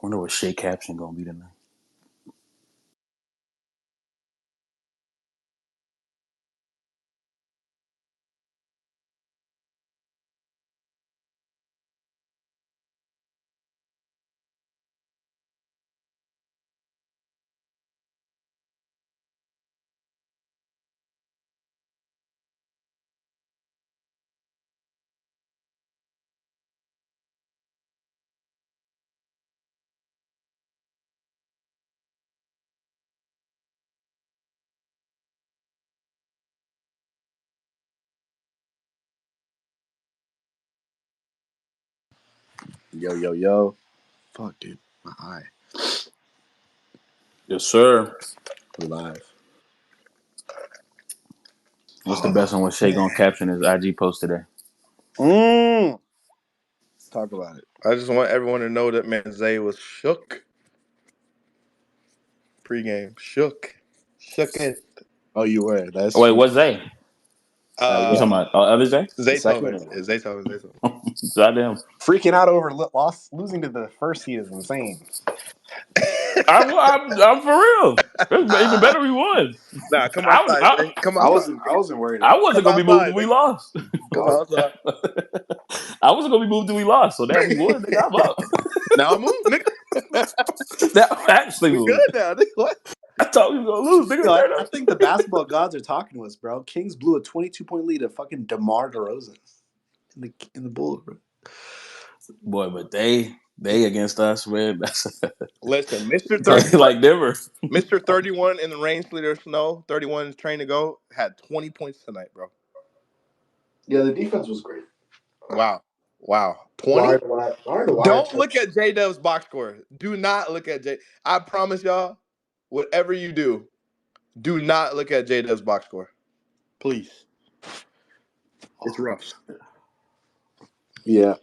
Wonder what Shea caption gonna be tonight. Yo, yo, yo. Fuck, dude. My eye. Yes, sir. We're live. What's the best on what Shea gonna caption his IG post today? Let's talk about it. I just want everyone to know that man Zay was shook. Pre-game. Shook. Shook it. Oh, you were. That's Oh, wait, true. what's Zay? You Yeah. talking about other Zay? The Zay second Thomas. one. Zay Thomas. Zay Thomas. Goddamn. Freaking out over losing to the first seed is insane. I'm for real. It's even better we won. Nah, come I was outside, I, Zay. Come I outside. wasn't worried I about wasn't Come gonna be moved outside, if we nigga. lost. Come outside. I wasn't gonna be moved if we lost. So now we won. Nigga, I'm up. Now I move, nigga. Now I'm actually We good moved. now, nigga. What? I thought we were gonna lose. Nigga, Yo, turn I up. think the basketball gods are talking to us, bro. Kings blew a 22-point lead to fucking DeMar DeRozan in the Bulls, bro. Boy, but they against us, man. That's Listen, Mr. 30, like Denver. Mr. 31 in the rain, sleet, or snow, 31 is trained to go, had 20 points tonight, bro. Yeah, the defense was great. Wow. 20? Why? Don't look at J Dub's box score. Do not look at J. I promise y'all, whatever you do not look at J Dub's box score. Please. It's rough. Yeah.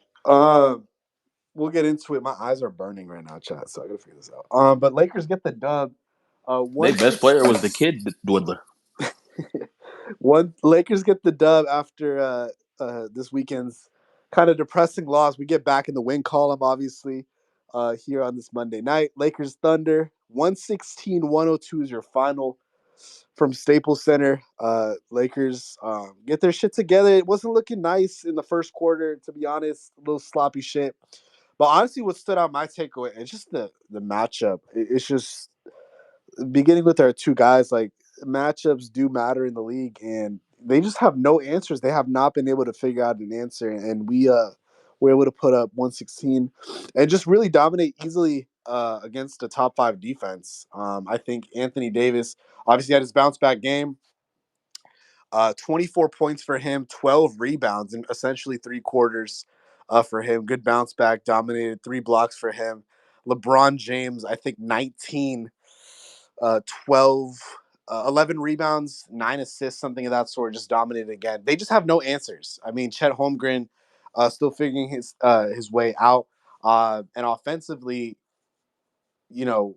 We'll get into it. My eyes are burning right now, chat. So I gotta figure this out. But Lakers get the dub. Their best player was the kid Dwindler. Lakers get the dub after this weekend's kind of depressing loss. We get back in the win column, obviously, here on this Monday night. Lakers Thunder 116-102 is your final from Staples Center. Lakers get their shit together. It wasn't looking nice in the first quarter, to be honest. A little sloppy shit. But honestly, what stood out my takeaway, it's just the matchup. It's just beginning with our two guys, like matchups do matter in the league, and they just have no answers. They have not been able to figure out an answer, and we were able to put up 116 and just really dominate easily against a top 5 defense. I think Anthony Davis obviously had his bounce back game. 24 points for him, 12 rebounds in essentially 3 quarters for him. Good bounce back, dominated, 3 blocks for him. LeBron James, I think 19, 12, 11 rebounds, 9 assists, something of that sort, just dominated again. They just have no answers. I mean, Chet Holmgren still figuring his way out. And offensively, you know,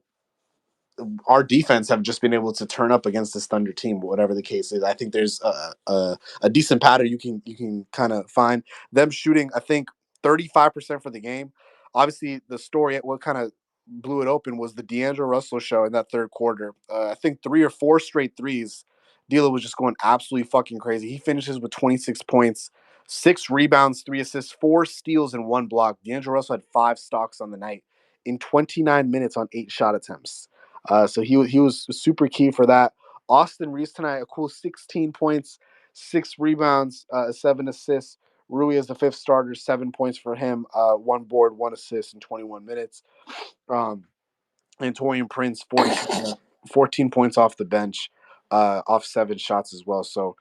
our defense have just been able to turn up against this Thunder team, whatever the case is. I think there's a decent pattern you can kind of find them shooting. I think 35% for the game. Obviously, the story what kind of blew it open was the D'Angelo Russell show in that third quarter. I think 3 or 4 straight threes. D'Lo was just going absolutely fucking crazy. He finishes with 26 points, 6 rebounds, 3 assists, 4 steals, and 1 block. D'Angelo Russell had 5 stocks on the night in 29 minutes on 8 shot attempts. So he was super key for that. Austin Reeves tonight, a cool 16 points, 6 rebounds, 7 assists. Rui is the 5th starter, 7 points for him, 1 board, 1 assist in 21 minutes. And Torian Prince, 14 points off the bench, off 7 shots as well. So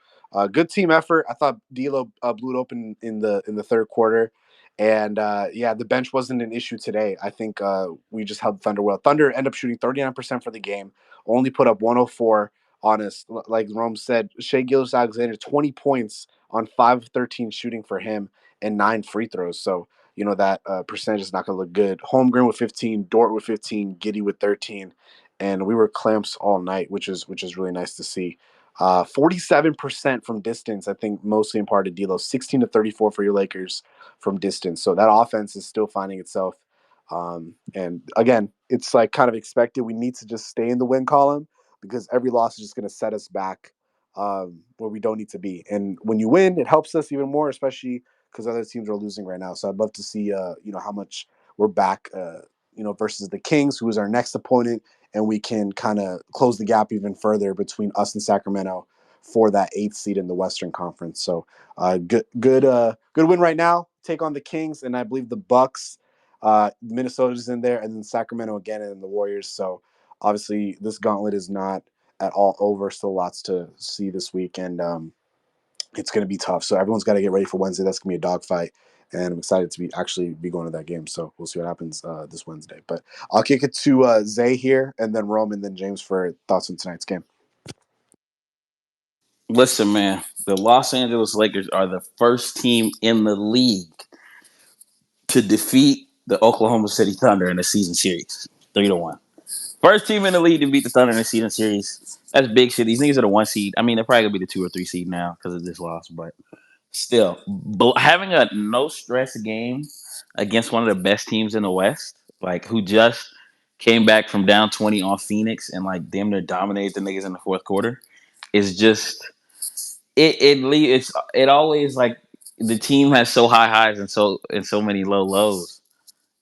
good team effort. I thought D'Lo blew it open in the third quarter. And the bench wasn't an issue today. I think we just held Thunder well. Thunder ended up shooting 39% for the game, only put up 104 on us. Like Rome said, Shea Gilgeous-Alexander, 20 points on 5 of 13 shooting for him and 9 free throws. So, that percentage is not going to look good. Holmgren with 15, Dort with 15, Giddey with 13, and we were clamps all night, which is really nice to see. 47% from distance, I think mostly in part to D'Lo. 16 to 34 for your Lakers from distance. So that offense is still finding itself. And again, it's like kind of expected. We need to just stay in the win column because every loss is just going to set us back where we don't need to be. And when you win, it helps us even more, especially because other teams are losing right now. So I'd love to see, how much we're back, versus the Kings, who is our next opponent, and we can kind of close the gap even further between us and Sacramento for that 8th seed in the Western Conference. So good win right now. Take on the Kings, and I believe the Bucks. Minnesota's in there, and then Sacramento again, and the Warriors. So obviously, this gauntlet is not at all over. Still lots to see this week, and it's going to be tough. So everyone's got to get ready for Wednesday. That's going to be a dogfight, and I'm excited to be going to that game. So we'll see what happens this Wednesday. But I'll kick it to Zay here, and then Rome, and then James for thoughts on tonight's game. Listen, man, the Los Angeles Lakers are the first team in the league to defeat the Oklahoma City Thunder in a season series, 3-1. First team in the league to beat the Thunder in a season series. That's big shit. These niggas are the 1 seed. I mean, they're probably gonna be the 2 or 3 seed now because of this loss, but still, having a no stress game against one of the best teams in the West, like who just came back from down 20 on Phoenix and like damn near dominated the niggas in the fourth quarter, is just it always like the team has so high highs and so many low lows.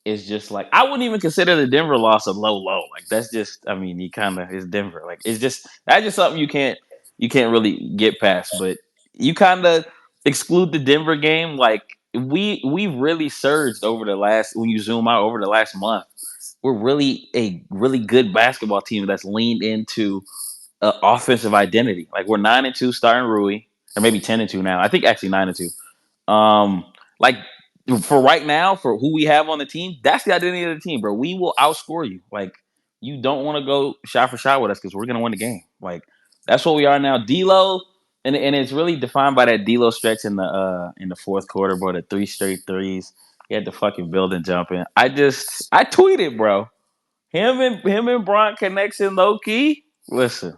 It's just like I wouldn't even consider the Denver loss a low low. Like that's just, I mean, you kind of it's Denver. Like it's just that's just something you can't really get past. But you kind of exclude the Denver game. Like we really surged over the last, when you zoom out over the last month. We're really a really good basketball team that's leaned into offensive identity. Like we're 9-2 starting Rui, or maybe 10-2 now. I think actually 9-2. Like for right now, for who we have on the team, that's the identity of the team, bro. We will outscore you. Like you don't want to go shot for shot with us because we're gonna win the game. Like that's what we are now. D'Lo, and it's really defined by that D'Lo stretch in the fourth quarter, bro. The 3 straight threes. He had the fucking building jumping. I tweeted, bro. Him and Bron connection low key. Listen,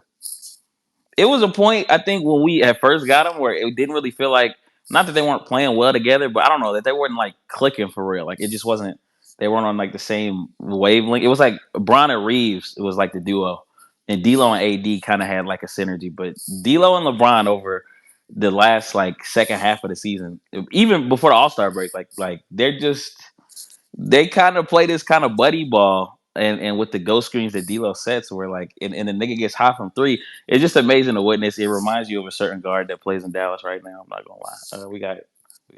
it was a point I think when we at first got them where it didn't really feel like, not that they weren't playing well together, but I don't know, that they weren't like clicking for real. Like it just wasn't. They weren't on like the same wavelength. It was like Bron and Reeves. It was like the duo, and D'Lo and AD kind of had like a synergy. But D'Lo and LeBron over the last like second half of the season, even before the All Star break, like they kind of play this kind of buddy ball, and with the ghost screens that D'Lo sets, where like and the nigga gets hot from three. It's just amazing to witness. It reminds you of a certain guard that plays in Dallas right now. I'm not gonna lie. We got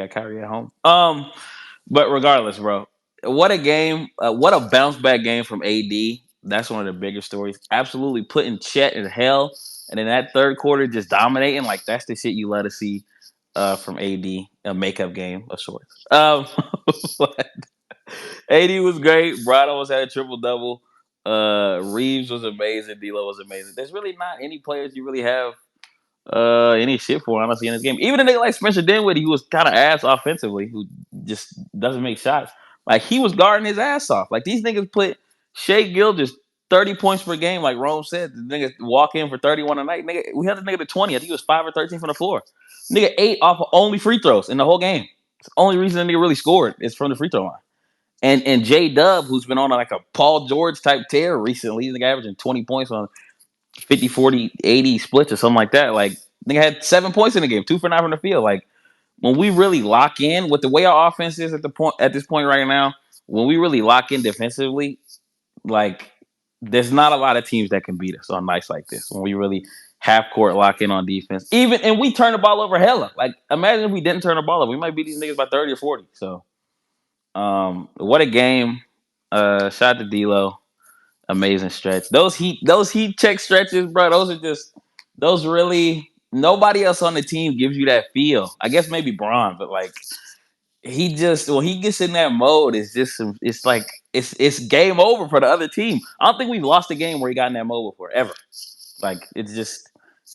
Kyrie at home. But regardless, bro, what a game! What a bounce back game from AD. That's one of the bigger stories. Absolutely putting Chet in hell, and in that third quarter, just dominating. Like that's the shit you love to see from AD. A makeup game of sorts. But AD was great. Brad almost had a triple double. Reeves was amazing. D'Lo was amazing. There's really not any players you really have any shit for, honestly, in this game. Even a nigga like Spencer Dinwiddie, who was kind of ass offensively, who just doesn't make shots. Like he was guarding his ass off. Like these niggas put Shea Gilgeous 30 points per game, like Rome said. The nigga walk in for 31 a night. Nigga, we had the nigga to 20. I think he was 5 or 13 from the floor. Nigga 8 off of only free throws in the whole game. It's the only reason the nigga really scored is from the free throw line. And J Dub, who's been on like a Paul George type tear recently, he's like averaging 20 points on 50, 40, 80 splits or something like that. Like, I think I had 7 points in the game, 2 for 9 from the field. Like, when we really lock in with the way our offense is at this point right now, when we really lock in defensively, like there's not a lot of teams that can beat us on nights like this. When we really half court lock in on defense, and we turn the ball over hella. Like, imagine if we didn't turn the ball over, we might beat these niggas by 30 or 40. So, what a game! Shout out to D'Lo, amazing stretch. Those heat check stretches, bro. Those really, nobody else on the team gives you that feel. I guess maybe Braun, but like he just, when he gets in that mode, it's like it's game over for the other team. I don't think we've lost a game where he got in that mode before ever. Like it's just,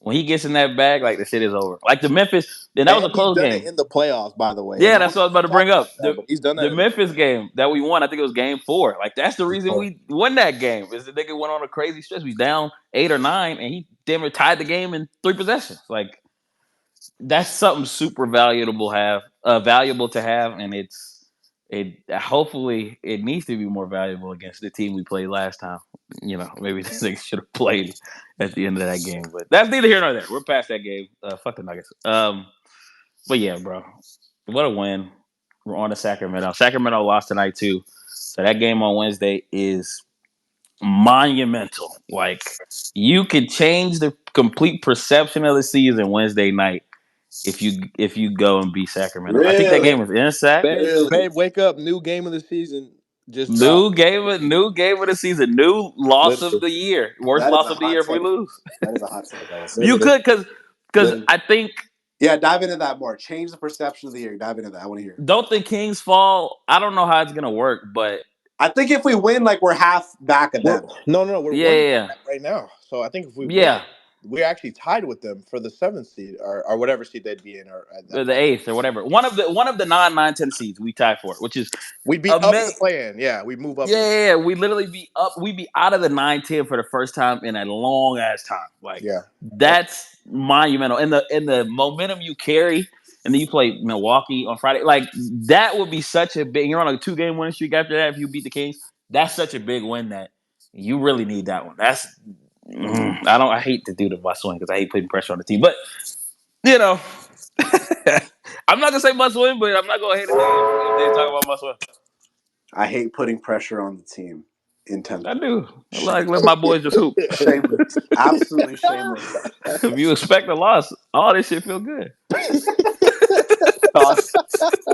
when he gets in that bag, like the shit is over. Like the Memphis, then that was a And he's close done game. it in the playoffs, by the way. Yeah, And that's what I was about to bring up. but he's done that The in Memphis game that we won, I think it was game 4. Like that's the reason we won that game. Is the nigga went on a crazy stretch. We down 8 or 9, and he damn near tied the game in 3 possessions. Like that's something super valuable to have, and hopefully it needs to be more valuable against the team we played last time. Maybe this nigga should have played at the end of that game, but that's neither here nor there. We're past that game. Fuck the Nuggets. But yeah, bro, what a win. We're on to Sacramento. Sacramento lost tonight too, so that game on Wednesday is monumental. Like, you could change the complete perception of the season Wednesday night if you go and beat Sacramento. I think that Really? game is in Sac. Babe, wake up! New game of the season just New dropped. game of the season. New loss of Literally, the year. Worst That is loss a of the hot year if we take. lose. That is a hot take. I will say. You literally, could because literally. I think Yeah, dive into that more. Change the perception of the year. Dive into that. I want to hear. don't the Kings fall. I don't know how it's gonna work, but I think if we win, like we're half back of them. No, we're yeah, one yeah, yeah. right now. So I think if we win, Yeah. we're actually tied with them for the 7th seed or whatever seed they'd be in, or at that The point. eighth or whatever. One of the 9, 9, 10 seeds we tie for it, which is We'd be up in the amazing. play-in. Yeah, we move up. Yeah. We literally be up. We be out of the 9, 10 for the first time in a long ass time. Like, Yeah. that's monumental. And the momentum you carry, and then you play Milwaukee on Friday. Like, that would be such a big. You're on a 2-game winning streak after that. If you beat the Kings, that's such a big win that you really need that one. That's I hate to do the must win because I hate putting pressure on the team, but you know. I'm not gonna say must win, but I'm not gonna hate it if they talk about must win. I hate putting pressure on the team intentionally. I do. I like let my boys just hoop. Shameless. Absolutely shameless. If you expect a loss, all this shit feel good.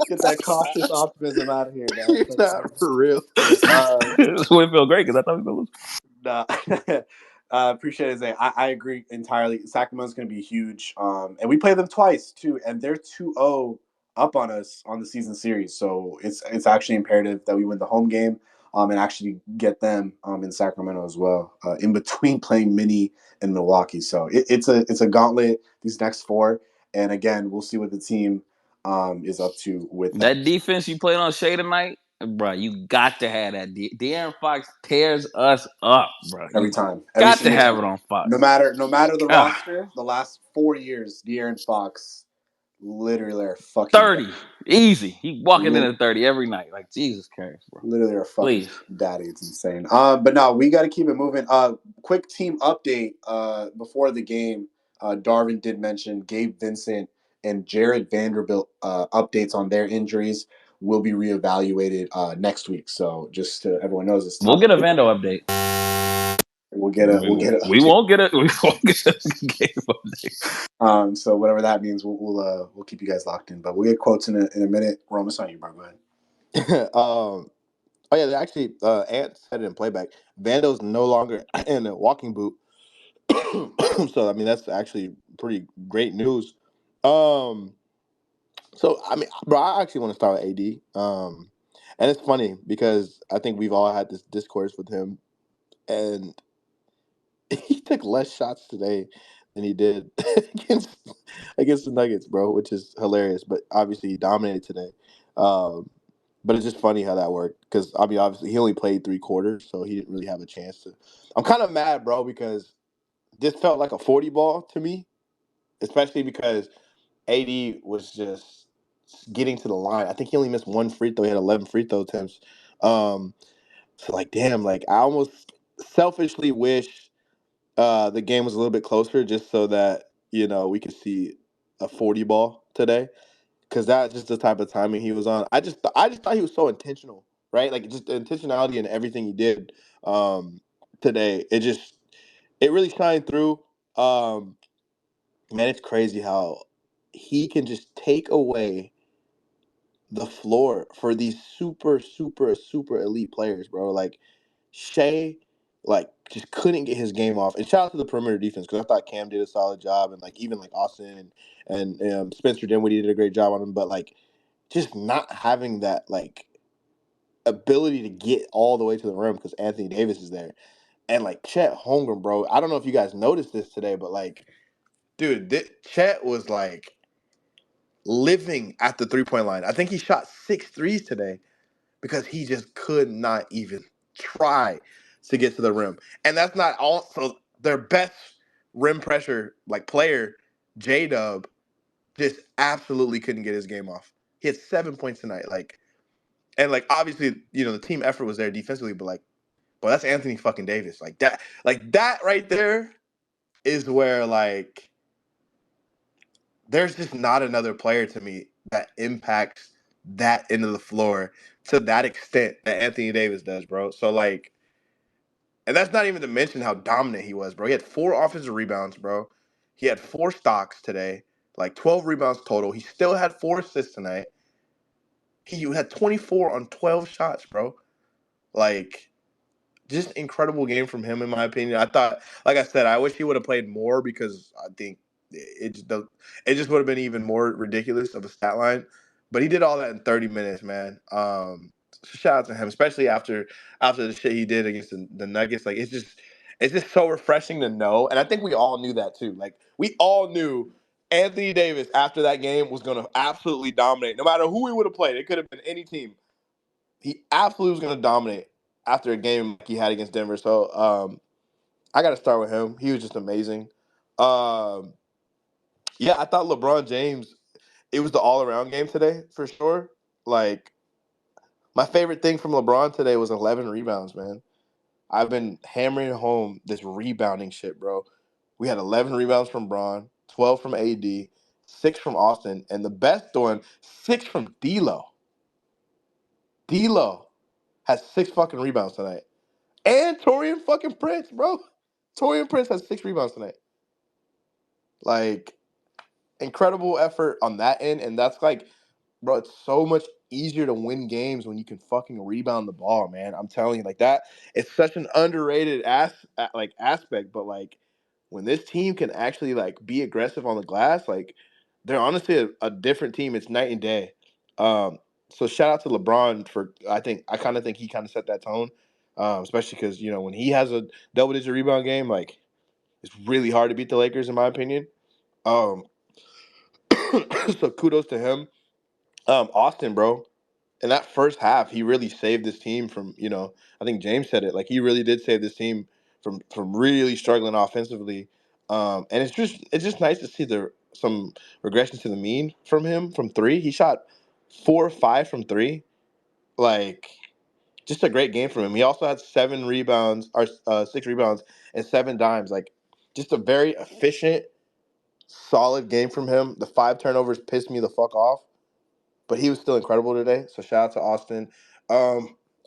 Get that cautious optimism out of here, man. Nah, for real. This win feel great because I thought we were gonna lose. Nah. Appreciate it, Zay. I agree entirely. Sacramento's going to be huge. And we play them twice, too. And they're 2-0 up on us on the season series. So it's actually imperative that we win the home game and actually get them in Sacramento as well, in between playing Mini and Milwaukee. So it's a gauntlet, these next four. And again, we'll see what the team is up to with that defense you played on Shea tonight, bro. You got to have that. De'Aaron Fox tears us up, bro. every time. Got to have it on Fox. No matter the roster, the last 4 years, De'Aaron Fox literally are fucking 30. Easy. He walking in at 30 every night. Like, Jesus Christ, bro. Literally are fucking Please. daddy. It's insane. But no, we got to keep it moving. Quick team update. Before the game, Darvin did mention Gabe Vincent and Jared Vanderbilt updates on their injuries will be reevaluated next week. So just to everyone knows this. We'll get a Vando update. We'll get a. We won't get a game update. So whatever that means, we'll keep you guys locked in. But we'll get quotes in a minute. We're almost on you, bro. Go ahead. Oh yeah, actually, Ant said it in playback. Vando's no longer in a walking boot, so I mean that's actually pretty great news. So I mean, bro, I actually want to start with AD. And it's funny because I think we've all had this discourse with him, and he took less shots today than he did against the Nuggets, bro, which is hilarious. But obviously, he dominated today. But it's just funny how that worked because I mean, obviously, he only played 3 quarters, so he didn't really have a chance to. I'm kind of mad, bro, because this felt like a 40 ball to me, especially because AD was just getting to the line. I think he only missed 1 free throw. He had 11 free throw attempts. So like, damn, like I almost selfishly wish the game was a little bit closer, just so that we could see a 40 ball today. Because that's just the type of timing he was on. I just thought he was so intentional, right? Like just the intentionality in everything he did today. It really shined through. Man, it's crazy how he can just take away the floor for these super, super, super elite players, bro. Like Shea, like just couldn't get his game off. And shout out to the perimeter defense because I thought Cam did a solid job, and like even like Austin and Spencer Dinwiddie did a great job on him. But like just not having that like ability to get all the way to the rim because Anthony Davis is there, and like Chet Holmgren, bro. I don't know if you guys noticed this today, but like, dude, Chet was like living at the 3-point line. I think he shot 6 threes today because he just could not even try to get to the rim. And that's not also their best rim pressure like player, J-Dub, just absolutely couldn't get his game off. He had 7 points tonight. Like, And like obviously, the team effort was there defensively, but that's Anthony fucking Davis. Like that right there is where like there's just not another player to me that impacts that end of the floor to that extent that Anthony Davis does, bro. So like, and that's not even to mention how dominant he was, bro. He had 4 offensive rebounds, bro. He had 4 stocks today, like 12 rebounds total. He still had 4 assists tonight. He had 24 on 12 shots, bro. Like, just incredible game from him, in my opinion. I thought, like I said, I wish he would have played more because I think it just would have been even more ridiculous of a stat line. But he did all that in 30 minutes, man. Shout out to him, especially after the shit he did against the Nuggets. Like it's just so refreshing to know, and I think we all knew that too. Like we all knew Anthony Davis after that game was going to absolutely dominate, no matter who he would have played. It could have been any team. He absolutely was going to dominate after a game like he had against Denver. So I got to start with him. He was just amazing. Um, yeah, I thought LeBron James. It was the all-around game today for sure. Like my favorite thing from LeBron today was 11 rebounds, man. I've been hammering home this rebounding shit, bro. We had 11 rebounds from Braun, 12 from AD, 6 from Austin, and the best one, 6 from D'Lo. D'Lo has 6 fucking rebounds tonight. And Torian fucking Prince, bro. Torian Prince has 6 rebounds tonight. Like, incredible effort on that end. And that's like, bro, it's so much easier to win games when you can fucking rebound the ball, man. I'm telling you, like that. It's such an underrated aspect, but like when this team can actually like be aggressive on the glass, like they're honestly a different team. It's night and day. So shout out to LeBron for I kind of think he kind of set that tone, especially because when he has a double digit rebound game, like it's really hard to beat the Lakers in my opinion. Um, so kudos to him. Austin, bro. In that first half, he really saved this team from, I think James said it, like he really did save this team from really struggling offensively. And it's just nice to see some regression to the mean from him from 3. He shot 4 or 5 from 3. Like just a great game from him. He also had 7 rebounds or 6 rebounds and 7 dimes. Like just a very efficient, solid game from him. The 5 turnovers pissed me the fuck off. But he was still incredible today. So shout out to Austin.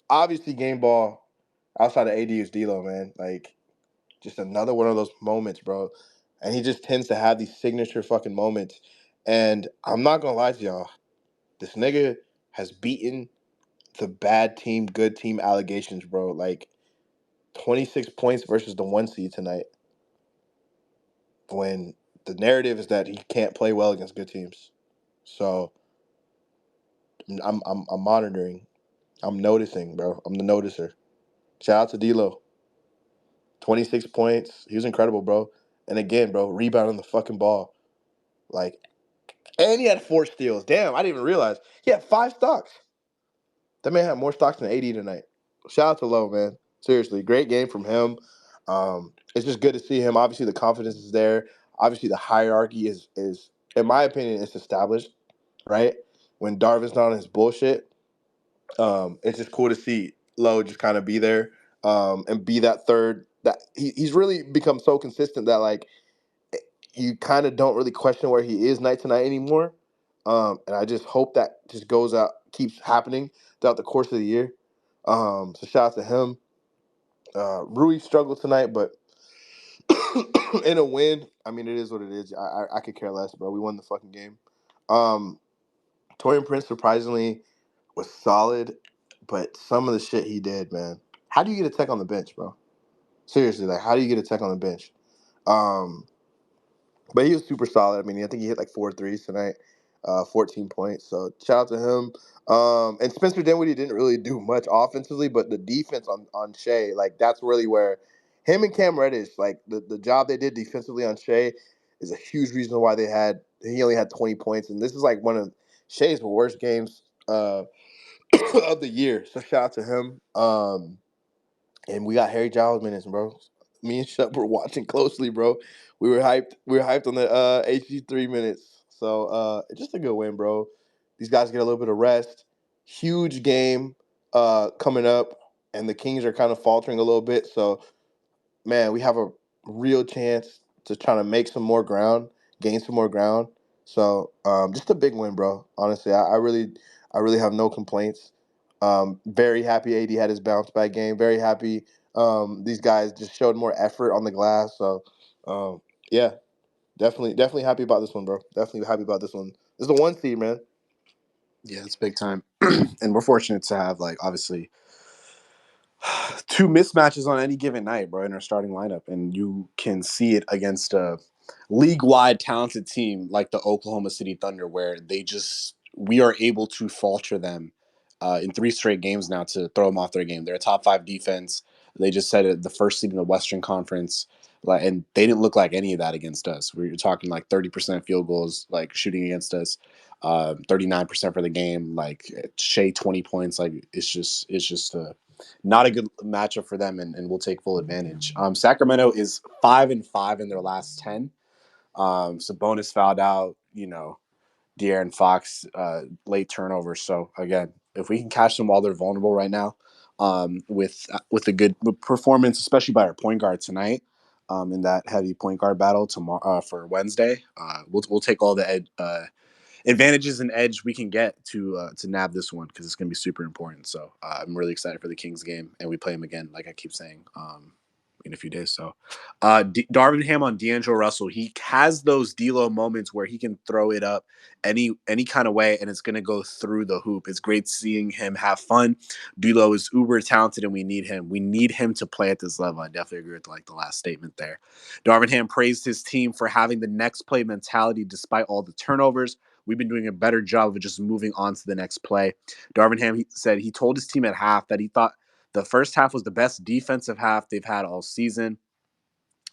Obviously, game ball outside of AD is D'Lo, man. Like just another one of those moments, bro. And he just tends to have these signature fucking moments. And I'm not gonna lie to y'all, this nigga has beaten the bad team, good team allegations, bro. Like 26 points versus the 1 seed tonight. When the narrative is that he can't play well against good teams. So I'm monitoring. I'm noticing, bro. I'm the noticer. Shout out to D'Lo. 26 points. He was incredible, bro. And again, bro, rebounding the fucking ball. Like, and he had 4 steals. Damn, I didn't even realize. He had 5 stocks. That man had more stocks than 80 tonight. Shout out to Lowe, man. Seriously, great game from him. It's just good to see him. Obviously, the confidence is there. Obviously, the hierarchy is in my opinion, it's established, right? When Darvin's not on his bullshit, it's just cool to see Lowe just kind of be there and be that third. That he's really become so consistent that like you kind of don't really question where he is night to night anymore. And I just hope that just goes out, keeps happening throughout the course of the year. So shout out to him. Rui struggled tonight, but in a win, I mean it is what it is. I could care less, bro. We won the fucking game. Torian Prince surprisingly was solid, but some of the shit he did, man. How do you get a tech on the bench, bro? Seriously, like how do you get a tech on the bench? Um, but he was super solid. I mean, I think he hit like 4 threes tonight, 14 points. So shout out to him. And Spencer Dinwiddie didn't really do much offensively, but the defense on Shea, like that's really where him and Cam Reddish, like the job they did defensively on Shea is a huge reason why he only had 20 points. And this is like one of Shea's worst games of the year. So shout out to him. And we got Harry Giles minutes, bro. Me and Shep were watching closely, bro. We were hyped. We were hyped on the HG3 minutes. So just a good win, bro. These guys get a little bit of rest. huge game coming up, and the Kings are kind of faltering a little bit. So, man, we have a real chance to try to make some more ground, gain some more ground. So, just a big win, bro. Honestly, I really have no complaints. Very happy AD had his bounce back game. Very happy. These guys just showed more effort on the glass. So, yeah, definitely happy about this one, bro. Definitely happy about this one. This is the 1 seed, man. Yeah, it's big time. And we're fortunate to have, like, obviously two mismatches on any given night, bro, in our starting lineup. And you can see it against a league-wide talented team like the Oklahoma City Thunder, where we are able to falter them in 3 straight games now to throw them off their game. They're a top 5 defense. They just said it, the first seed in the Western Conference. And they didn't look like any of that against us. We were talking like 30% field goals, like shooting against us, 39% for the game. Like Shea 20 points. Like it's just not a good matchup for them, and we'll take full advantage. Sacramento is 5-5 in their last 10. Sabonis fouled out, De'Aaron Fox, late turnover. So again, if we can catch them while they're vulnerable right now, with a good performance, especially by our point guard tonight, in that heavy point guard battle tomorrow for Wednesday, we'll take all the advantages and edge we can get to nab this one, because it's going to be super important. So I'm really excited for the Kings game, and we play them again, like I keep saying, in a few days. So Darvin Ham on D'Angelo Russell, he has those D'Lo moments where he can throw it up any kind of way, and it's going to go through the hoop. It's great seeing him have fun. D'Lo is uber talented, and we need him. We need him to play at this level. I definitely agree with like the last statement there. Darvin Ham praised his team for having the next play mentality despite all the turnovers. We've been doing a better job of just moving on to the next play. Darvin Ham said he told his team at half that he thought the first half was the best defensive half they've had all season.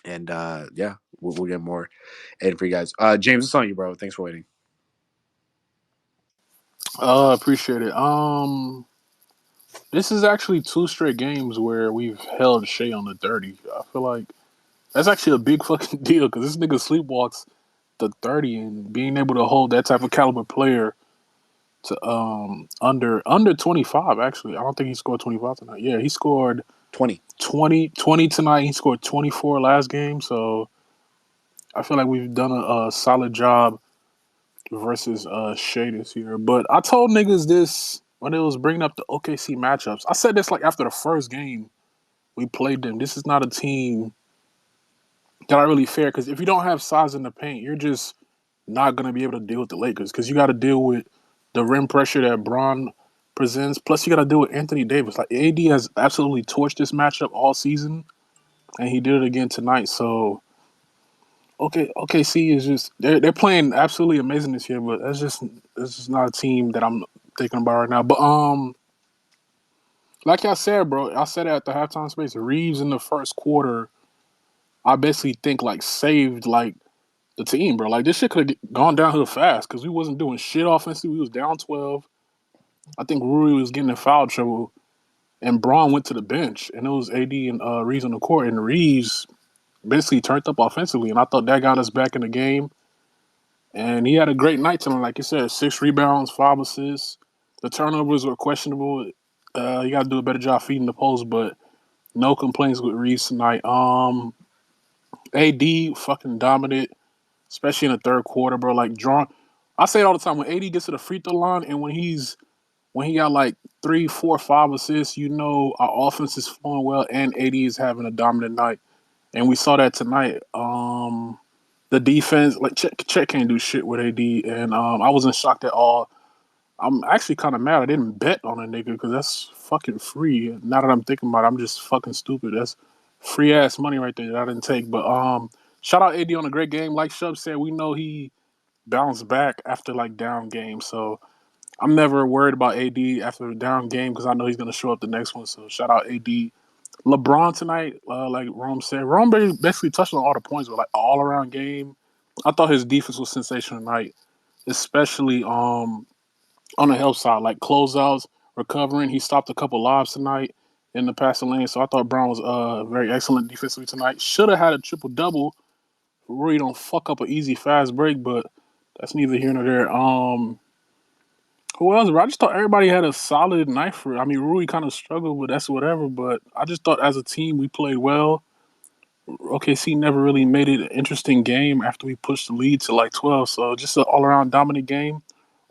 And yeah, we'll get more in for you guys. James, it's on you, bro. Thanks for waiting. Appreciate it. This is actually 2 straight games where we've held Shea on the 30. I feel like that's actually a big fucking deal, because this nigga sleepwalks the 30, and being able to hold that type of caliber player to under 25. Actually, I don't think he scored 25 tonight. Yeah, he scored 20. 20 tonight. He scored 24 last game. So I feel like we've done a solid job versus Shea this year. But I told niggas this when it was bringing up the OKC matchups. I said this like after the first game we played them. This is not a team that I really fair, because if you don't have size in the paint, you're just not going to be able to deal with the Lakers, because you got to deal with the rim pressure that Bron presents. Plus, you got to deal with Anthony Davis. Like, AD has absolutely torched this matchup all season, and he did it again tonight. So, OKC is just they're playing absolutely amazing this year, but that's just not a team that I'm thinking about right now. But like I said, bro, I said it at the halftime space. Reeves in the first quarter, I basically think like saved like the team, bro. Like, this shit could have gone downhill fast, because we wasn't doing shit offensively. We was down 12. I think Rui was getting in foul trouble, and Braun went to the bench, and it was AD and Reeves on the court, and Reeves basically turned up offensively, and I thought that got us back in the game. And he had a great night tonight, like you said, 6 rebounds, 5 assists. The turnovers were questionable. You got to do a better job feeding the post, but no complaints with Reeves tonight. AD fucking dominant, especially in the third quarter, bro. Like, I say it all the time, when AD gets to the free throw line, and when he got like 3, 4, 5 assists, our offense is flowing well, and AD is having a dominant night, and we saw that tonight. The defense, like Chet can't do shit with AD, and I wasn't shocked at all. I'm actually kind of mad I didn't bet on a nigga, because that's fucking free. Now that I'm thinking about it, I'm just fucking stupid. That's free ass money right there that I didn't take. But shout out AD on a great game. Like Shub said, we know he bounced back after like down games, so I'm never worried about AD after a down game, because I know he's going to show up the next one. So shout out AD. LeBron tonight, like Rome said, Rome basically touched on all the points, but like all around game. I thought his defense was sensational tonight, especially on the help side, like closeouts, recovering. He stopped a couple lobs tonight in the passing lane. So I thought Brown was very excellent defensively tonight. Should have had a triple double. Really don't fuck up an easy fast break, but that's neither here nor there. Who else? Bro? I just thought everybody had a solid night for it. I mean, Rui kind of struggled, but that's whatever. But I just thought as a team we played well. OKC never really made it an interesting game after we pushed the lead to like 12. So just an all around dominant game.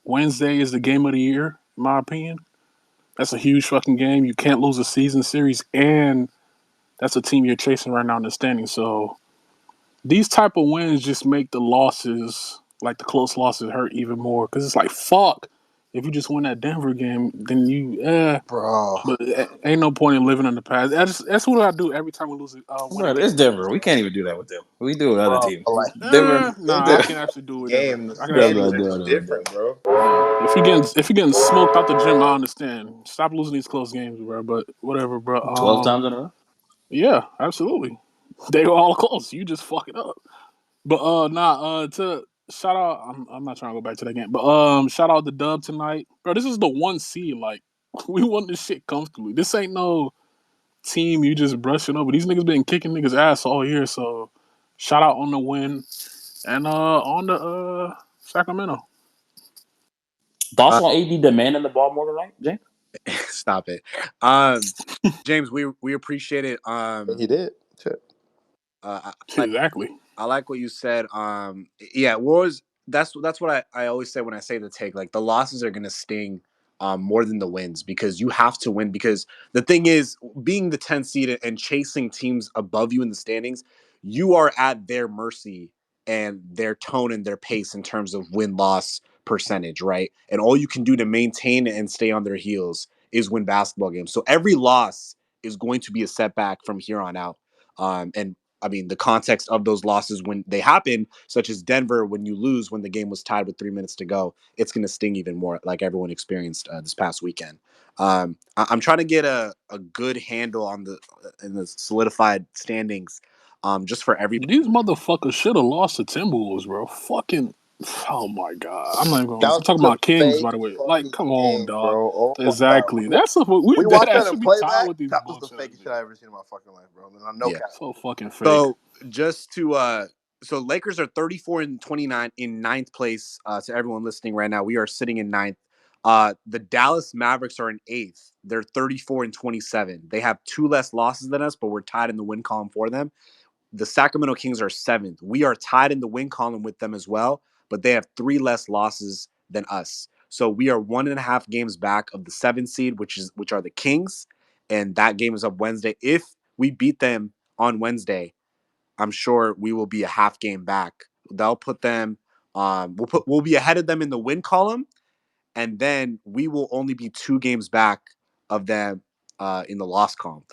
Wednesday is the game of the year, in my opinion. That's a huge fucking game. You can't lose a season series, and that's a team you're chasing right now in the standings. So these type of wins just make the losses, like the close losses, hurt even more. Because it's like, fuck, if you just win that Denver game, then you, Bro. But ain't no point in living in the past. That's what I do every time we lose. Win a Bro, game it's in the Denver. East. We can't even do that with them. We do it with other Bro, teams. like Denver. Nah, I can actually do it. game, the I can actually I'm do not standings it. are doing just it with them. different, bro. Yeah. If you're getting smoked out the gym, I understand. Stop losing these close games, bro. But whatever, bro. 12 times in a row. Yeah, absolutely. They were all close. You just fuck it up. But to shout out. I'm not trying to go back to that game, but shout out the Dub tonight, bro. This is the one seed. Like we won this shit comfortably. This ain't no team you just brushing over. These niggas been kicking niggas ass all year. So shout out on the win and on the Sacramento. Thoughts on AD demanding the ball more tonight, James? Stop it. James, we appreciate it. He did. Shit. Exactly. I like what you said. Yeah, that's what I always say when I say the take. Like the losses are gonna sting more than the wins because you have to win. Because the thing is, being the 10th seed and chasing teams above you in the standings, you are at their mercy and their tone and their pace in terms of win-loss percentage, right? And all you can do to maintain and stay on their heels is win basketball games. So every loss is going to be a setback from here on out. And I mean, the context of those losses when they happen, such as Denver, when you lose when the game was tied with 3 minutes to go, it's going to sting even more, like everyone experienced this past weekend. I'm trying to get a good handle on the solidified standings, just for everybody. These motherfuckers should have lost to Timberwolves, bro. Fucking. Oh my god. I'm not even going. That I'm was talking such a about Kings, by fake the way. Like, fucking come on, game, dog. bro. Oh my Exactly. god. That's we We dead watched ass that in should be tired playback. with these That was the bullshit. fakest shit I ever seen in my fucking life, bro. No cap. So fucking fake. So just to so Lakers are 34 and 29 in ninth place. To everyone listening right now, we are sitting in ninth. The Dallas Mavericks are in eighth. They're 34 and 27. They have 2 less losses than us, but we're tied in the win column for them. The Sacramento Kings are seventh. We are tied in the win column with them as well, but they have 3 less losses than us. So we are 1.5 games back of the 7th seed, which are the Kings, and that game is up Wednesday. If we beat them on Wednesday, I'm sure we will be a half game back. They'll put them. We'll be ahead of them in the win column, and then we will only be 2 games back of them in the loss column.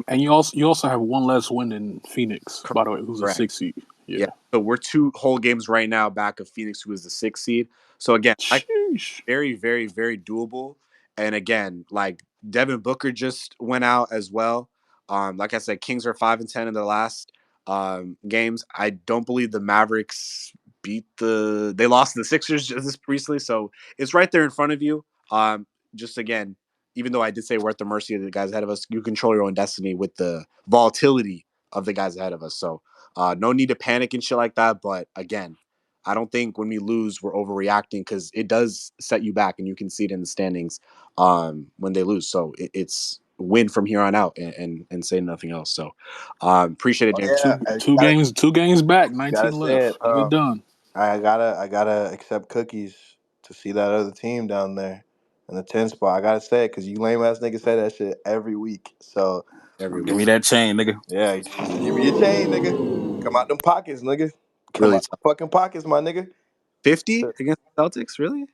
And you also have one less win than Phoenix, by the way, who's a Correct. 6 seed. Yeah. So we're 2 whole games right now back of Phoenix, who is the 6th seed. So again, Sheesh. very, very, very doable. And again, like Devin Booker just went out as well. Like I said, Kings are 5 and 10 in their last games. I don't believe the Mavericks they lost to the Sixers just recently, so it's right there in front of you. Just again, even though I did say we're at the mercy of the guys ahead of us, you control your own destiny with the volatility of the guys ahead of us. So no need to panic and shit like that. But again, I don't think when we lose, we're overreacting because it does set you back, and you can see it in the standings when they lose. So it's win from here on out and say nothing else. So appreciate it, James. Yeah, Two games back, 19 gotta say left. it, Get it done. I gotta accept cookies to see that other team down there in the 10 spot. I gotta say it because you lame ass niggas say that shit every week. So Give me that chain, nigga. yeah, give me your chain, nigga. Come out them pockets, nigga. Come Really out the fucking pockets, my nigga. 50 against the Celtics, really?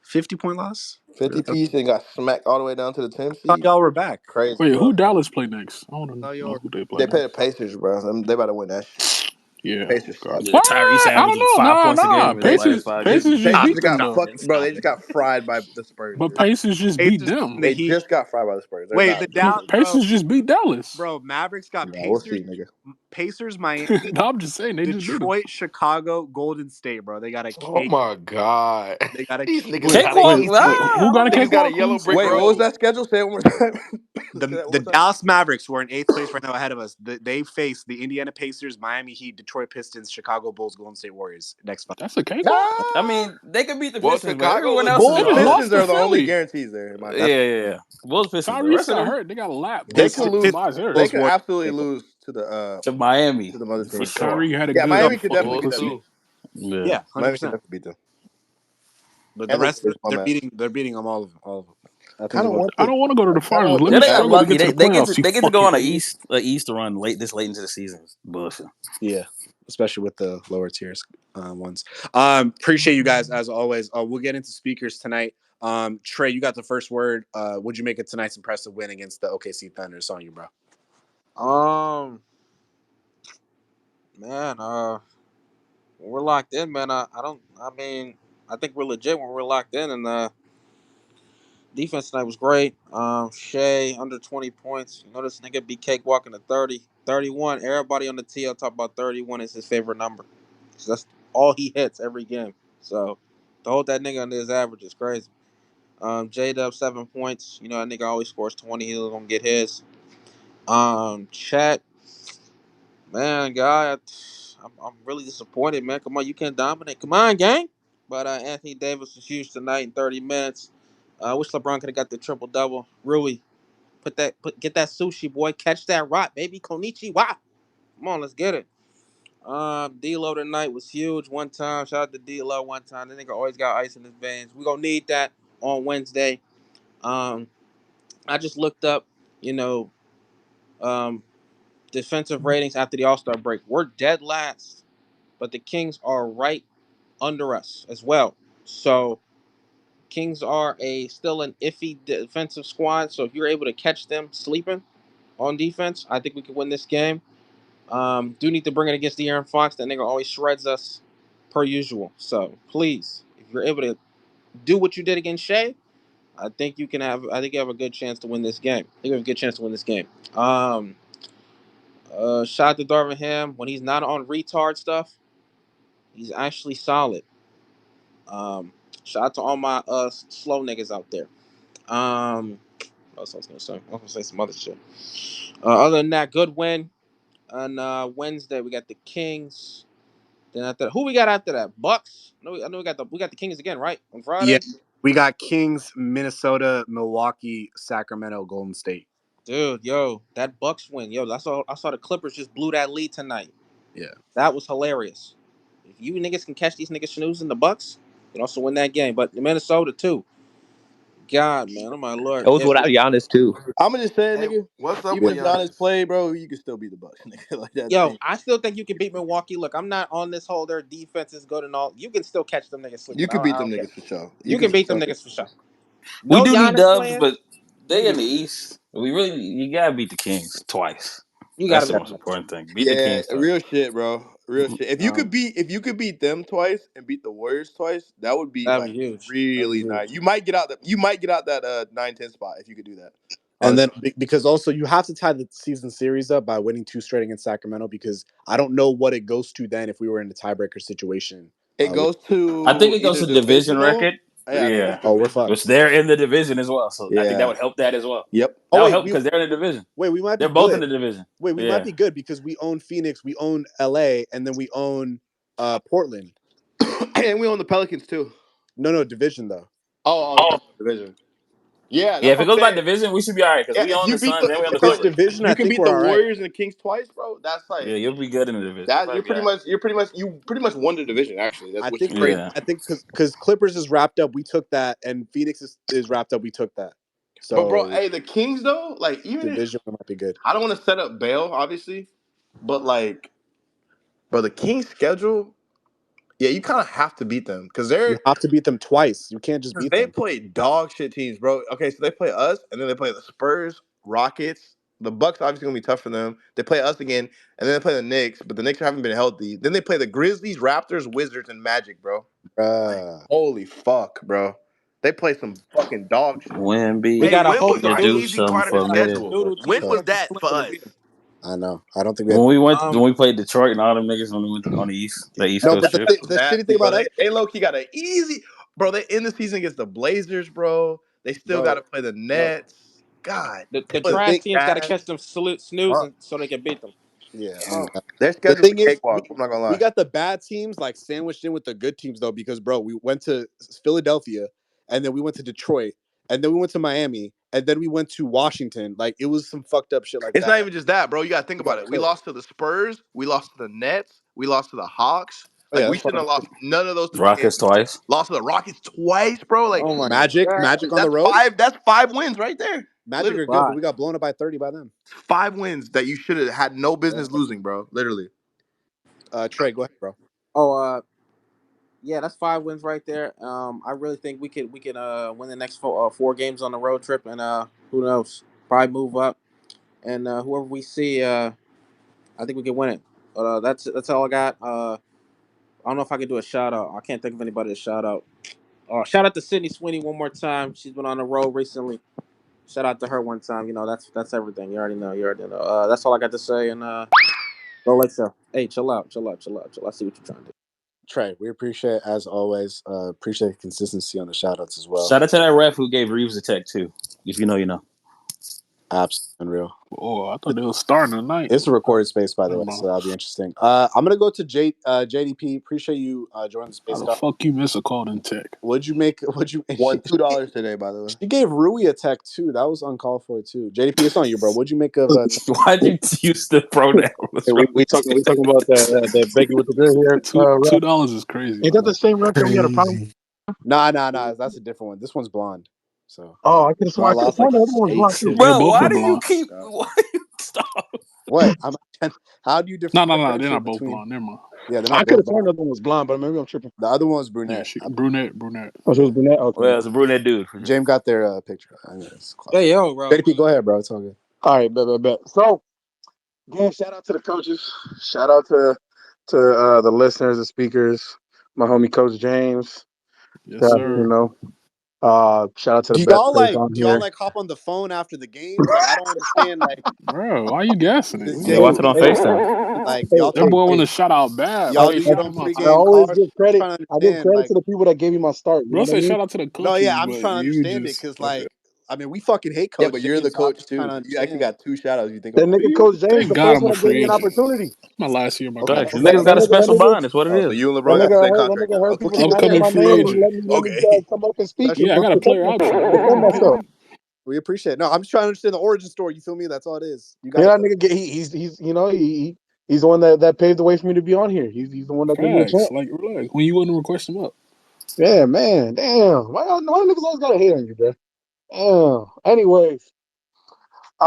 50-point loss? 50 Really? piece and got smacked all the way down to the 10 I thought seed. y'all were back. Crazy, Wait, bro. who Dallas play next? I want to No, know who they play They next. play the Pacers, bro. They about to win that shit. Yeah. Pacers. God. Yeah, Tyrese I don't averaging know. 5 points a game in his Pacers, last 5 games. Pacers just Pacers beat just them, got though. fucked, bro. They just got fried by the Spurs. But Dude. Pacers just beat them. They just got fried by the Spurs. They're Wait, not. the Dallas, Pacers just beat Dallas. bro. Mavericks got Yeah, we'll see, Pacers. nigga. Pacers, Miami, No, I'm just saying they just beat them. Detroit, Chicago, Golden State, bro. They got a Oh cake. my god. They got a These cake. niggas Wait, got a Cakewalk. easy. who got a Niggas got a cakewalk? yellow brick Wait, road. what was that schedule? Say it one more time. Say that one The more time. Dallas Mavericks, who are in 8th place right now ahead of us, they face the Indiana Pacers, Miami Heat, Detroit Pistons, Chicago Bulls, Golden State Warriors next 5. That's a cakewalk. I mean, they could beat the Well, Pistons, but Chicago everyone look else is Bulls They and just all. lost Pistons to are the only Philly. guarantees there. In my Yeah. Bulls, Pistons. The Tyrese rest of got them hurt. They got a lap. They Bulls, can Bro. lose. Tobias Harris. They can Warriors. absolutely lose to the to Miami to the other for team. sure. Kyrie had a Yeah, good Miami could definitely fucking get that. pussy. too. Yeah, Miami 100%. could definitely beat them. But the And the rest, Warriors bum ass. they're beating them all of them. I think Kind of they're want I to. don't want to go to the finals. Let Yeah, me they got struggle to lucky. get to the They get playoffs. to You go on fucking a idiot. East run late into the season. It's bullshit. Yeah, especially with the lower tiers ones. Appreciate you guys as always. We'll get into speakers tonight. Trey, you got the first word. What'd you make of tonight's impressive win against the OKC Thunder? It's on you, bro. Man, when we're locked in, man, I think we're legit when we're locked in, and defense tonight was great. Shea under 20 points. You know this nigga be cakewalking to 30, 31. Everybody on the TL talk about 31 is his favorite number. So that's all he hits every game. So to hold that nigga under his average is crazy. J-Dub 7 points. You know that nigga always scores 20. He's gonna get his. Chat. Man, guy, I'm really disappointed, man. Come on, you can't dominate. Come on, gang. But Anthony Davis was huge tonight in 30 minutes. I wish LeBron could have got the triple double. Rui, get that sushi, boy. Catch that rock, baby. Konichiwa. Come on, let's get it. D-Lo tonight was huge. One time, shout out to D-Lo. One time, the nigga always got ice in his veins. We gonna need that on Wednesday. I just looked up, you know, defensive ratings after the All-Star break. We're dead last, but the Kings are right under us as well. So Kings are still an iffy defensive squad. So if you're able to catch them sleeping on defense, I think we can win this game. Do need to bring it against De'Aaron Fox. That nigga always shreds us per usual. So please, if you're able to do what you did against Shea, I think you have a good chance to win this game. I think you have a good chance to win this game. Shout out to Darvin Ham. When he's not on retard stuff, he's actually solid. Shout out to all my slow niggas out there. What else I was gonna say? I was gonna say some other shit. Other than that, good win. On Wednesday, we got the Kings. Then after who we got after that? Bucks. I know we got the Kings again, right? On Yeah, Friday. we got Kings, Minnesota, Milwaukee, Sacramento, Golden State. Dude, yo, that Bucks win. Yo, I saw the Clippers just blew that lead tonight. Yeah. That was hilarious. If you niggas can catch these niggas snoozing the Bucks, you can also win that game. But Minnesota too. God, man, oh my lord. It was without Giannis too. I'm gonna just say, Hey, nigga. what's up Even with if Giannis Giannis? play, bro, you can still beat the Bucks, nigga. Like that. Yo, I still think you can beat Milwaukee. Look, I'm not on this whole their defense is good and all. You can still catch them niggas sleeping. You can I beat don't them care. niggas for sure. You can beat them for niggas for sure. We No do need Giannis dubs, playing. but they in the East. You gotta beat the Kings twice. You That's got the to. most important thing. Beat the Yeah, Kings twice. real shit, bro. Real shit. If Um, you could beat them twice and beat the Warriors twice, that would be that'd be like huge. That'd be really huge. nice. You might get out that 9-10 spot if you could do that. And then Honestly. because also you have to tie the season series up by winning 2 straight against Sacramento, because I don't know what it goes to then if we were in a tiebreaker situation. It goes to I think it goes either to division divisional. record. Yeah, I think it's Yeah. We're division. fucked. Which they're in the division as well. So I think that Yeah. would help that as well. Yep. That Oh would wait, help because they're in the division. we might be They're both good. in the division. We Yeah. might be good because we own Phoenix, we own LA, and then we own Portland. And we own the Pelicans too. No, division though. Oh, division. Yeah, that's Yeah, if what it I'm goes by saying. division, we should be all right because Yeah, we if own you the beat Suns and we own the If it's Clippers. division, you I can think beat we're the all right. Warriors and the Kings twice, bro. That's like Yeah, you'll be good in the division. you pretty much won the division actually. That's I which think is crazy. Yeah. I think because Clippers is wrapped up, we took that, and Phoenix is wrapped up, we took that. So But bro, hey, the Kings though, like even if, division might be good. I don't want to set up bail, obviously, but like, bro, the Kings schedule, yeah, you kind of have to beat them because You have to beat them twice. You can't just beat they them. play dog shit teams, bro. Okay, so they play us, and then they play the Spurs, Rockets. The Bucks obviously gonna be tough for them. They play us again, and then they play the Knicks, but the Knicks haven't been healthy. Then they play the Grizzlies, Raptors, Wizards, and Magic, bro. Like, holy fuck, bro. They play some fucking dog shit. Wemby. We Hey, gotta when hope was the to our do easy doodle part something of the for me. schedule? doodle When teams was start to that slip for in the us? beer. I know. I don't think we When had. we played Detroit and all them niggas when we went on the East No, Coast but trip. the shitty thing Bro, about us, they low key got an easy, bro. They in the season against the Blazers, bro. They still got to bro. play the No, Nets. God, the play the trash teams got to Jazz. catch them Fuck. snoozing so they can beat them. yeah. Their The schedule's a thing is, cakewalk. I'm not gonna we lie. got the bad teams like sandwiched in with the good teams though, because bro, we went to Philadelphia, and then we went to Detroit, and then we went to Miami, and then we went to Washington. Like it was some fucked up shit like It's that. not even just that, bro. You gotta think We about got it. We cooked. lost to the Spurs. We lost to the Nets. We lost to the Hawks. Oh Like yeah, we that's shouldn't fucking have lost none of those three Rockets games. twice. Lost to the Rockets twice, bro. Like Oh my god, Magic on the that's road. five. That's 5 wins right there. Magic are Literally, good, but God. we got blown up by 30 by them. 5 wins that you should have had no business losing, bro. Literally. Trey, go ahead, bro. Oh, yeah, that's 5 wins right there. I really think we could win the next 4 games on the road trip, and who knows, probably move up, and whoever we see, I think we can win it. But that's all I got. I don't know if I could do a shout out. I can't think of anybody to shout out. Shout out to Sydney Sweeney one more time. She's been on the road recently. Shout out to her one time. You know, that's everything. You already know. You already know. That's all I got to say. And go Lakes. Hey, chill out. I see what you're trying to do. Trey, we appreciate it as always. Appreciate the consistency on the shout outs as well. Shout out to that ref who gave Reeves a tech too. If you know, you know. Absolutely unreal. Oh, I thought they was starting tonight. It's a recorded space, by the Never way, mind. so that'll be interesting. I'm gonna go to JDP. Appreciate you joining the How space. the fuck you miss a call in tech? What'd you make? What'd you? Won $2 today, by the way. She gave Rui a tech too. That was uncalled for too. JDP, it's on you, bro. What'd you make of? Why'd you use the pronouns? Hey, we talking about that Becky with the good hair. $2 is crazy. Ain't that the same rep that we had a problem? Crazy. Nah. That's a different one. This one's blonde. So Oh, I could have I lost like the other one was blonde 8-6. too. Yeah, Bro, both why are do you blonde. keep? Why you stop? What? How do you No, differentiate they're not both between? blonde. Never mind. Yeah, they're I not could both have sworn blonde. the other one was blonde, but maybe I'm tripping. The other one was Yeah, brunette. brunette. Oh, she was brunette. Okay. Well, it's a brunette dude. For sure. James got their picture. I mean, it's close. Hey, yo, bro. JDP, go ahead, bro. It's all good. All right, bet. So, again, shout out to the coaches. Shout out to the listeners, the speakers, my homie Coach James. Yes, sir. You know, shout out to the Do best y'all players on here. hop on the phone after the games? Like, I don't understand. Like, Bro, why you guessing it? this They watch it on FaceTime. like y'all That talk. boy want to shout out bad. Y'all Why do you your shouting own him out? I pregame always calls. give I'm credit. trying to I give understand. credit Like, to the people that gave me my start. You know Bro what I said mean? shout out to the coaches. no, yeah, I'm but trying to you understand it just because, okay. like, I mean, we fucking hate Coach. Yeah, but you're the James, so I'm coach just trying too. to You actually understand. got 2 shout outs. You think That about it. nigga Coach James, Thank the God first I'm one a that gave free me an agent. opportunity. My last year of my Okay. Facts. contract. These niggas got a special That bond. It's what it Oh, so is. you and That LeBron got the same nigga contract now. heard Okay. We'll people keep it calling Upcoming my free name and agent. let me Okay. come up and speak special. Yeah, I got a player defend option. myself. We appreciate it. No, I'm just trying to understand the origin story. You feel me? That's all it is. You got Yeah, it. that nigga, he's you know he's the one that paved the way for me to be on here. He's the one that gave me a Facts. chance. Like, relax. When you wouldn't request him up. Yeah, man, damn. Why niggas always gotta hate on you, bro? Damn. Anyways, you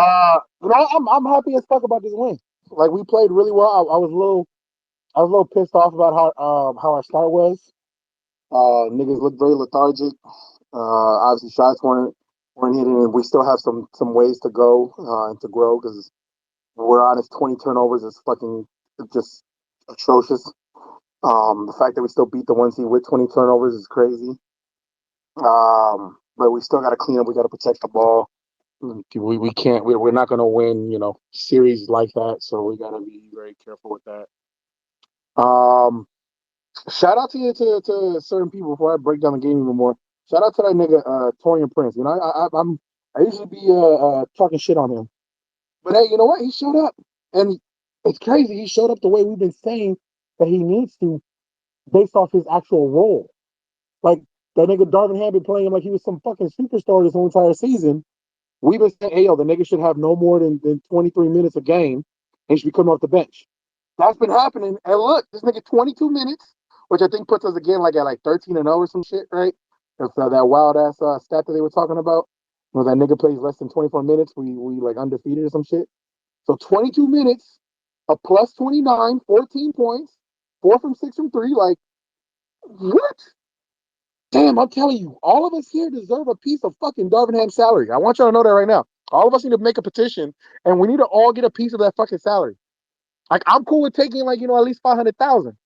know, I'm happy as fuck about this win. Like we played really well. I was a little pissed off about how our start was. Niggas looked very lethargic. Obviously shots weren't hitting, and we still have some ways to go and to grow because we're honest. 20 turnovers is fucking just atrocious. The fact that we still beat the 1 seed with 20 turnovers is crazy. But we still got to clean up. We got to protect the ball. We can't. We're not going to win, you know, series like that. So we got to be very careful with that. Shout out to certain people before I break down the game even more. Shout out to that nigga Torian Prince. You know, I usually be talking shit on him, but hey, you know what? He showed up, and it's crazy. He showed up the way we've been saying that he needs to, based off his actual role. Like that nigga Darvin Ham been playing him like he was some fucking superstar this whole entire season. We've been saying, hey, yo, the nigga should have no more than 23 minutes a game and should be coming off the bench. That's been happening. And look, this nigga 22 minutes, which I think puts us again like at like 13-0 or some shit, right? That's that wild ass stat that they were talking about. When that nigga plays less than 24 minutes, we like undefeated or some shit. So 22 minutes, a plus 29, 14 points, 4 from 6 from 3. Like, what? Damn, I'm telling you, all of us here deserve a piece of fucking Darvin Ham's salary. I want y'all to know that right now. All of us need to make a petition, and we need to all get a piece of that fucking salary. Like, I'm cool with taking, like, you know, at least 500,000.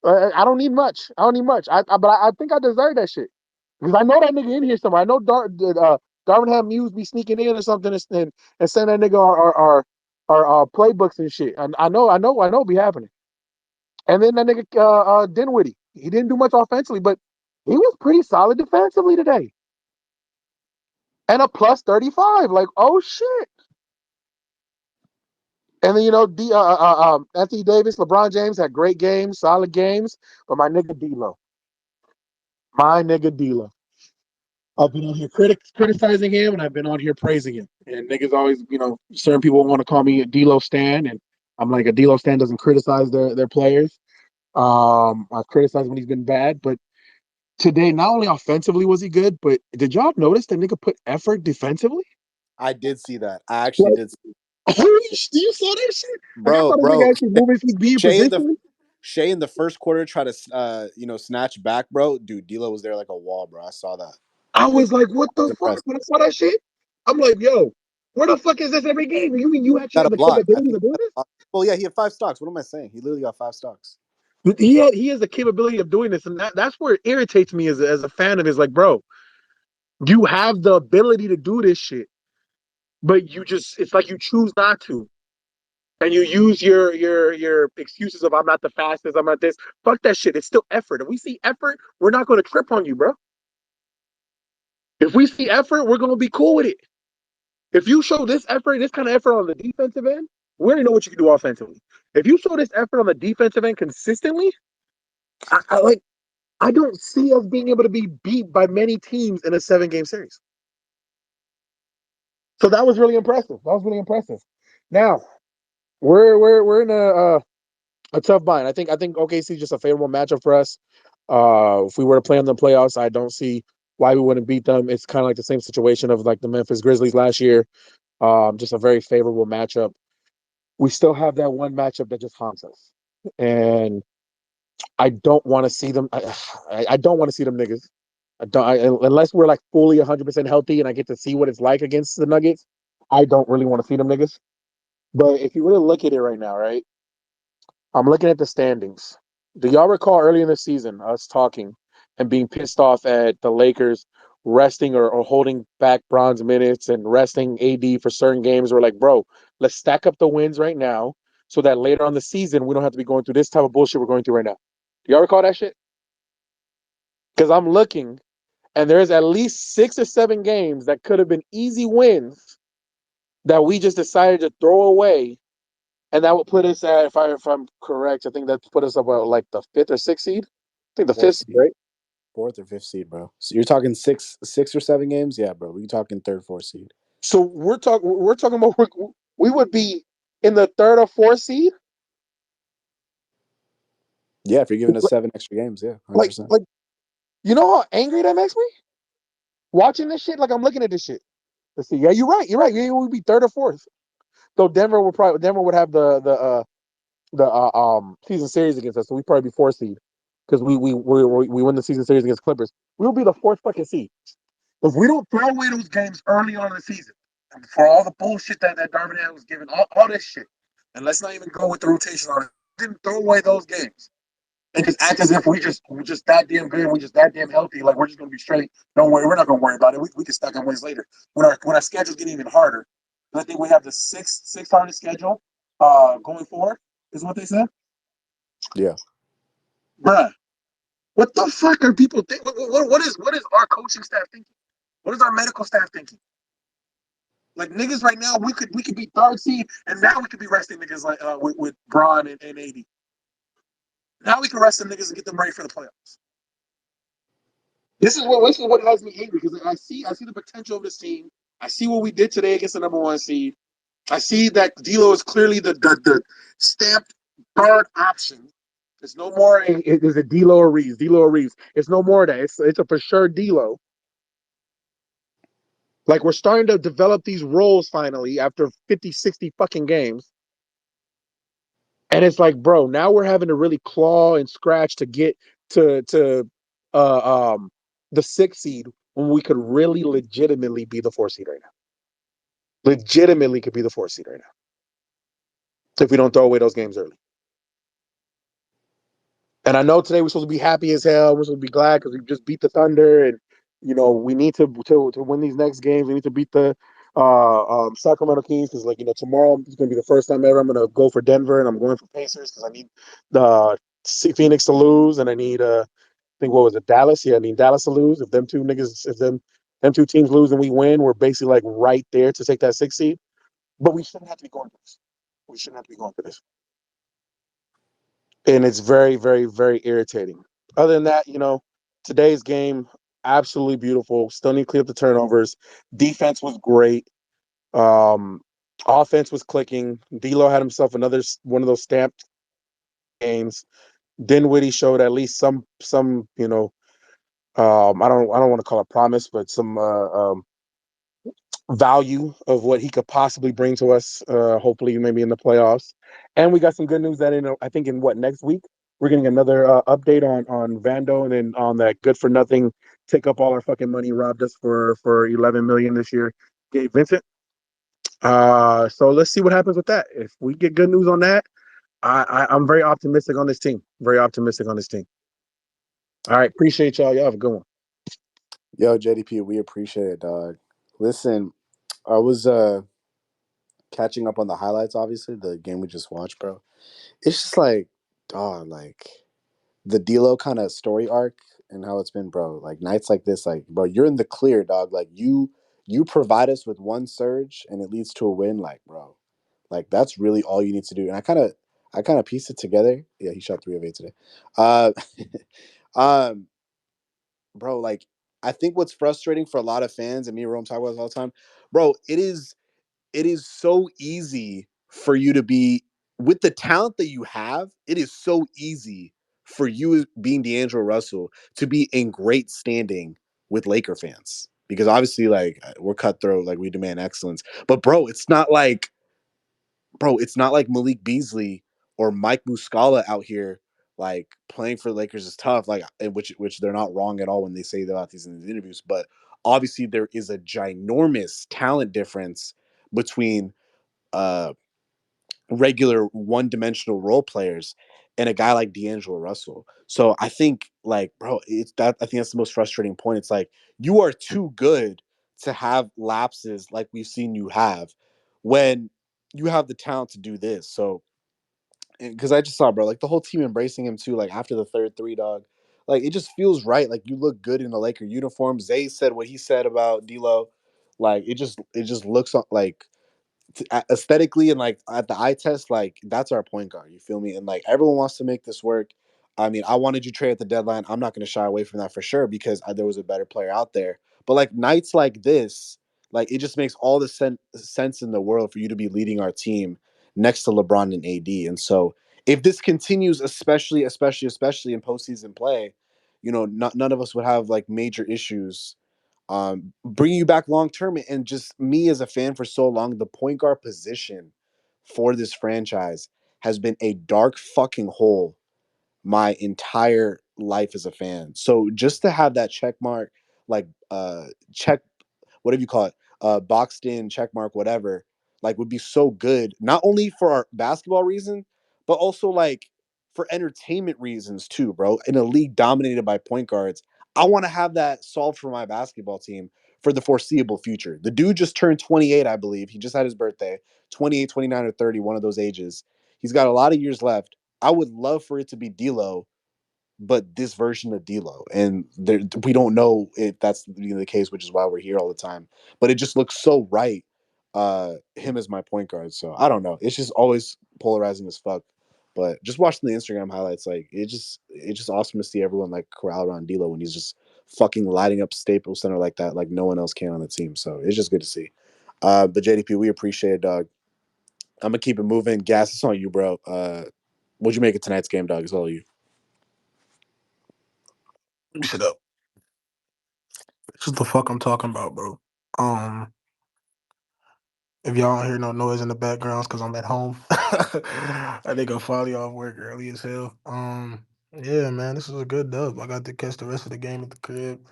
I don't need much. But I think I deserve that shit because I know that nigga in here somewhere. I know Darvin Ham Muse be sneaking in or something and send that nigga our playbooks and shit. I know be happening. And then that nigga Dinwiddie, he didn't do much offensively, but he was pretty solid defensively today. And a plus 35, like oh shit. And then Anthony Davis, LeBron James had great games, solid games, but my nigga D'Lo. I've been on here criticizing him, and I've been on here praising him. And niggas always, certain people want to call me a D'Lo stan, and I'm like, a D'Lo stan doesn't criticize their players. I criticize when he's been bad, but today, not only offensively was he good, but did y'all notice that nigga put effort defensively? I did see that. I actually did. You saw that shit, Bro. actually moving his being position. Shea in the first quarter tried to snatch back, bro. Dude, D'Lo was there like a wall, bro. I saw that. I was like, what the fuck? When I saw that shit, I'm like, yo, where the fuck is this every game? You mean you actually have the capability to do this? Well, yeah, he had 5 stocks. What am I saying? He literally got 5 stocks. He has the capability of doing this, and that's where it irritates me as a fan of his. Like, bro, you have the ability to do this shit, but it's like you choose not to. And you use your excuses of I'm not the fastest, I'm not this. Fuck that shit. It's still effort. If we see effort, we're not going to trip on you, bro. If we see effort, we're going to be cool with it. If you show this kind of effort on the defensive end, we already know what you can do offensively. If you show this effort on the defensive end consistently, I don't see us being able to be beat by many teams in a 7-game series. So that was really impressive. Now, we're in a tough bind. I think OKC is just a favorable matchup for us. If we were to play in the playoffs, I don't see why we wouldn't beat them. It's kind of like the same situation of like the Memphis Grizzlies last year. Just a very favorable matchup. We still have that one matchup that just haunts us, and I don't want to see them. I don't want to see them niggas. Unless we're like fully 100% healthy and I get to see what it's like against the Nuggets. I don't really want to see them niggas. But if you really look at it right now, right? I'm looking at the standings. Do y'all recall early in the season us talking and being pissed off at the Lakers resting or holding back bronze minutes and resting AD for certain games? We're like, bro, let's stack up the wins right now so that later on the season we don't have to be going through this type of bullshit we're going through right now. Do y'all recall that shit? Because I'm looking, and there's at least 6 or 7 games that could have been easy wins that we just decided to throw away. And that would put us at, if I'm correct, I think that put us about like the 5th or 6th seed. I think the 5th seed, right? 4th or 5th seed, bro. So you're talking 6 or 7 games? Yeah, bro. We're talking 3rd, 4th seed. So we're talking about we would be in the 3rd or 4th seed. Yeah, if you're giving us 7 extra games, yeah, 100%. Like, you know how angry that makes me? Watching this shit, like I'm looking at this shit. Let's see. Yeah, you're right. Yeah, we'd be 3rd or 4th. So Denver would have the season series against us, so we'd probably be 4th seed because we win the season series against Clippers. We'll be the 4th fucking seed if we don't throw away those games early on in the season for all the bullshit that Darvin Ham was giving, all this shit, and let's not even go with the rotation on it. Didn't throw away those games and just act as if we're just that damn good, we're just that damn healthy, like we're just gonna be straight. Don't worry, we're not gonna worry about it. We can stack on wins later when our schedule's getting even harder. I think we have the sixth hardest schedule going forward. Is what they said. Yeah. Bruh, what the fuck are people thinking? What is our coaching staff thinking? What is our medical staff thinking? Like niggas right now, we could be 3rd seed, and now we could be resting niggas like with Braun and AD. Now we can rest them niggas and get them ready for the playoffs. This is what has me angry because I see the potential of this team. I see what we did today against the number 1 seed. I see that D'Lo is clearly the stamped third option. It's no more. Is it D'Lo or Reeves? D'Lo or Reeves? It's no more of that. It's a for sure D'Lo. Like we're starting to develop these roles finally after 50, 60 fucking games. And it's like, bro, now we're having to really claw and scratch to get to the 6th seed when we could really legitimately be the 4th seed right now. Legitimately could be the 4th seed right now if we don't throw away those games early. And I know today we're supposed to be happy as hell. We're supposed to be glad because we just beat the Thunder, and we need to win these next games. We need to beat the Sacramento Kings because tomorrow is gonna be the first time ever I'm gonna go for Denver and I'm going for Pacers because I need the Phoenix to lose and I need I think what was it, Dallas? Yeah, I need Dallas to lose. If them two teams lose and we win, we're basically like right there to take that 6 seed. But we shouldn't have to be going for this. We shouldn't have to be going for this. And it's very, very, very irritating. Other than that, today's game absolutely beautiful. Still need to clear up the turnovers. Defense was great. Um, Offense was clicking. D'Lo had himself another one of those stamped games. Dinwiddie showed at least some I don't want to call it promise, but some value of what he could possibly bring to us. Hopefully, maybe in the playoffs. And we got some good news that I think in next week we're getting another update on Vando and then on that good for nothing take up all our fucking money robbed us for 11 million this year. Gabe Vincent. So let's see what happens with that. If we get good news on that, I'm very optimistic on this team. Very optimistic on this team. All right, appreciate y'all. Y'all have a good one. Yo, JDP, we appreciate it, dog. Listen, I was catching up on the highlights, obviously, the game we just watched, bro. It's just like, dog, like the D'Lo kind of story arc and how it's been, bro. Like nights like this, like, bro, you're in the clear, dog. Like you provide us with one surge and it leads to a win, like, bro. Like that's really all you need to do. And I kind of pieced it together. Yeah, he shot 3 of 8 today. Uh um bro, like I think what's frustrating for a lot of fans, and me and Rome talk about this all the time, bro, it is so easy for you to be with the talent that you have. It is so easy for you being D'Angelo Russell to be in great standing with Laker fans because obviously, like we're cutthroat, like we demand excellence. But bro, it's not like Malik Beasley or Mike Muscala out here like playing for the Lakers is tough. Like which they're not wrong at all when they say about these in these interviews. But obviously, there is a ginormous talent difference between uh regular one-dimensional role players and a guy like D'Angelo Russell. So I think like bro, it's that I think that's the most frustrating point. It's like you are too good to have lapses like we've seen you have when you have the talent to do this. So because I just saw, bro, like the whole team embracing him too, like after the third three, dog. Like it just feels right. Like you look good in the Laker uniform. Zay said what he said about D'Lo. Like it just looks like aesthetically and like at the eye test, like that's our point guard. You feel me? And like everyone wants to make this work. I mean, I wanted you trade at the deadline. I'm not going to shy away from that for sure because there was a better player out there. But like nights like this, like it just makes all the sense in the world for you to be leading our team next to LeBron and AD. And so if this continues, especially in postseason play, none of us would have like major issues bringing you back long term. And just me as a fan for so long, the point guard position for this franchise has been a dark fucking hole my entire life as a fan. So just to have that check mark, like check whatever you call it, boxed in check mark, whatever, like would be so good, not only for our basketball reason, but also like for entertainment reasons too, bro. In a league dominated by point guards, I want to have that solved for my basketball team for the foreseeable future. The dude just turned 28, I believe. He just had his birthday, 28, 29, or 30, one of those ages. He's got a lot of years left. I would love for it to be D'Lo, but this version of D'Lo, and we don't know if that's the case, which is why we're here all the time. But it just looks so right. Him as my point guard, so I don't know. It's just always polarizing as fuck. But just watching the Instagram highlights, like it's just awesome to see everyone like corral around D'Lo when he's just fucking lighting up Staples Center like that, like no one else can on the team. So it's just good to see. But JDP, we appreciate it, dog. I'm gonna keep it moving. Gas, it's on you, bro. What'd you make of tonight's game, dog? It's all you. Shut up. This is the fuck I'm talking about, bro. Um, if y'all don't hear no noise in the backgrounds, cause I'm at home. I think I'm finally off work early as hell. Yeah, man, this is a good dub. I got to catch the rest of the game at the crib.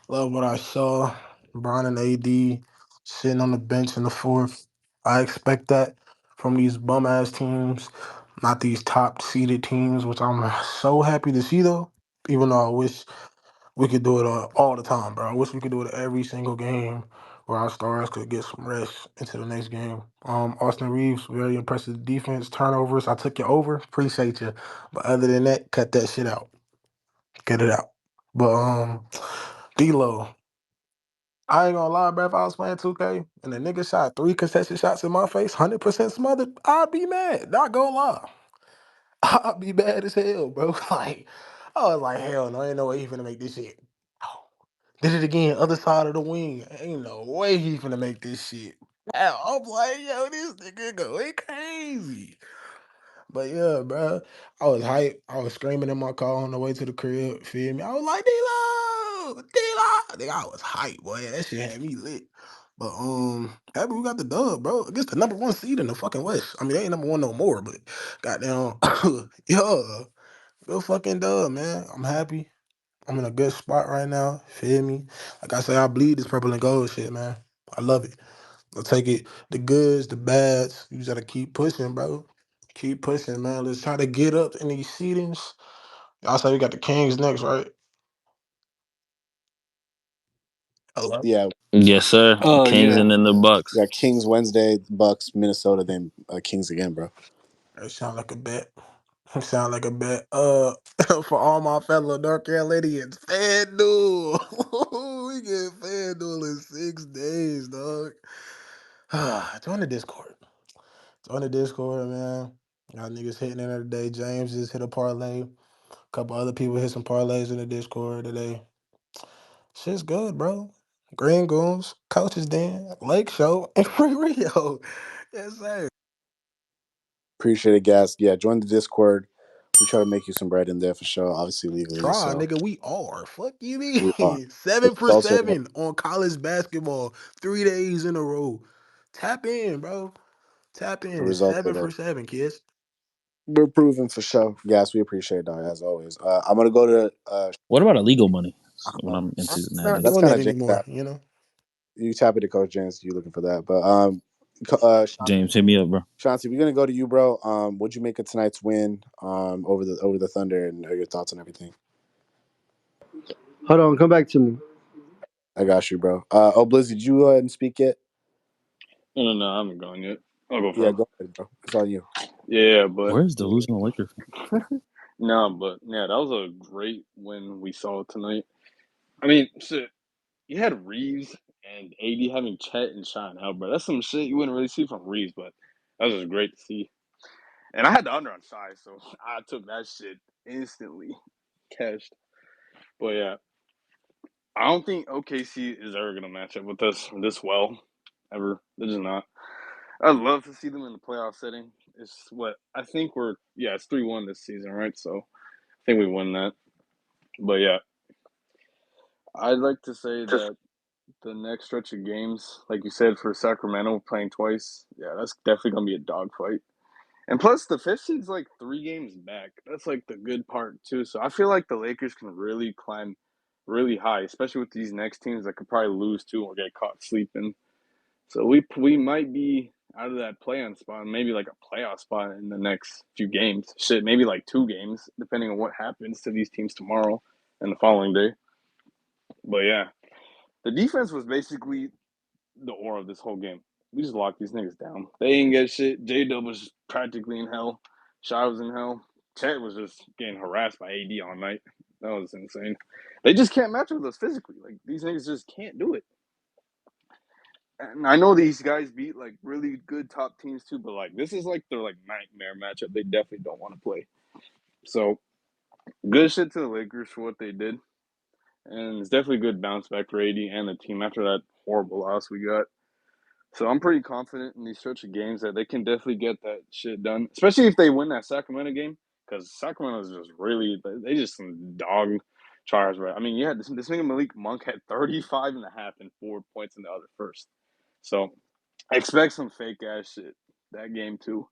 Love what I saw. Bron and AD sitting on the bench in the fourth. I expect that from these bum ass teams, not these top seeded teams, which I'm so happy to see though. Even though I wish we could do it all the time, bro. I wish we could do it every single game where our stars could get some rest into the next game. Austin Reeves, very impressive defense, turnovers. I took you over, appreciate you, but other than that, cut that shit out, get it out. But D'Lo, I ain't gonna lie, bro. If I was playing 2K and the nigga shot 3 contested shots in my face, 100% smothered, I'd be mad. Not gonna lie. I'd be mad as hell, bro. Like, I was like, hell no, ain't no way he finna make this shit. Oh, did it again, other side of the wing. Ain't no way he finna make this shit. Hell, I'm like, yo, this nigga going crazy. But yeah, bro, I was hyped. I was screaming in my car on the way to the crib. Feel me? I was like, D-Lo, D-Lo. Nigga, I was hyped, boy. That shit had me lit. But happy we got the dub, bro. Against the number one seed in the fucking West. I mean, they ain't number one no more, but goddamn, yeah, good fucking dub, man. I'm happy. I'm in a good spot right now. Feel me? Like I say, I bleed this purple and gold shit, man. I love it. I'll take it, the goods, the bads. You just gotta keep pushing, bro. Keep pushing, man. Let's try to get up in these seedings. Y'all say we got the Kings next, right? Hello. Yeah, Yes, sir. Kings Yeah. and then the we Bucks. got Kings Wednesday, Bucks, Minnesota, then Kings again, bro. That sound like a bet. Sound like a bet. For all my fellow North Carolinians, FanDuel. We get FanDuel in 6 days, dog. Join the Discord. Join the Discord, man. Y'all niggas hitting it today. James just hit a parlay. A couple other people hit some parlays in the Discord today. Shit's good, bro. Green Goons, Coaches Den, Lake Show, and Free Rio. Yes, sir. Appreciate it, guys. Yeah, join the Discord. We try to make you some bread in there for sure. Obviously legally, Try, so nigga. We are. Fuck you we are. mean. But 7 it's for also 7 on college basketball. 3 days in a row. Tap in, bro. Tap the in. results are 7 there. for 7, kids. We're proving for sure. Yes, we appreciate that as always. I'm gonna go to What about illegal money? When um, I'm into I'm that not in. that's doing kind that of James anymore, that you know? you tap into Coach James, you looking for that. But James, hit me up, bro. Shanti, we're gonna go to you, bro. What'd you make of tonight's win over the Thunder and your thoughts on everything? Hold on, come back to me. I got you, bro. Blizz, did you go ahead and speak yet? No, I haven't gone yet. I'll go Yeah, first. go ahead, bro. It's on you. Yeah, but Where's delusional Lakers? no, but yeah, that was a great win we saw tonight. I mean, shit, you had Reeves and AD having Chet and Sean out, bro. That's some shit you wouldn't really see from Reeves, but that was just great to see. And I had the under on Shy, so I took that shit instantly, cashed. But yeah, I don't think OKC is ever gonna match up with us this well, ever. They're just not. I'd love to see them in the playoff setting. It's what I think it's 3-1 this season, right? So I think we win that. But yeah, I'd like to say that the next stretch of games, like you said, for Sacramento playing twice, yeah, that's definitely gonna be a dogfight. And plus the fifth seed's like 3 games back. That's like the good part too. So I feel like the Lakers can really climb really high, especially with these next teams that could probably lose too or get caught sleeping. So we might be out of that play-in spot, maybe like a playoff spot in the next few games. Shit, maybe like 2 games, depending on what happens to these teams tomorrow and the following day. But yeah, the defense was basically the aura of this whole game. We just locked these niggas down. They ain't get shit. J Dub was practically in hell. Shy was in hell. Chet was just getting harassed by AD all night. That was insane. They just can't match with us physically. Like these niggas just can't do it. And I know these guys beat like really good top teams too, but like this is like their like nightmare matchup. They definitely don't want to play. So good shit to the Lakers for what they did, and it's definitely a good bounce back for AD and the team after that horrible loss we got. So I'm pretty confident in these stretch of games that they can definitely get that shit done, especially if they win that Sacramento game, because Sacramento is just really they just some dog tries, right? I mean, yeah, this nigga Malik Monk had 35 and a half and 4 points in the other first. So expect some fake ass shit that game too.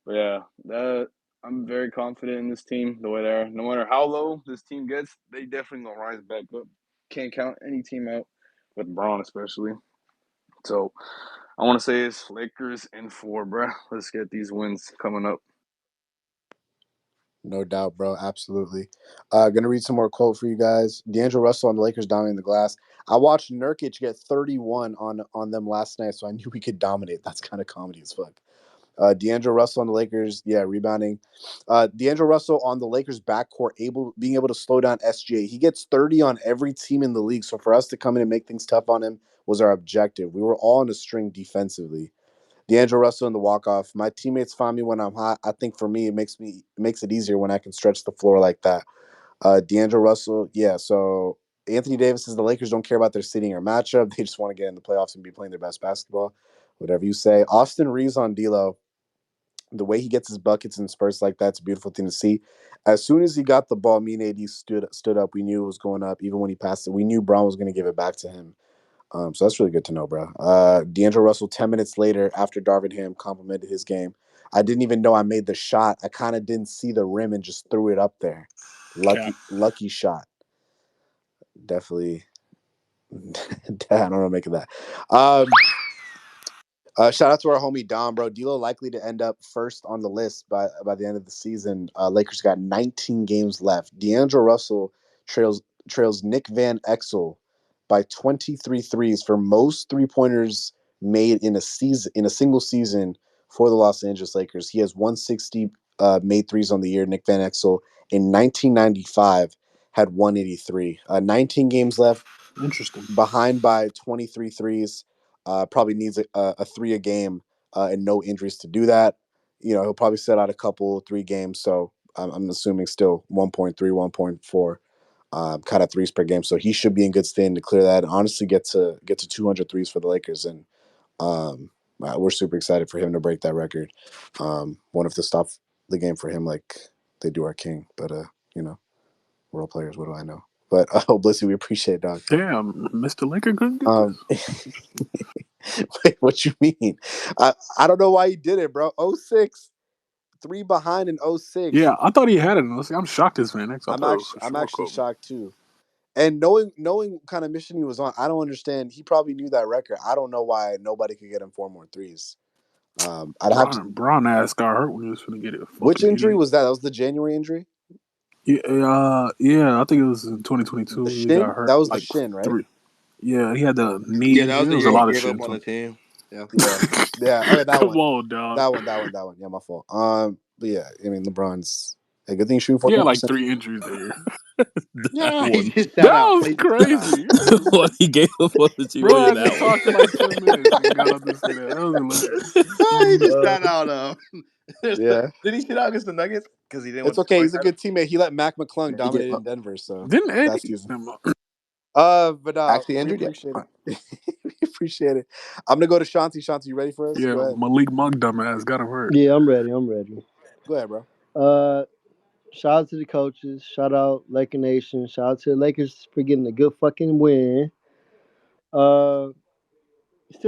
But yeah, that I'm very confident in this team the way they are. No matter how low this team gets, they definitely gonna rise back up. Can't count any team out with Braun especially. So I want to say it's Lakers in 4, bro. Let's get these wins coming up. No doubt, bro. Absolutely. Gonna read some more quote for you guys. D'Angelo Russell on the Lakers dominating the glass. I watched Nurkic get 31 on them last night, so I knew we could dominate. That's kind of comedy as fuck. D'Angelo Russell on the Lakers, yeah, rebounding. D'Angelo Russell on the Lakers backcourt, being able to slow down SGA. He gets 30 on every team in the league. So for us to come in and make things tough on him was our objective. We were all on a string defensively. D'Angelo Russell in the walk-off. My teammates find me when I'm hot. I think for me, it makes it easier when I can stretch the floor like that. D'Angelo Russell, yeah. So Anthony Davis says the Lakers don't care about their seeding or matchup. They just want to get in the playoffs and be playing their best basketball. Whatever you say. Austin Reeves on D'Lo. The way he gets his buckets and spurts like that's a beautiful thing to see. As soon as he got the ball, me and AD stood up. We knew it was going up. Even when he passed it, we knew Brown was going to give it back to him. So that's really good to know, bro. D'Angelo Russell, 10 minutes later, after Darvin Ham complimented his game, I didn't even know I made the shot. I kind of didn't see the rim and just threw it up there. Lucky shot. Definitely. I don't know what to make of that. Shout out to our homie Dom, bro. D'Lo likely to end up first on the list by the end of the season. Lakers got 19 games left. D'Angelo Russell trails Nick Van Exel by 23 threes for most 3-pointers made in a single season for the Los Angeles Lakers. He has 160 made threes on the year. Nick Van Exel in 1995 had 183. 19 games left. Interesting. Behind by 23 threes. Probably needs a 3 a game and no injuries to do that. He'll probably set out a couple 3 games. So I'm assuming still 1.3, 1.4 kind of threes per game. So he should be in good standing to clear that and honestly get to 200 threes for the Lakers. And we're super excited for him to break that record. One of to stop the game for him like they do our king. But, world players, what do I know? But Blissy, we appreciate it, dog. Damn, Mr. Laker couldn't get this. Wait, what you mean? I don't know why he did it, bro. 06, 3 behind in 06. Yeah, I thought he had it. I'm shocked as Van X. I'm actually shocked too. And knowing kind of mission he was on, I don't understand. He probably knew that record. I don't know why nobody could get him 4 more threes. Brown ass got hurt when he was going to get it. Which injury was that? That was the January injury? Yeah, I think it was in 2022. The He shin? got hurt. That was like the shin, right? 3. Yeah, he had the knee. Yeah, that was the was year a lot he of gave shit. up on the team. Yeah. Yeah. Okay, that Come one. on, dog. That one. Yeah, my fault. But yeah, I mean LeBron's a good thing shooting 41%. He had like 3 injuries there. Yeah, he just That sat out. was crazy. What he gave up on the team. Bro, I That just one. talked for like 10 minutes and got up to say that. That was hilarious. He just sat out. Yeah. Did he sit out against the Nuggets? Because he didn't. It's okay. He's a good teammate. He let Mac McClung dominate in Denver. So Didn't Eddie? that season. But Actually we injured? appreciate it. We appreciate it. I'm gonna go to Shanti. Shanti, you ready for us? Yeah, Go ahead. Malik Monk dumbass got him hurt. Yeah, I'm ready. Go ahead, bro. Shout out to the coaches. Shout out Laker Nation. Shout out to the Lakers for getting a good fucking win. Still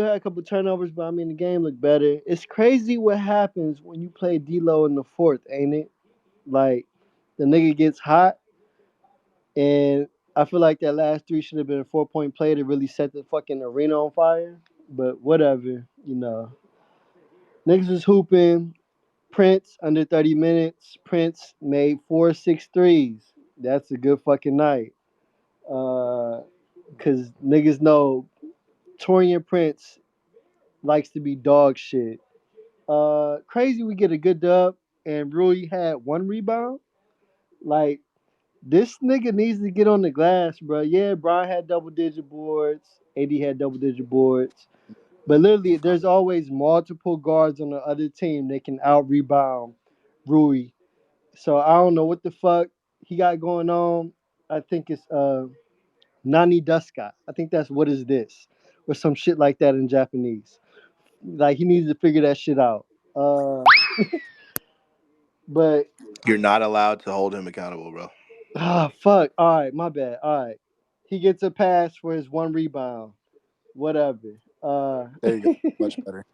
had a couple turnovers, but I mean the game looked better. It's crazy what happens when you play D'Lo in the fourth, ain't it? Like the nigga gets hot, and I feel like that last 3 should have been a 4-point play to really set the fucking arena on fire. But whatever, Niggas was hooping. Prince under 30 minutes. Prince made 4 6 threes. That's a good fucking night. Cause niggas know Torian Prince likes to be dog shit. Crazy we get a good dub and Rui had 1 rebound. Like this nigga needs to get on the glass, bro. Yeah, Brian had double digit boards. AD had double digit boards. But literally, there's always multiple guards on the other team that can out rebound Rui. So I don't know what the fuck he got going on. I think it's Nani Duska. I think that's what is this or some shit like that in Japanese. Like he needs to figure that shit out. But You're not allowed to hold him accountable, bro. fuck. All right, my bad. All right, he gets a pass for his 1 rebound. Whatever. There you go. Much better.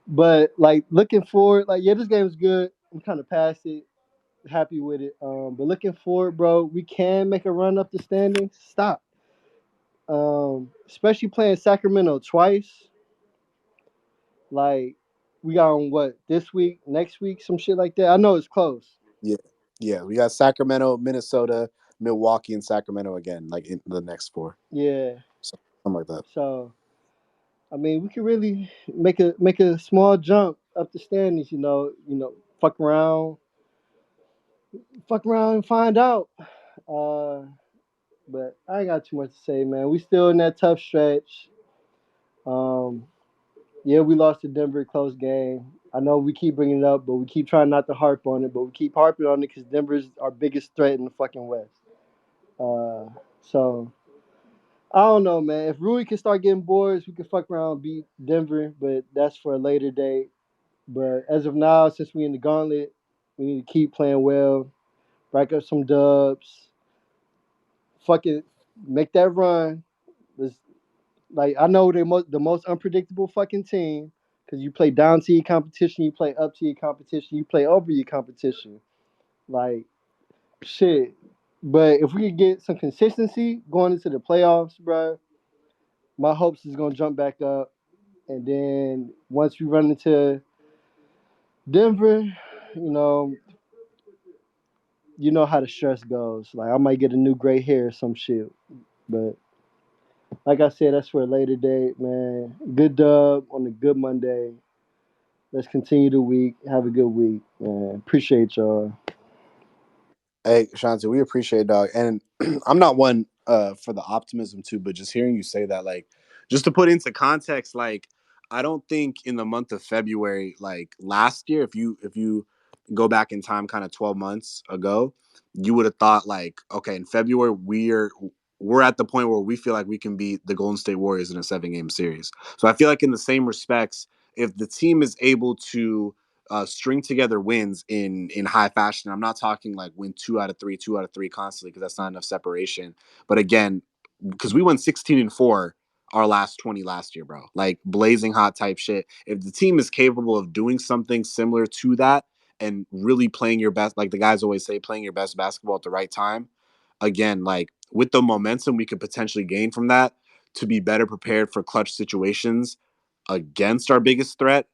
But like looking forward, like yeah, this game's good. I'm kind of past it. Happy with it. But looking forward, bro, we can make a run up the standings. Stop. Especially playing Sacramento twice. Like we got on what this week, next week, some shit like that. I know it's close. Yeah. Yeah, we got Sacramento, Minnesota, Milwaukee, and Sacramento again, like in the next 4. Yeah. So, something like that. So I mean, we could really make a small jump up the standings. Fuck around and find out. Uh, but I ain't got too much to say, man. We still in that tough stretch. Um, yeah, we lost to Denver, close game. I know we keep bringing it up, but we keep trying not to harp on it. But we keep harping on it because Denver's our biggest threat in the fucking West. So I don't know, man. If Rui can start getting boards, we can fuck around and beat Denver, but that's for a later date. But as of now, since we in the gauntlet, we need to keep playing well, rack up some dubs, fucking make that run. Let's, like I know they're the most unpredictable fucking team because you play down to your competition, you play up to your competition, you play over your competition. Like shit. But if we could get some consistency going into the playoffs, bro, my hopes is gonna jump back up. And then once we run into Denver, you know, you know how the stress goes. Like I might get a new gray hair or some shit. But like I said, that's for a later date, man. Good dub on a good Monday. Let's continue the week. Have a good week, man. Appreciate y'all. Hey, Shanti, we appreciate it, dog. And I'm not one for the optimism too, but just hearing you say that, like, just to put into context, like, I don't think in the month of February, like last year, if you go back in time, kind of 12 months ago, you would have thought like, okay, in February we're at the point where we feel like we can beat the Golden State Warriors in a 7-game series. So I feel like in the same respects, if the team is able to string together wins in high fashion. I'm not talking like win 2 out of 3 constantly because that's not enough separation. But again, because we went 16-4 our last 20 last year, bro. Like blazing hot type shit. If the team is capable of doing something similar to that and really playing your best, like the guys always say, playing your best basketball at the right time, again, like with the momentum we could potentially gain from that to be better prepared for clutch situations against our biggest threat,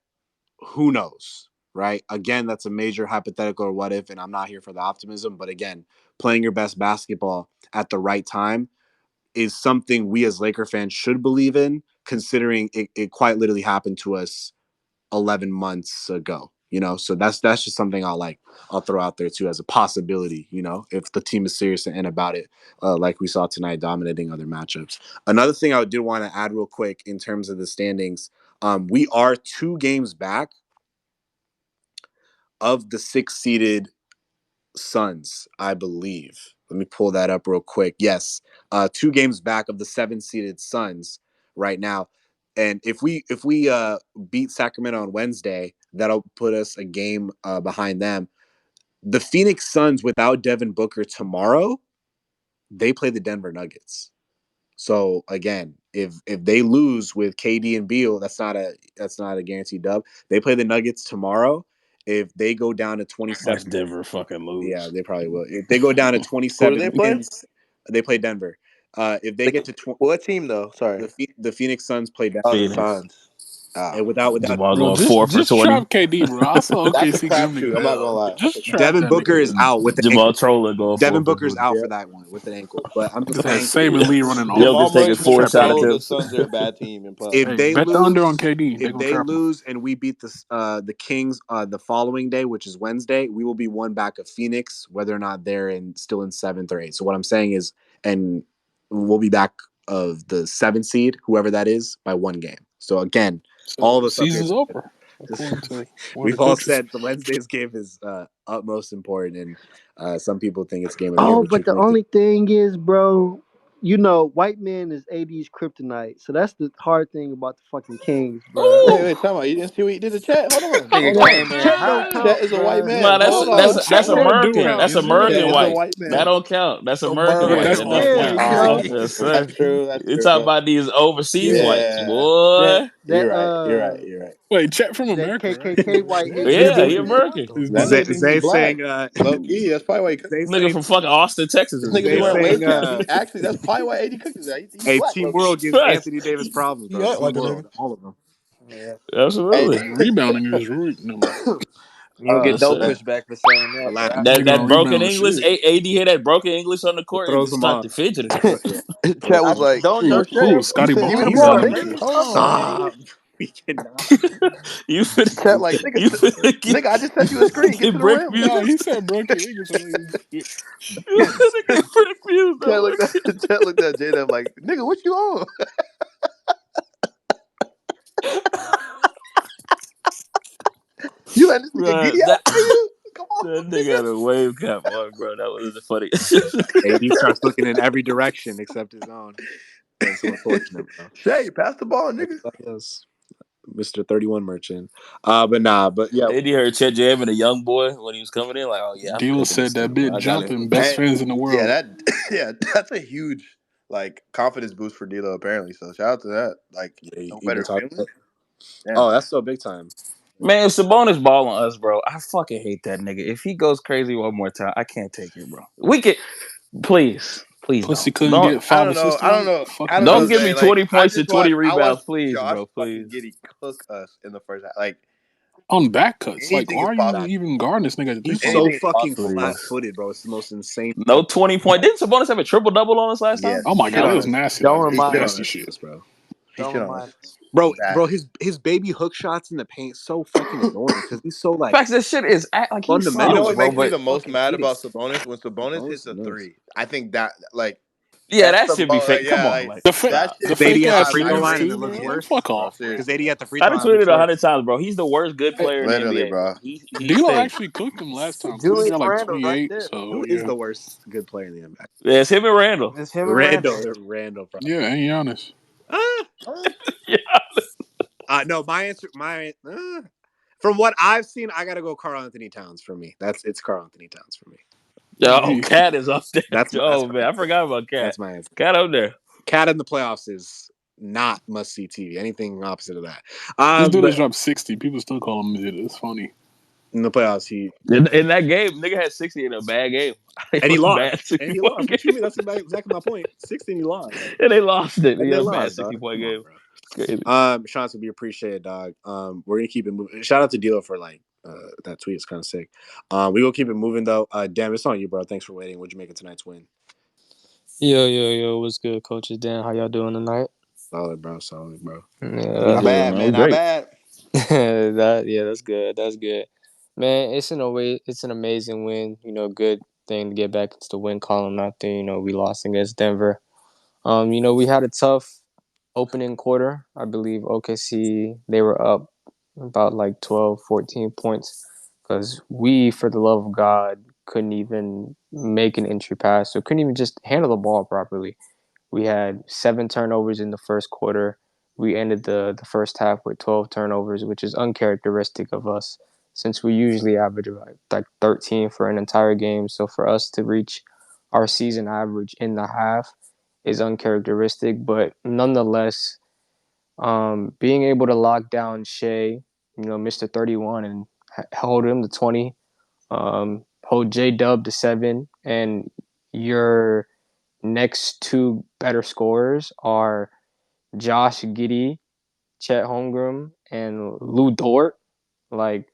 who knows, right? Again, that's a major hypothetical or what if, and I'm not here for the optimism, but again, playing your best basketball at the right time is something we as Laker fans should believe in, considering it quite literally happened to us 11 months ago. So that's just something I'll throw out there too as a possibility. If the team is serious and about it, like we saw tonight, dominating other matchups. Another thing I do want to add real quick in terms of the standings, we are 2 games back of the 6-seeded Suns, I believe. Let me pull that up real quick. Yes, 2 games back of the 7-seeded Suns right now. And if we beat Sacramento on Wednesday, that'll put us a game behind them. The Phoenix Suns without Devin Booker tomorrow, they play the Denver Nuggets. So again, if they lose with KD and Beal, that's not a guaranteed dub. They play the Nuggets tomorrow. If they go down to 27, Watch Denver fucking lose. yeah, they probably will. If they go down to 27 Who do they play? wins, they play Denver. If they get to What team though? Sorry. the Phoenix Suns play Denver. Oh, the Phoenix. Suns. Ah. And without Jamal Bro, going just 4 for just 20. trap KD, bro. I saw That's a OKC give him crapshoot. I'm not gonna L. lie. Just trap Devin that Booker nigga. is out with the Jamal ankle. Troller going 4 Devin for Booker's 20. out Yeah. for that one with an ankle. But I'm just Niggas had saying, Saban Lee running Jamal Joker's taking Murray offense. Just 4 needs to trap that shots show nigga. the attempts. Suns are a bad team in if Hey, public. they bet the under on lose, KD. They if gonna they trap him. lose and we beat the Kings the following day, which is Wednesday, we will be 1 back of Phoenix, whether or not they're still in 7th or 8th. So what I'm saying is, and we'll be back of the 7th seed, whoever that is, by 1 game. So again, So all of us up here, season's over, according to one of we've the all coaches. said the Wednesday's game is utmost important, and some people think it's game of the year. Oh, But but the only thing is, bro, white man is AD's kryptonite. So that's the hard thing about the fucking Kings, bro. Wait, Ooh! wait, time out. You didn't see what he did to Chet? Hold on, Nigga hold Nah, came on. in Chet don't hot. count, Chet is a white bro. No, man. Hold on. that's Chet wear a American. do-rag. That's He's a Chet American is a do-rag. white. white man. That don't count. That's American Yeah, white. that's That Yeah, don't American count. white. you He's know white. Yes, That's sir. true. That's You true. talking But about these overseas whites, yeah, that boy? you're that right. You're right. You're right. Wait, Chet from that America, right? KKK white He's AD. Yeah, he different. American. He's That different. nigga thinks he's Zay black. saying Low key. That's probably why he cooked. Zay Nigga saying from fucking Austin, Texas This is nigga be Zay black. wearing saying wave caps. Actually, that's probably why AD cooked his ass. He's hey, black, Team low key. World gives Right. Anthony Davis problems, bro. You act Team like a World, nigga. all of them. Yeah. Hey, Absolutely. Rebounding is rude. No, man. You don't get Yes, no sir. pushback for saying that, bro. Atlanta. I That Nigga appreciate don't that it. broken rebound English, shit. AD hit that broken English on the It court and throws just them started off. fidgeting. Yeah. Chet Throws was them off. like, Don't you said Chet. Who? You Scotty said Barnes? even He the got broken him. English. Shit. Hold on, man. Stop. We cannot. you finna, Chet We like cannot. you nigga, finna get, nigga. I just sent you a screen. Get to get the brick rim. No, views. he said broken English. I'm like, shit. You Yes. finna get brick views. Chet Though. looked at Chet looked at J-Dub like, nigga, what you on? You let this nigga Bro, giddy that up for you? Come on, that nigga nigga. had a wave cap on, bro. That was the funny. AD starts looking in every direction except his own. That's so unfortunate, bro. Shay, pass the ball, That's nigga. us, Mr. 31 Merchant. But yeah, Eddie heard Chet jamming a young boy when he was coming in. Like, oh yeah, I'm D'Lo cooking said this that nigga, bro. bit I got it. jumping. Best And fans in the yeah, world. that's a huge like confidence boost for D'Lo apparently. So shout out to that. Like yeah, no you been better talking. feeling. Yeah. Oh, that's so big time. Man, if Sabonis ball on us, bro, I fucking hate that nigga. If he goes crazy one more time, I can't take it, bro. We can, please Pussy don't, couldn't don't, get 5 assists I don't tonight. know. Fuck I don't him. know, don't give Zay. me Like 20 points and 20 I rebounds, watched please, Josh bro, fucking please. Giddy cook us in the first half. Like On back cuts. Like, anything why is are you possible. That even guarding this nigga at the he's 3-point so Anything line? is fucking possible, bro. Please. flat-footed, bro. It's the most insane. No 20 point. Didn't Sabonis have a triple double on us last time? Yes. Oh my Shit god, that on was us. nasty. Don't Like, He remind shit us. on nasty us. shit. Bro. He Don't shit on remind us. us. Bad. His baby hook shots in the paint so fucking annoying because he's so like Facts, that shit is like he's You know fundamental. subtle, what I bro. makes me But the can't most fucking mad get it. about Sabonis? When Sabonis hits Sabonis is a nuts. three. I think that like yeah, that's that the should be ball. fake. Come on, Like like The that stop. shit the Because is AD fake at the not ass free throw threes line and too, it looks man. crazy, Like, worse, fuck bro. off, bro. because Seriously, AD at the free I throw done line looks tweeted worse. 100 times, bro. He's the worst good Hey, player in the literally, NBA, bro. bro. He D'Lo stinks. actually cooked him last time too. He Julius got like Randle right 28. there. So Who is yeah, the worst good player in the NBA? Yeah, it's him and Randall. It's him and Randle. Randall, probably. yeah, and Giannis. Ah, Yeah. no, my answer, from what I've seen, I gotta go Karl Anthony Towns for me. It's Karl Anthony Towns for me. Oh, Cat is up there. That's Oh my man, I answer. forgot about Cat. That's my answer. Cat up there. Cat in the playoffs is not must see TV. Anything opposite of that. This dude has But dropped 60. People still call him mid. It's funny. in the playoffs, he In that game, nigga had 60 in a bad game. It and he was a lost. bad And he 60-point lost. game. What you mean? That's exactly my point. 16, he lost. And they lost it. And Yeah, they a bad lost, dog. 60-point Come on, game. bro. Crazy. Chance, we appreciate it, dog. We're gonna keep it moving. Shout out to D'Lo for like that tweet. It's kind of sick. We gonna keep it moving though. Damn, it's on you, bro. Thanks for waiting. What'd you make of tonight's win? Yo, what's good, coaches? Dan, how y'all doing tonight? Solid, bro. Solid, bro. We Yeah, Not good, bad, man. man. We Not great. bad. that's good. That's good, man. It's an amazing win. Good thing to get back into the win column after we lost against Denver. We had a tough opening quarter. I believe OKC they were up about like 12, 14 points because we, for the love of God, couldn't even make an entry pass or couldn't even just handle the ball properly. We had 7 turnovers in the first quarter. We ended the first half with 12 turnovers, which is uncharacteristic of us since we usually average like 13 for an entire game. So for us to reach our season average in the half is uncharacteristic, but nonetheless, being able to lock down Shea, Mr. 31, and hold him to 20, hold J Dub to 7, and your next two better scorers are Josh Giddey, Chet Holmgren, and Lou Dort. Like,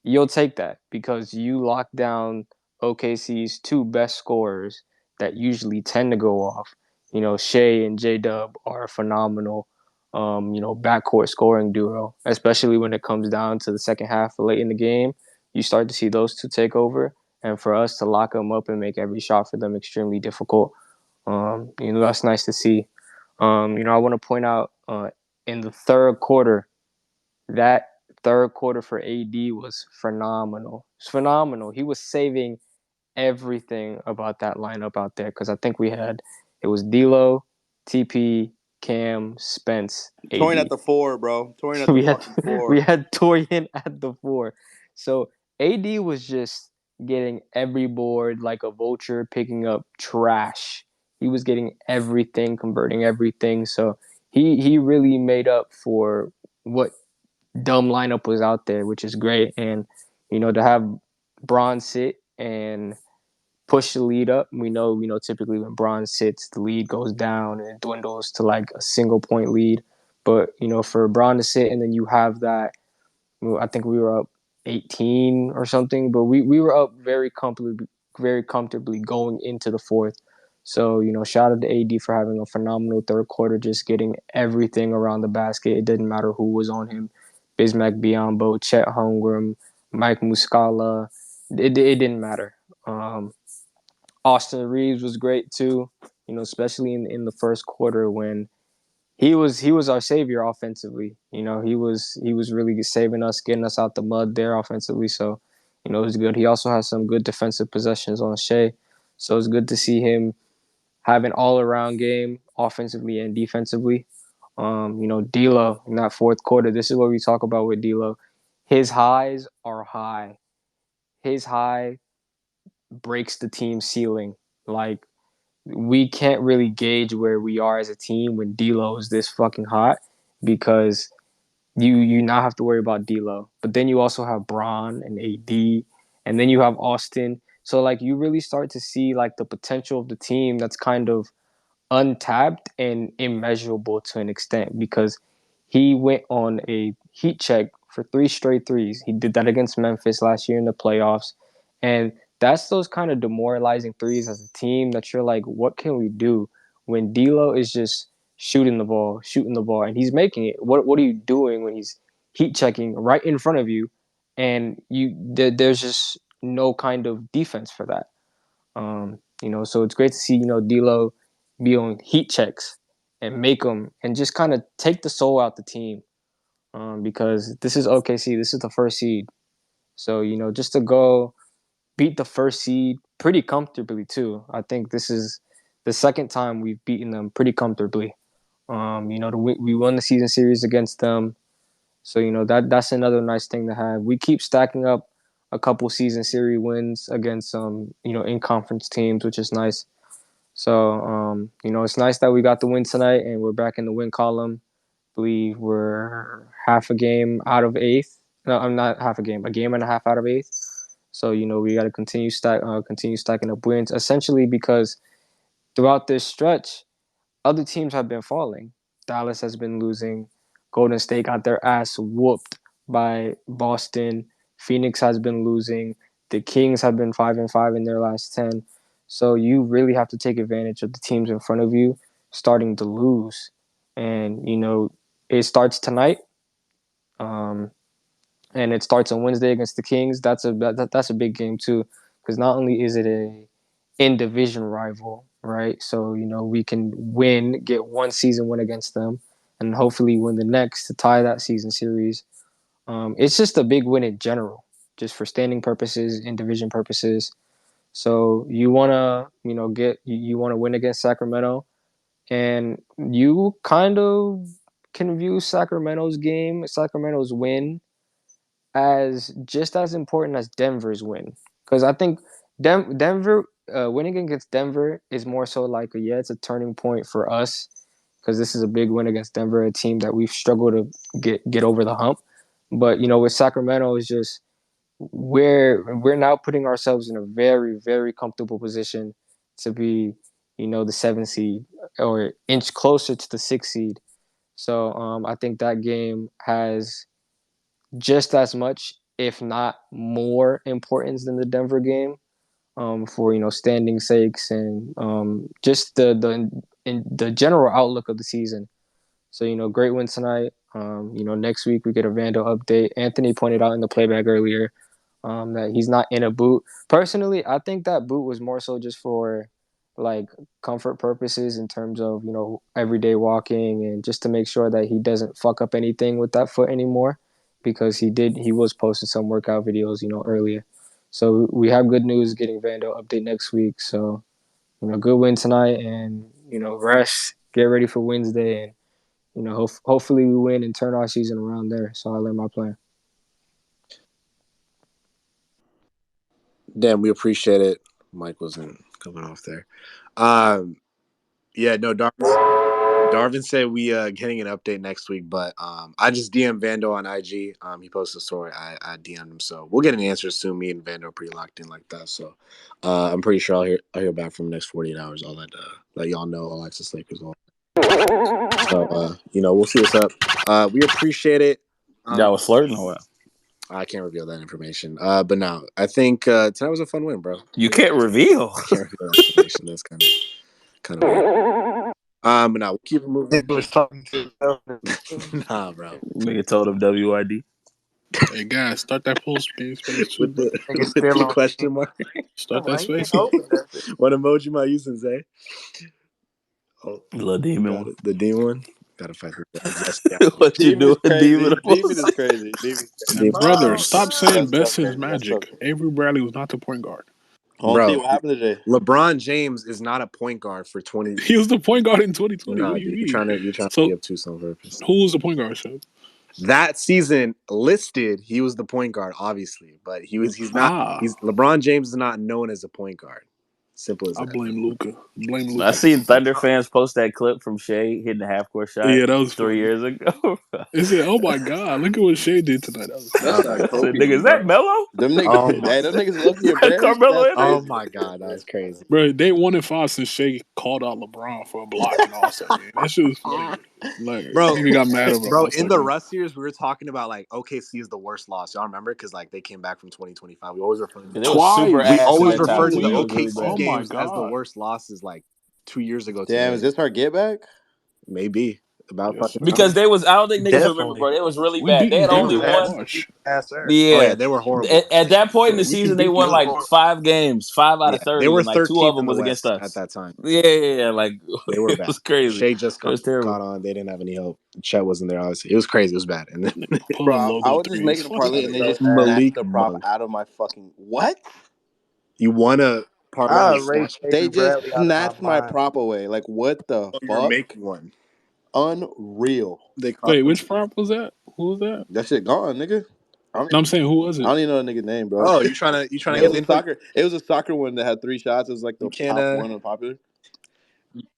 you'll take that because you lock down OKC's two best scorers that usually tend to go off. Shea and J Dub are a phenomenal, backcourt scoring duo, especially when it comes down to the second half late in the game. You start to see those two take over. And for us to lock them up and make every shot for them extremely difficult, that's nice to see. I want to point out in the third quarter, that third quarter for AD was phenomenal. It's phenomenal. He was saving everything about that lineup out there because I think it was D'Lo, TP, Cam, Spence, Toying at AD. the 4, bro. Toying at the we had fucking we 4. had Torian at the 4. So AD was just getting every board like a vulture picking up trash. He was getting everything, converting everything. So he really made up for what dumb lineup was out there, which is great. And to have Braun sit and push the lead up. We know, typically when Braun sits, the lead goes down and it dwindles to like a single point lead. But, for Braun to sit and then you have that, I think we were up 18 or something, but we were up very comfortably going into the fourth. So, shout out to AD for having a phenomenal third quarter, just getting everything around the basket. It didn't matter who was on him. Bismack Biyombo, Chet Holmgren, Mike Muscala. It didn't matter. Austin Reeves was great too, especially in the first quarter when he was our savior offensively. He was really saving us, getting us out the mud there offensively. So, it was good. He also has some good defensive possessions on Shea. So it's good to see him have an all-around game offensively and defensively. D'Lo in that fourth quarter, this is what we talk about with D'Lo. His highs are high. His high breaks the team ceiling. Like, we can't really gauge where we are as a team when D'Lo is this fucking hot because you now have to worry about D'Lo. But then you also have Bron and AD, and then you have Austin. So, like, you really start to see, like, the potential of the team that's kind of untapped and immeasurable to an extent because he went on a heat check for 3 straight threes. He did that against Memphis last year in the playoffs. And that's those kind of demoralizing threes as a team that you're like, what can we do when D'Lo is just shooting the ball, and he's making it? What are you doing when he's heat checking right in front of you, and there's just no kind of defense for that. So it's great to see D'Lo be on heat checks and make them and just kind of take the soul out the team. Because this is OKC, this is the first seed, so just to go beat the first seed pretty comfortably too. I think this is the second time we've beaten them pretty comfortably. We won the season series against them, so that's another nice thing to have. We keep stacking up a couple season series wins against in conference teams, which is nice. So it's nice that we got the win tonight and we're back in the win column. I believe we're half a game out of eighth. No, I'm not half a game and a half out of eighth. So we got to continue stacking up wins, essentially because throughout this stretch, other teams have been falling. Dallas has been losing. Golden State got their ass whooped by Boston. Phoenix has been losing. The Kings have been 5-5 in their last 10. So you really have to take advantage of the teams in front of you starting to lose. And, it starts tonight. And it starts on Wednesday against the Kings. That's a big game too, because not only is it a in division rival, right? So we can get one season win against them, and hopefully win the next to tie that season series. It's just a big win in general, just for standing purposes, in division purposes. So you wanna you wanna win against Sacramento, and you kind of can view Sacramento's win as just as important as Denver's win, because I think Denver winning against Denver is more so like it's a turning point for us, because this is a big win against Denver, a team that we've struggled to get over the hump. But with Sacramento, it's just we're now putting ourselves in a very, very comfortable position to be the 7th seed or inch closer to the 6th seed. So I think that game has just as much, if not more, importance than the Denver game, for standing sakes and just the general outlook of the season. So great win tonight. Next week we get a Vando update. Anthony pointed out in the playback earlier that he's not in a boot. Personally, I think that boot was more so just for like comfort purposes in terms of everyday walking and just to make sure that he doesn't fuck up anything with that foot anymore, because he was posting some workout videos earlier. So we have good news getting Vando update next week. So good win tonight, and rest, get ready for Wednesday, and hopefully we win and turn our season around there. So I land my plan. Damn, we appreciate it. Mike wasn't coming off there. Yeah, no, Darvin said we getting an update next week, but I just DM'd Vando on IG. He posted a story. I DM'd him, so we'll get an answer soon. Me and Vando are pretty locked in like that, so I'm pretty sure I'll hear back from the next 48 hours. I'll let y'all know. Alexis Lakers all. So we'll see what's up. We appreciate it. Y'all was flirting or what? I can't reveal that information. But no, I think tonight was a fun win, bro. You can't reveal. I can't reveal that information. That's kind of weird. But now we'll keep it moving. He was talking to Nah, bro. Nigga told him WID. Hey guys, start that post game space too, With bro. the question mark. Start that space. What emoji am I using, Zay? Oh, Little demon got one. it. The demon one. Gotta fight the yes, What you Demon is doing, crazy. demon? Demon is crazy. Demon is crazy. And brother, Demon. stop saying That's so best since crazy. That's so Magic. crazy. Avery Bradley was not the point guard. Hold on, see Bro, what happened today. LeBron James is not a point guard for 20. He was the point guard in 2020. Nah, What do you dude, mean? you're trying to So be obtuse on purpose. who was the point guard, Shep? That season listed, he was the point guard, obviously, but he's not. He's LeBron James is not known as a point guard. Simple as I that. blame Luka. Blame I Luka. seen Thunder fans post that clip from Shea hitting the half court shot. Yeah, that was 3 funny. years ago. They said, "Oh my God, look at what Shea did tonight." That was That's I not said, Kobe. nigga, is that Melo? Them niggas, Oh my hey, them niggas lucky embarrassed. Carmelo That's Anthony? Oh crazy. my god, that was crazy. Bro, they 1-5 since Shea called out LeBron for a block in All-Star game. That shit was funny. Like, Bro, nigga got mad over bro, All-Star in the game. Russ series, we were talking about like OKC is the worst loss. Y'all remember? Because like they came back from 2025. We always refer to They was super Twice. we ass in always that refer top to two. the It We was really OKC bad. oh my games as the God. worst losses like 2 years ago. Damn, is this our get back? Maybe about Yes, fucking Because time. they was, I don't think niggas remember, Definitely. bro. They was really we bad. They beating had They only was Denver ass. in won. March. Ass there. Oh yeah, Yeah. they were horrible. At that point in the We can season, they beat won them. like 5 games, 5 out Yeah, of they 30, were and like 2 of 13th them in the was against West at us. that time. Yeah. Like, They were it bad. was crazy. Shea just It was caught terrible. on. They didn't have any help. Chet wasn't there. Obviously, it was crazy. It was bad. And then Nigga Bro, pulling I logo was just threes. making a Fuck parlay out and of they here. just snatched Malik the prop Monk. out of my fucking what? You won a parlay I and they erased snatched. They Avery just Bradley out of snatched my my mind. prop away. Like what the Oh, you were fuck? making one. Unreal. They caught Wait, you. which prop was that? Who was that? That shit gone, nigga. I don't, No, I'm saying who was I it? don't even know the nigga's name, bro. Oh, you trying to It get was a Linford? soccer. It was a soccer one that had 3 shots. It was like You the can't. top one of popular.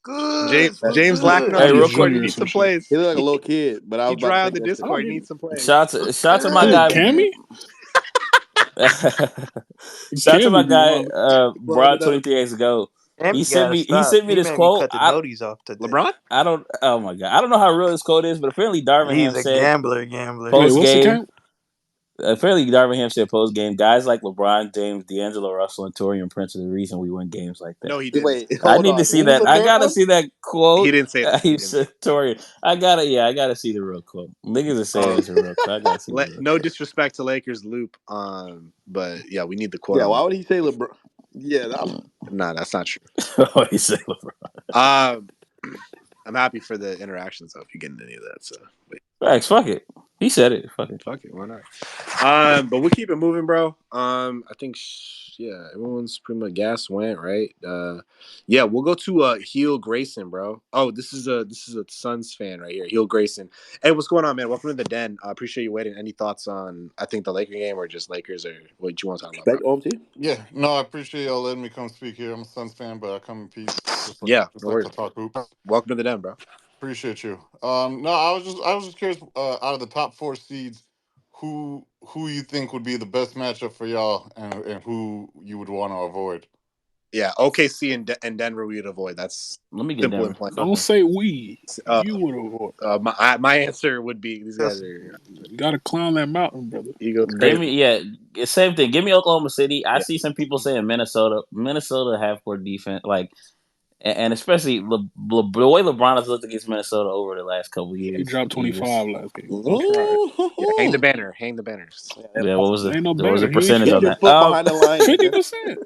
Good. Look James lacking good. on Hey, the real James quick. Discord. You Jr. or need some some shit. plays. He looked like a little kid, but I He was about dry to on take the that shit. Discord. You need some plays. Shout to my Who, guy. Cammy? Shout to my Cammy be guy, wild. Blowing Broad it up. 23 days ago. And He he sent gotta me stop. He this made me quote. cut the noties off today. LeBron? I don't, oh my god, I don't know how real this quote is, but apparently Darvin He's Ham a said gambler. Wait, post what's the game. count? Apparently Darvin Ham said post game, guys like LeBron James, D'Angelo Russell, and Torian Prince are the reason we win games like that. No, he didn't. Wait, I hold need to on. see Who was that. the I third gotta one? see that He quote. didn't say that. He He didn't say said Torian. I gotta see the real quote. Niggas are saying that. it's a real quote. I gotta see the real No quote. disrespect to Lakers loop. But yeah, we need the quote Yeah, on why that. would he say LeBron? Yeah, Nah, that's not true. Oh, he said LeBron. I'm happy for the interactions though, if you're getting any of that. So Facts, fuck it. He said it. Fuck it. fuck it, why not? But we'll keep it moving, bro. I think everyone's pretty much gas went right. Yeah, we'll go to Heel Grayson, bro. Oh, this is a Suns fan right here, Heel Grayson. Hey, what's going on, man? Welcome to the den. I appreciate you waiting. Any thoughts on I think the Laker game or just Lakers or what you want to talk about, respect bro? OMT. Yeah, no, I appreciate y'all letting me come speak here. I'm a Suns fan, but I come in peace. Just Yeah, just no like worries. to talk hoops. Welcome to the den, bro. Appreciate you. No, I was just curious. Out of the top 4 seeds, who you think would be the best matchup for y'all, and who you would want to avoid? Yeah, OKC and Denver we would avoid. That's Let me get simple Denver. and plain. Don't say we. Uh, You would avoid. my answer would be these guys are You gotta climb that mountain, brother. egos Give crazy. me, same thing. Give me Oklahoma City. I Yeah. see some people saying Minnesota. Minnesota half court defense, like, and especially the way LeBron has looked against Minnesota over the last couple He years. dropped 25 last game. Don't try it. Yeah, hang the banner, hang the banners. Yeah, what was Ain't no the banner. He ain't percentage Get on your that? foot behind the line, nigga. 50%.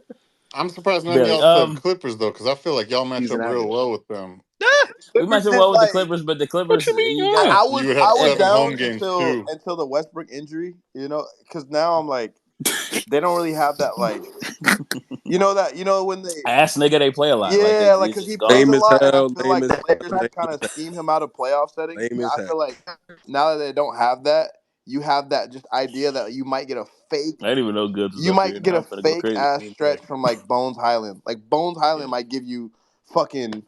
I'm surprised none of Barely. y'all said Clippers though, because I feel like y'all match Season up real average. well with them. We might Clippers have is well with the like Clippers, but the What Clippers, you mean, you y'all? got. You would have I was 7 home down games until too. the Westbrook injury, you know, because now I'm like they don't really have that like when they Ass nigga, they play a lot. Like yeah like it's because he just plays gone. a Lame as lot and I hell. feel Lame like as the hell. Lakers Lame kind as of hell. scheme him out of playoff settings. Lame And as I hell. feel like now that they don't have that, you have that just idea that you might get a fake. I didn't even know Goods was You up here. might get Now a I'm gonna go fake crazy. ass Me neither. stretch from like Bones Highland. Like Bones Highland might give you fucking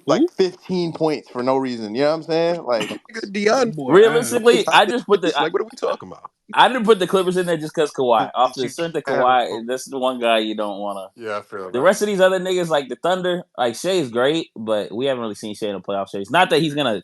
like Who? 15 points for no reason. You know what I'm saying? Like Nigga, That Dion. boy ass. Realistically, I just put the Like, what are we talking about? I didn't put the Clippers in there just because Kawhi. Off the strength of Kawhi, that's the one guy you don't want to. Yeah, I feel The that. rest of these other niggas, like the Thunder, like Shea's great, but we haven't really seen Shea in a playoff series. Not that he's gonna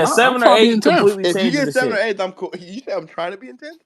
Yeah, I'm 7 or trying to be in 8 10th. completely If you changes get the 7 or shit. 8, I'm cool. You say I'm trying to be in 10th?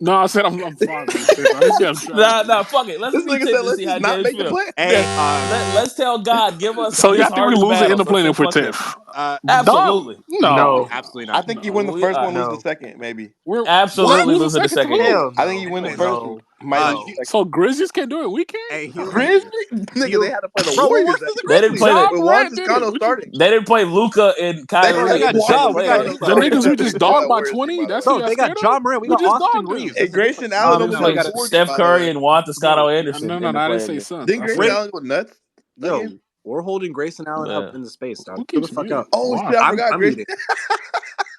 No, I said I'm fine being 10th. I didn't say I'm trying to be. Nah, fuck it. Let's This be nigga 10th said, and let's see how just not James make the feel. play. Hey, Yeah, let's tell God give us So y'all his think we hardest lose and end battles. up Let's playing say it for fuck him. 10th? uh, Dog, Absolutely, no, no, absolutely I not. think you win the we first one, lose the No, second, maybe. we're what absolutely losing losing the second to second who? game. hell I think no. you win the Ain't first, no. might lose the second. So Grizzlies can't do it. We can. Hey, Heels, Grizzly? Nigga, they Heels, had to play the bro. We're Warriors worse that than the year. They didn't play Grizzlies. the. John With Juan Morant did it. Toscano What you? starting. They didn't play Luca and They Bro, Kyrie they had in got the Ja. second Juan We play. got They Toscano didn't The play. starting niggas we for just that dogged by Warriors team, 20. by the That's way. who no. y'all They got scared of. Ja Morant. We We got just Austin dogged them. Reeves. Hey, That's a different Grayson They Allen team only didn't now. We scored play got 40, Steph by the Curry way. and Juan Toscano bro. Anderson No, in the I didn't play say again. Suns. Didn't I Grayson said Great, Allen go nuts that yo. game? We're holding Grayson Allen up Yeah. in the space, who dog. Chill the keeps fuck muting? out. Oh Why? shit, I I'm forgot I'm Grayson. muted.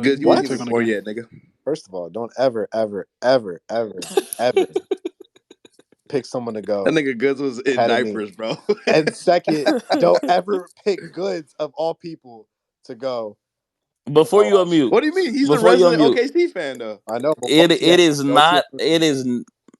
Good, you Who ain't you What? give take a on the score game? yet, nigga. First of all, don't ever pick someone to That go nigga Goods was in ahead of me. diapers, bro. And second, don't ever pick Goods of all people to go. Before you unmute, What do you mean? He's a before you resident unmute, OKC fan, though. I know, but it OT, it is OT, not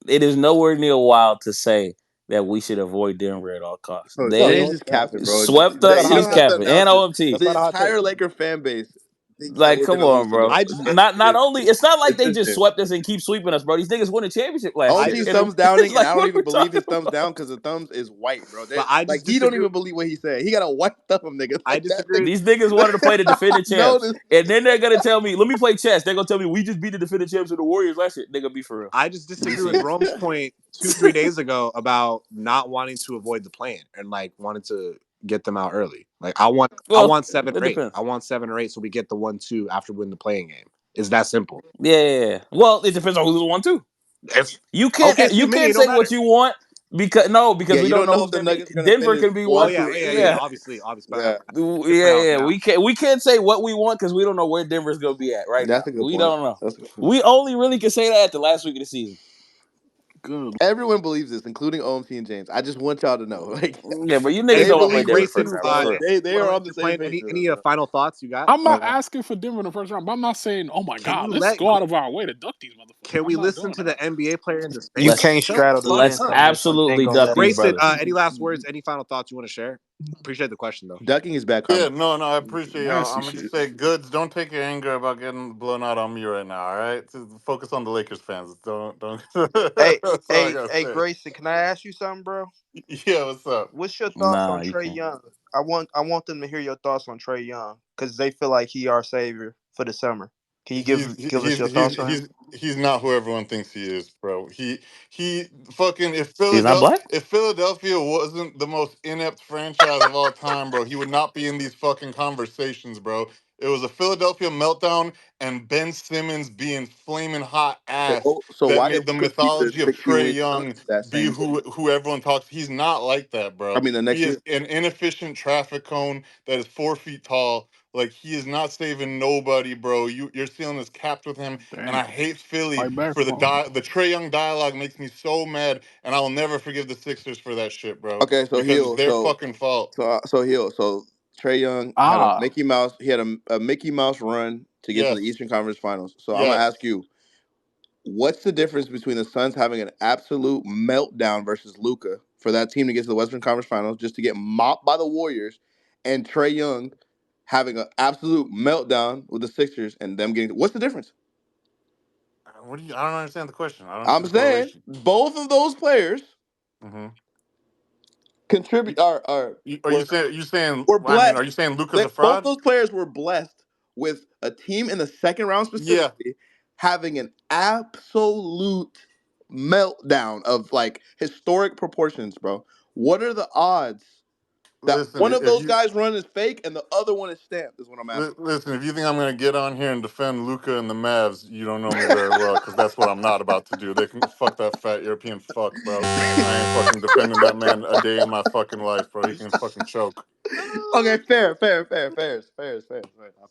it is nowhere near wild to say that we should avoid Denver at all costs. Bro, no, They James no, is no, capping, bro. that's swept that's us. not a You hot He's don't have take. to capping and announce it. OMT. That's The not a hot take. entire Laker fan base think that Like, we're come gonna lose on, to them. bro. I just Not only it's not like It's they just instant. swept us and keep sweeping us, bro. These niggas won a championship last I year. OT's just thumbs It's downing, and like, I don't what are we even believe his talking thumbs about? down because the thumbs is white, bro. but I Like just he don't disagree. even believe what he said. He got a white thumb, nigga. I Like that disagree. These niggas wanted to play the defending no, champs, and then they're gonna tell me, "Let me play chess." They're gonna tell me we just beat the defending champs of the Warriors last year. Nigga, be for real. I just Let me disagree with see. Rome's point 2-3 days ago about not wanting to avoid the plan and like wanting to get them out early. Like I Well, want 7 it or 8. depends. I want 7 or 8 so we get the 1-2 after we win the playing game. It's that simple. Yeah. Well, it depends on who's the one too. If You OKC you or Mini, can't it don't say what matter. you want because yeah, we you don't don't know know who's if the gonna be. Nuggets are gonna Denver finish can be Oh one. fourth yeah, or Yeah, obviously. But yeah. the playoffs matter. We can't say what we want because we don't know where Denver's gonna be at right That's now. a good We point. don't know. That's a good point. We only really can say that at the last week of the season. Good. Everyone believes this, including OMC and James. I just want y'all to know, like, Yeah, but you niggas they Hey, don't want to play believe what Denver he first thinks, Grayson, round, bro. for real. They are what on the you're same playing? page with us, Any bro. final thoughts you got? I'm Oh not god. asking for Denver in the first round, but I'm not saying, oh my Can God, you let's let go out of our way to duck these motherfuckers. Can I'm we not listen doing to the that. NBA player in the You space? can't Shut the straddle the fuck Let's fence up. though, Nick. One thing absolutely gonna duck let these another. Grayson, brothers. any last words? Any final thoughts you want to share? Appreciate the question though. Ducking is bad Yeah, karma. no, I appreciate y'all. Nasty I'm gonna shit. just say, Goods, don't take your anger about getting blown out on me right now. All right, just focus on the Lakers fans. Don't. Hey, That's all I hey, gotta hey, say. Grayson, can I ask you something, bro? Yeah, what's up? What's your thoughts Nah, on you Trey can't. Young? I want them to hear your thoughts on Trey Young because they feel like he our savior for the summer. Can you He's give us he's your thoughts he's on him? he's he's not who everyone thinks he is, bro. He fucking He's not black. If Philadelphia wasn't the most inept franchise of all time, bro, he would not be in these fucking conversations, bro. It was a Philadelphia meltdown and Ben Simmons being flaming hot ass So that why did made the Luka keep the mythology of 60 Trey win Young Suns that be same year? who everyone talks. He's not like that, I bro. mean, the He next is year. an inefficient traffic cone that is 4 feet tall. Like he is not saving nobody, bro. Your ceiling is capped with him, and Damn. I hate Philly Fight back, for Paul. the Trey Young dialogue makes me so mad, and I will never forgive the Sixers for that shit, bro, Okay, so because it's he'll their fucking fault. so Trey Young had a Ah, Mickey Mouse. He had a Mickey Mouse run to get to the Yes, Eastern Conference Finals. So I'm gonna yes. ask you, what's the difference between the Suns having an absolute meltdown versus Luca for that team to get to the Western Conference Finals just to get mopped by the Warriors, and Trey Young having an absolute meltdown with the Sixers and them getting? What's the difference? What do you? I don't understand the question. I don't see I'm the saying correlation. both of those players Hmm. contribute are Are you saying were I mean, are blessed. you saying Luca's They, a both fraud? those players were blessed with a team in the second round Yeah. specifically having an absolute meltdown of like historic proportions, bro. What are the odds that Listen, one of if those you guys run is fake and the other one is stamped? Is what I'm asking. Listen, if you think I'm going to get on here and defend Luca and the Mavs, you don't know me very well because that's what I'm not about to do. They can fuck that fat European fuck, bro. I ain't fucking defending that man a day in my fucking life, bro. He can fucking choke. Okay, fair. That's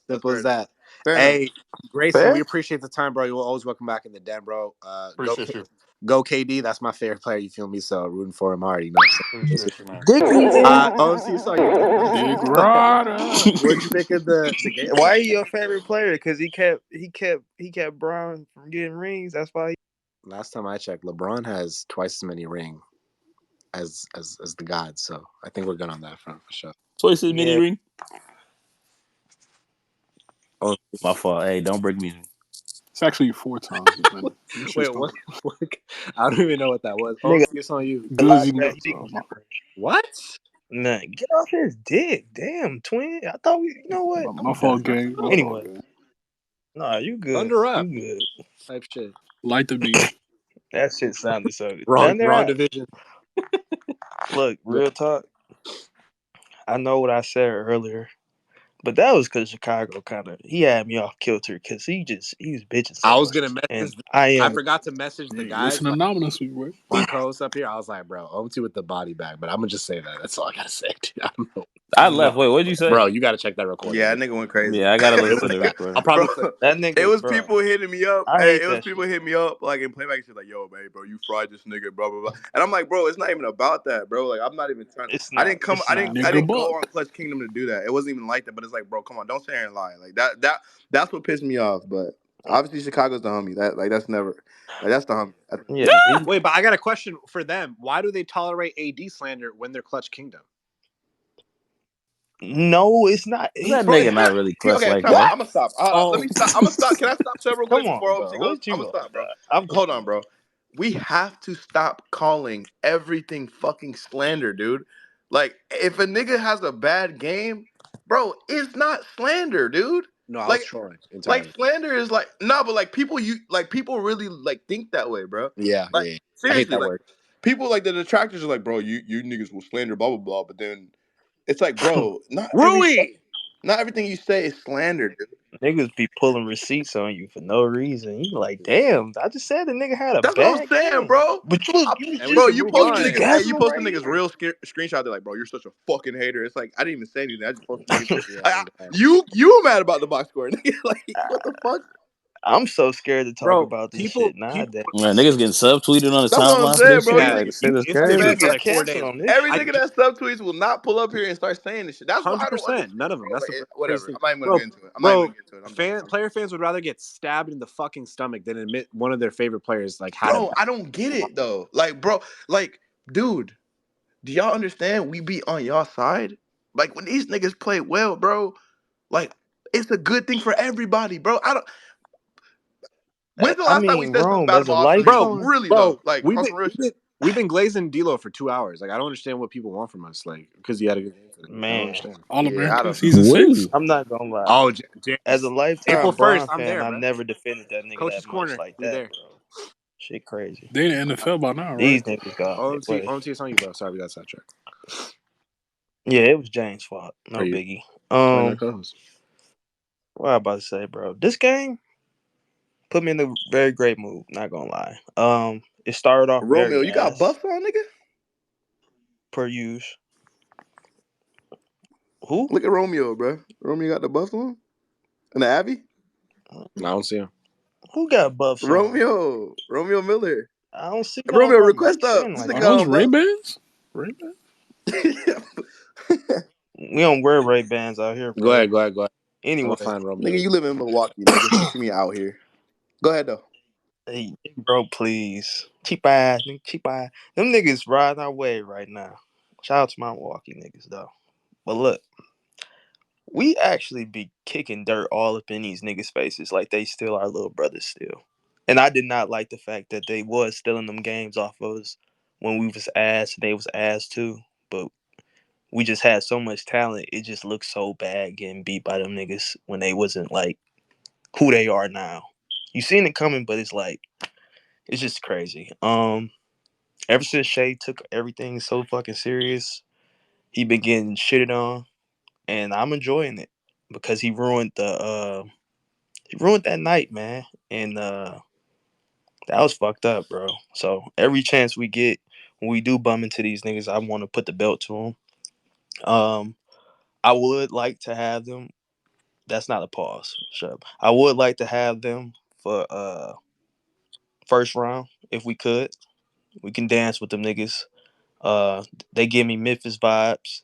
Simple fair as enough. that. Fair enough. Hey, Grayson, we Fair. appreciate the time, bro. You will always welcome back in the den, bro. Appreciate you. Go KD. That's my favorite player. You feel me? So rooting for him hard. You know what I'm saying? Appreciate you, man. Dick eating. OMC, you saw your Big thing. Ryder. What'd you think of the game Why tonight? he your favorite player? Because he kept Brown from getting rings. That's why. Last time I checked, LeBron has twice as many rings as the gods. So I think we're good on that front for sure. Twice his mini Yeah. ring. Oh, My fault. Hey, don't break me. It's actually 4 times, but this shit's wait, not. what? I don't even know what that was. Nigga, OMC, it's on you. a Good lot as of you that know. he be So, getting rings. What? Nah, get off his dick. Damn, twin. I thought we. You know what? my I'm fault, done. gang. My fault, Anyway, gang. nah, you good. Thunder You up good. type shit. Light the beam. That shit sounded so good. Thunder Wrong out. division. Look, real talk. I know what I said earlier, but that was because Chicago he had me off kilter because he was bitching so I was gonna much, and message. I I am. forgot to message the Hey, guys. listen Like anonymously, bro. my co-host up here, I was like, bro, OMT with the body bag. But I'm gonna just say that. That's all I gotta say, dude. I don't know. I No, left. Wait, what did you say? bro, you gotta check that recording. Yeah, that nigga went crazy. Yeah, I gotta It listen to was the bad. I'll recording. probably Bro, put. That it nigga, was bro. people hitting me up. I Hey, hate it was that people shit. hitting me up like in playback shit, like, yo, man, bro, you fried this nigga, blah blah blah. And I'm like, bro, it's not even about that, bro. Like, I'm not even trying. It's I not. didn't come. It's I not. didn't. I Nigga didn't go buck. on Clutch Kingdom to do that. It wasn't even like that. But it's like, bro, come on, don't sit here and lie. Like that's what pissed me off. But obviously, Chicago's the homie. That's never. Like that's the homie. Yeah, Wait, but I got a question for them. Why do they tolerate AD slander when they're Clutch Kingdom? No, it's not. That Bro, nigga not really clutch okay, like time out. that. I'm gonna stop. Hold on, let Oh, me stop. I'm gonna stop. Can I stop Chubb real quick come before on, OMC bro. goes? What you I'm gonna on, stop, bro? bro. Hold on, bro. We have to stop calling everything fucking slander, dude. Like, if a nigga has a bad game, bro, it's not slander, dude. No, I was Like, trolling like entirely. slander is like no, but like people really like think that way, bro. Yeah, Like yeah. I hate seriously, that like word. people like the detractors are like, bro, you niggas will slander, blah blah blah. But then it's like, bro, Rui. not everything you say is slander, dude. Niggas be pulling receipts on you for no reason. You like, damn, I just said the nigga had a That's what I'm bad saying, game. bro. But you was And we Bro, just should you move you was posted on. just niggas. Hey, you gassing him posted right niggas here. real screenshot. They're like, bro, you're such a fucking hater. It's like I didn't even say anything. I just posted negativity. Yeah, I'm glad. You were mad about the box score, nigga. Like what the fuck? I'm so scared to talk Bro, about this people shit nowadays. Man, niggas getting subtweeted on the That's what I'm timeline for saying, this bro. shit. yeah, Like, this shit is it's Niggas been crazy. for get like 4 canceled days. on this Every shit. nigga that subtweets will not pull up here and start saying this shit. That's why I don't 100%. understand. None of them. Bro, That's the crazy whatever. thing. I'm not even gonna Bro, get into it. I'm not even bro, gonna get into it. I'm done. player fans would rather get stabbed in the fucking stomach than admit one of their favorite players like had a Bro, I don't get it though. Like, bro, like, dude, do y'all understand? We be on y'all side. Like when these niggas play well, bro. Like it's a good thing for everybody, bro. I don't. When's the I last time we mean, said something Rome, bad as a about Austin Reeves? lifetime, Really bro. though, like We've on been some real shit. we've been glazing D'Lo for 2 hours. Like I don't understand what people want from us. Like because he had a good game today. I don't man, understand. All Yeah, I American don't know. season What is 6. he? I'm not gonna lie. Oh, As a James. April lifetime 1st, Bron I'm fan, there, I've bro. never defended that nigga Coach's that much corner. like We that, there. bro. Shit crazy. They in the NFL by now, right? These niggas got their OMT, way. OMT, it's on you, bro. Sorry, we got sidetracked. Yeah, it was James' fault. Are No you biggie. join our co-host? What I about to say, bro? This game put me in a very great mood. Not gonna lie. It started off Romeo, very you got ass buffs on, nigga? per use. Who? Look at Romeo, bro. Romeo got the buffs on? And the Abby? No, I don't see him. Who got buffs on? Romeo Miller. I don't see no Romeo, like request mixed up. in This like Are nigga that. got those on Ray buffs. Bans? Ray Bans? We don't wear Ray Bans out here, Go bro. ahead. I'm gonna Anyway, find Romeo. Nigga, you live in Milwaukee, nigga. You see me out here. Go ahead though. hey, bro, please. Cheap ass, nigga, cheap ass. Them niggas riding our way right now. Shout out to my Milwaukee niggas though. But look, we actually be kicking dirt all up in these niggas' faces like they still our little brothers still. And I did not like the fact that they was stealing them games off of us when we was ass and they was ass too. But we just had so much talent, it just looked so bad getting beat by them niggas when they wasn't like who they are now. You seen it coming, but it's like it's just crazy. Ever since Shay took everything so fucking serious, he been getting shitted on, and I'm enjoying it because he ruined that night, man, and that was fucked up, bro. So every chance we get when we do bum into these niggas, I want to put the belt to them. I would like to have them. That's not a pause. Shut up. I would like to have them for first round if we could. We can dance with them niggas. They give me Memphis vibes.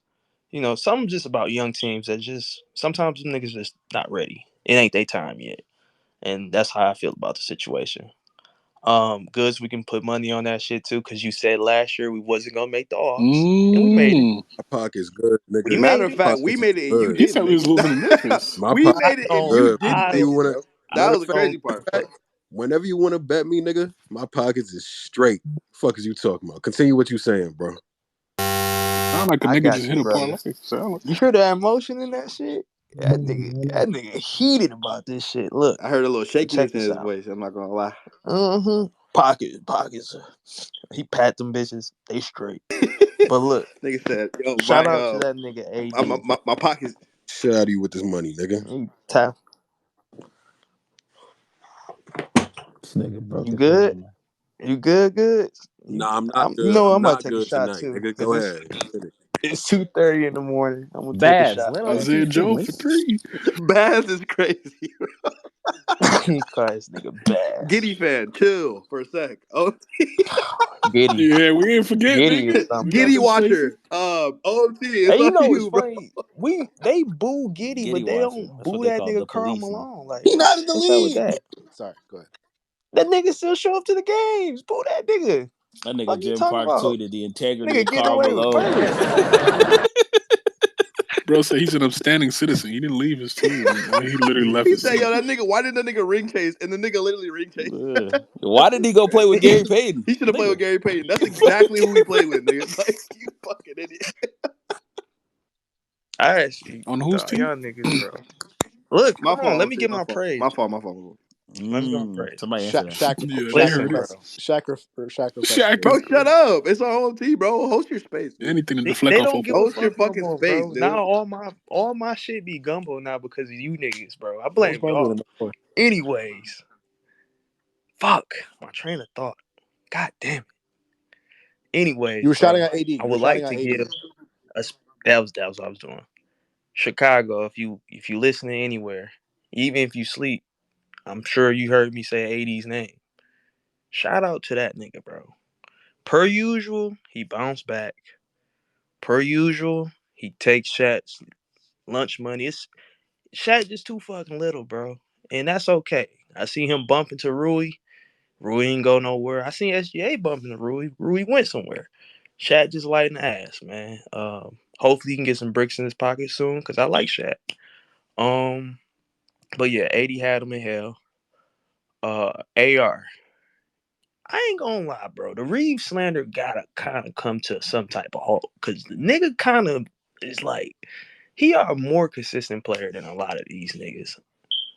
You know, something just about young teams that just sometimes them niggas just not ready. It ain't their time yet. And that's how I feel about the situation. Goods, we can put money on that shit too, because you said last year we wasn't gonna make the offs, and we made it. Mmm. My pocket's good, We nigga. Matter made of it. My fact, we pockets is made it and you good. He didn't said we make was it. losing to Memphis. My We pocket made is it and you good. didn't Whenever you make it, wanna bro. That matter was of the fact, crazy part, bro. whenever you wanna bet me, nigga, my pockets is straight. Fuck is you talking about? Continue what you saying, bro. Sound like a I nigga just got you, hit a brother. parlay. Sound You hear that emotion in that shit? That nigga heated about this shit. Look, I heard a little check shakiness in this his out. voice. I'm not gonna lie. Pockets. He pat them bitches. They straight. But look, Nigga said, "Yo, shout out to that nigga AD. my pockets." Shit out of you with this money, nigga. He tap. This nigga broke You as hell, good? man. You good? Good. Nah, I'm not You good. know what, I'm I'm about not to take a good shot tonight, too, nigga. cause Go it's ahead. Finish. it's 2:30 in the morning. I'm gonna take a Baz, shot, let him bro. let you Isaiah speak, Joe for nigga. 3. Baz is crazy. He call this nigga Bass. Giddy fan, chill for a sec. Oh, Giddy. Yeah, we ain't forget, Giddy is nigga. We something not Giddy finna else. chase it. watcher. OMT, it's Hey, you on know what's you, bro. funny? They boo Giddy, Giddy but they watcher. don't That's what boo they that call the nigga Karl police now. Malone. Like, He not in the what's up with league. that? Sorry, go ahead. That nigga still show up to the games. Boo that nigga. That nigga Fuck you Jim talking Park about? tweeted the integrity Nigga of getting Karl away with Malone. murder. Bro, Bro said he's an upstanding citizen. He didn't leave his team. He literally left He his said, team. "Yo, that nigga. Why didn't that nigga ring chase?" And the nigga literally ring chased. Why did he go play with Gary Payton? He should have played with Gary Payton. That's exactly who he played with, nigga. Like, you fucking idiot. I actually, On whose team? y'all niggas, bro. Look, My come on, fault. let me get My my fault. praise. My fault. Let me get my praise. Somebody answer that. Yeah, they Listen, heard bro. it. Shaq. Bro, shut up. It's our own team, bro. Host your space, dude. Anything to They, deflect they off don't of give a Host your fuck no fucking more, space, bro. dude. Now all my shit be gumbo now because of you niggas, bro. I What's blame wrong with y'all. him? Boy? Anyways, fuck my train of thought. God damn it. Anyways, You were shouting bro, at AD. I would like to give us that was what I was doing. Chicago, if you listening anywhere, even if you sleep, I'm sure you heard me say AD's name. Shout out to that nigga, bro. Per usual, he bounced back. Per usual, he takes shots, lunch money. Shaq just too fucking little, bro. And that's okay. I see him bump into Rui. Rui ain't go nowhere. I seen SGA bump into Rui. Rui went somewhere. Shaq just lighting the ass, man. Hopefully he can get some bricks in his pocket soon, because I like Shaq. But yeah, 80 had him in hell. AR. I ain't gonna lie, bro. The Reeves slander gotta kind of come to some type of halt. Cause the nigga kind of is like, he are a more consistent player than a lot of these niggas.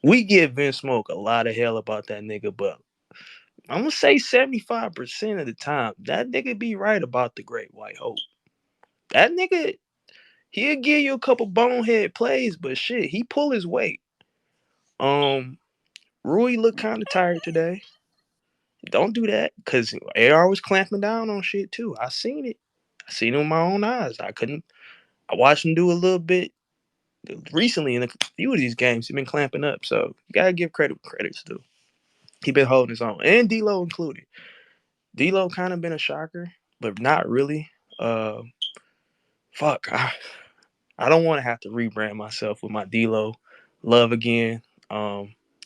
We give Vince Smoke a lot of hell about that nigga, but I'm gonna say 75% of the time, that nigga be right about the Great White Hope. That nigga, he'll give you a couple bonehead plays, but shit, he pull his weight. Rui looked kind of tired today. Don't do that, cause AR was clamping down on shit too. I seen it. I seen it with my own eyes. I watched him do a little bit recently in a few of these games. He been clamping up, so you gotta give credits due. He been holding his own, and D'Lo included. D'Lo kind of been a shocker, but not really. Fuck, I don't want to have to rebrand myself with my D'Lo love again.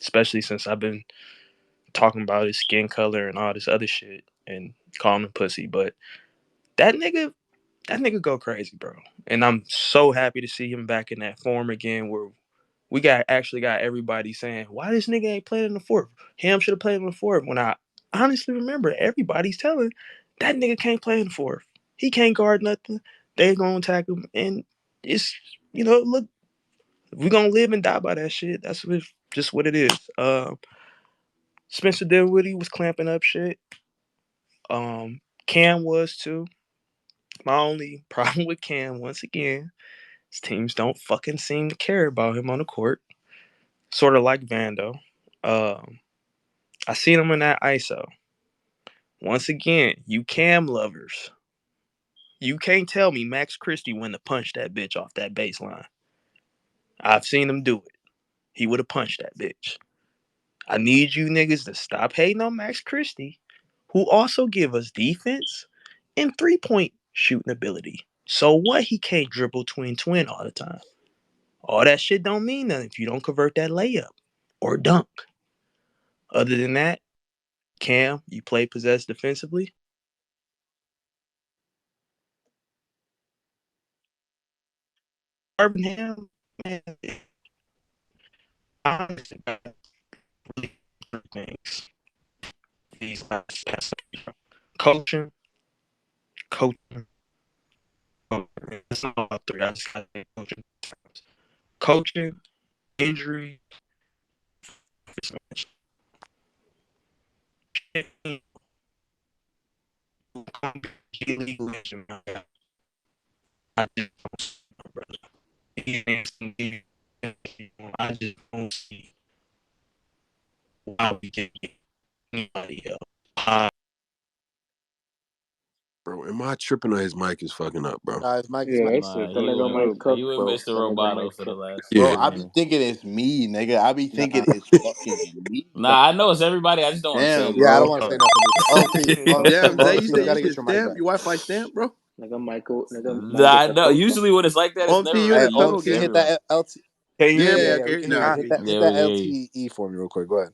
Especially since I've been talking about his skin color and all this other shit and calling him pussy. But that nigga go crazy, bro. And I'm so happy to see him back in that form again, where we actually got everybody saying, why this nigga ain't playing in the fourth? Ham should have played in the fourth. When I honestly remember everybody's telling that nigga can't play in the fourth. He can't guard nothing. They gonna attack him. And it's, look, we gonna live and die by that shit. That's just what it is. Spencer Dinwiddie was clamping up shit. Cam was too. My only problem with Cam, once again, his teams don't fucking seem to care about him on the court. Sort of like Vando. I seen him in that ISO. Once again, you Cam lovers. You can't tell me Max Christie wouldn't have punched that bitch off that baseline. I've seen him do it. He would have punched that bitch. I need you niggas to stop hating on Max Christie, who also give us defense and 3-point shooting ability. So what? He can't dribble twin all the time. All that shit don't mean nothing if you don't convert that layup or dunk. Other than that, Cam, you play possessed defensively. Marvin Ham, man, honestly, really things. These last past coaching, coaching. It's not about three. I just got to coaching. Coaching, injury, I just don't see my brother. I just don't see why we can't get anybody else. Bro, am I tripping on his mic is fucking up, bro? His mic Yeah, is that's it. Nah, That he nigga went might cook, he went bro. Mr. That nigga Roboto might for the cook. last Bro, Yeah. 30 I be minutes. thinking it's me, nigga. I be thinking Nah. it's fucking me. Nah, I know it's everybody. I just don't want to say Damn, it. Yeah, I don't bro. want to say nothing either. Damn, Zay, you OT, you said you gotta get should your mic stamp? back. Your Wi-Fi stamp, bro? Nigga might Nah, get I the know. cook. Usually when it's like that, it's OT, never you in Hey, the really you. tunnel, It's OT, gang? hit everybody. that LT. Can you hear Yeah, me? yeah, Yeah, I yeah, can we hear you can hear now. you. Copy. Hit Yeah, that we hear you. LTE for me real quick. Go ahead.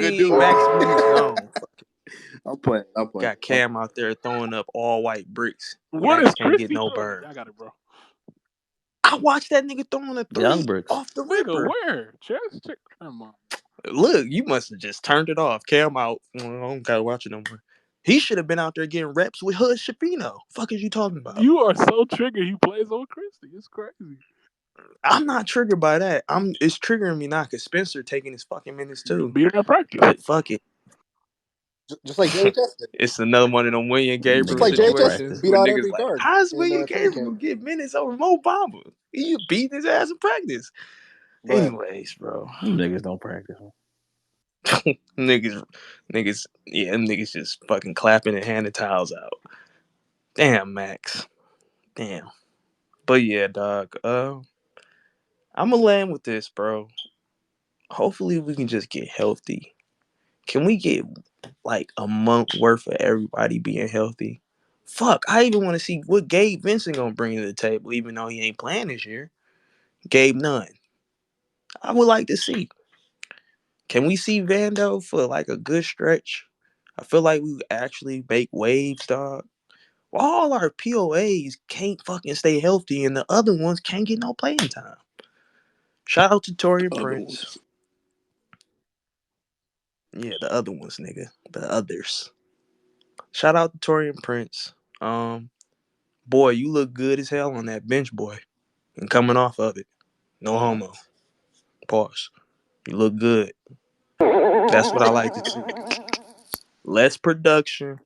good dude. Max Moody's gone. I'm playing. Got Cam out there throwing up all white bricks. What Max is can't get Christie no doing? burn. I got it, bro. I watched that nigga throwing a Young 3 bricks. off the Nigga, ripper. where? Chess? Check. Come on. Look, you must have just turned it off. Cam out. I don't gotta watch it no more. He should have been out there getting reps with Hood Shapino. Fuck is you talking about? You are so triggered. He plays on Christie. It's crazy. I'm not triggered by that. It's triggering me now because Spencer taking his fucking minutes You too. beat her at practice. But fuck it. Just like Jerry Test did. It's another one of them William Gabriel Just Niggas like Jerry don't Test situations practice. beat where out niggas every like, guard how's in William training Gabriel camp. gonna get minutes over Mo Bamba? You beat his ass in practice. Go ahead. Anyways, bro. Them niggas don't practice. niggas, yeah, them niggas just fucking clapping and handing towels out. Damn, Max. Damn. But yeah, dog. I'm gonna land with this, bro. hopefully we can just get healthy. Can we get like a month worth of everybody being healthy? Fuck, I even want to see what Gabe Vincent gonna bring to the table, even though he ain't playing this year. Gabe Nunn. I would like to see. Can we see Vando for like a good stretch? I feel like we actually make waves, dog. All our POAs can't fucking stay healthy, and the other ones can't get no playing time. Shout out to Torian Other Prince. ones. Yeah, the other ones, nigga. The others. Shout out to Torian Prince. Boy, you look good as hell on that bench, boy. And coming off of it. No homo. Pause. You look good. That's what I like to see. Less production.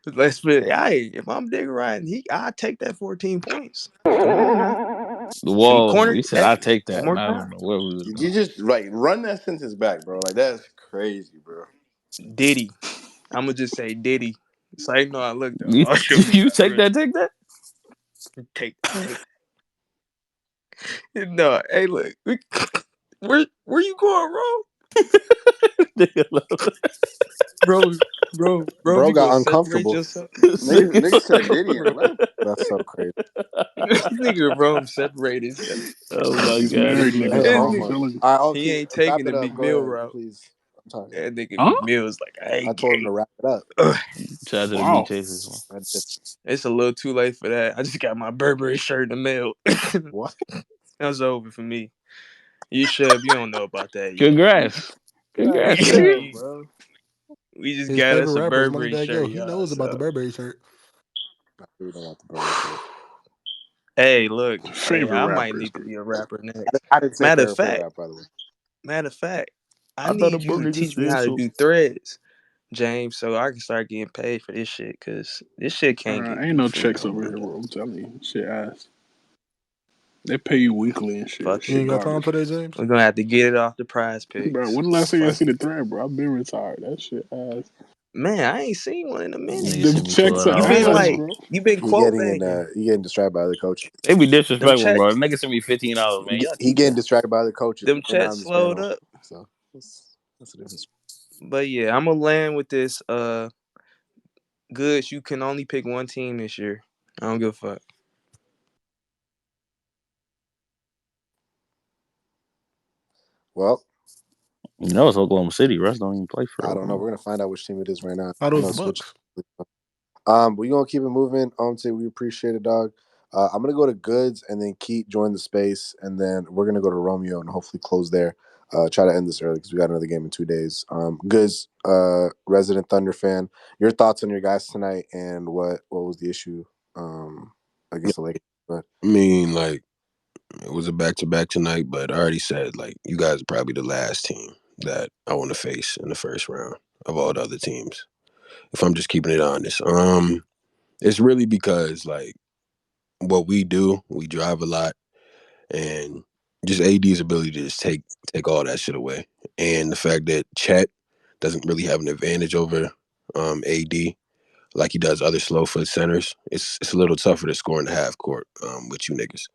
Hey, if I'm digging right, I take that 14 points. Come on now. Some Whoa, corner. you said I take One that, and more I time. don't know where we was You going. just like run that sentence back, bro. Like that's crazy, bro. Diddy. I'm gonna just say Diddy. So I know I looked at You, all jokes you take aside. that, take that. Take that. No, hey, look. Where you going, bro? Bro, Bro you gonna got separate uncomfortable. yourself? Niggas said Diddy and Bro, left. That's so crazy. nigga, bro, separate himself. Oh my These god, he married left. Hey, niggas, bro. And I'm nigga, telling you. all right, he OT, ain't wrap taking it the up. Meek Go Mill ahead, route. please. I'm tired. That nigga Huh? Meek Mill's like, I I ain't told him to gay. wrap it up. Shout out to the meat Wow. chasers, man. I did. It's a little too late for that. I just got my Burberry shirt in the mail. What? That's over for me. You don't know about that yet. Congrats, God congrats, nigga. damn, we bro. just His got favorite us a rapper is Burberry Moneybag Yo. shirt, He y'all. knows about the So, Burberry shirt. I really don't want the Burberry shirt. hey, look, hey, Favorite I might rappers. need to be a rapper I next. didn't, I didn't say Matter of favorite fact, rap, by the way. I I thought a need you broke to nigga teach me said how to so. do threads, James, so I can start getting paid for this shit. Cause this shit can't Ain't be no free checks no over more, here, dog. bro. I'm telling you. Shit ass. They pay you weekly and shit. Fuck You it. ain't Shit got time garbage. for that, James? We're gonna have to get it off the prize Bro, picks. when the last time I Fuck see it. the thread, bro? I've been retired. That shit ass. Man, I ain't seen one in a minute. Nigga Them sent me checks You are been $12 ass, man. like, bro. you been He quote getting in. banking. He getting distracted by other coaches. They be Them disrespectful, check, bro. Nigga sent me $15, man. Y'all He keep getting that. distracted by other coaches. them They're not checks on this slowed panel, up. so that's the difference. But yeah, I'm gonna land with this. Goods. You can only pick one team this year. I don't give a fuck. Well, You know it's Oklahoma City. Russ don't even play for I don't know. Oklahoma. We're gonna find out which team it is right now. How I'm those gonna the switch. Bucks? We gonna keep it moving. Say we appreciate it, dog. I'm gonna go to Goods and then Keith join the space, and then we're gonna go to Romeo and hopefully close there. Try to end this early because we got another game in 2 days. Goods, resident Thunder fan, your thoughts on your guys tonight and what was the issue Yeah, against the Lakers? But I mean, like, it was a back-to-back tonight, but I already said, like, you guys are probably the last team that I want to face in the first round of all the other teams, if I'm just keeping it honest. It's really because, like, what we do, we drive a lot, and just AD's ability to just take all that shit away. And the fact that Chet doesn't really have an advantage over AD like he does other slow foot centers, it's a little tougher to score in the half court with you niggas.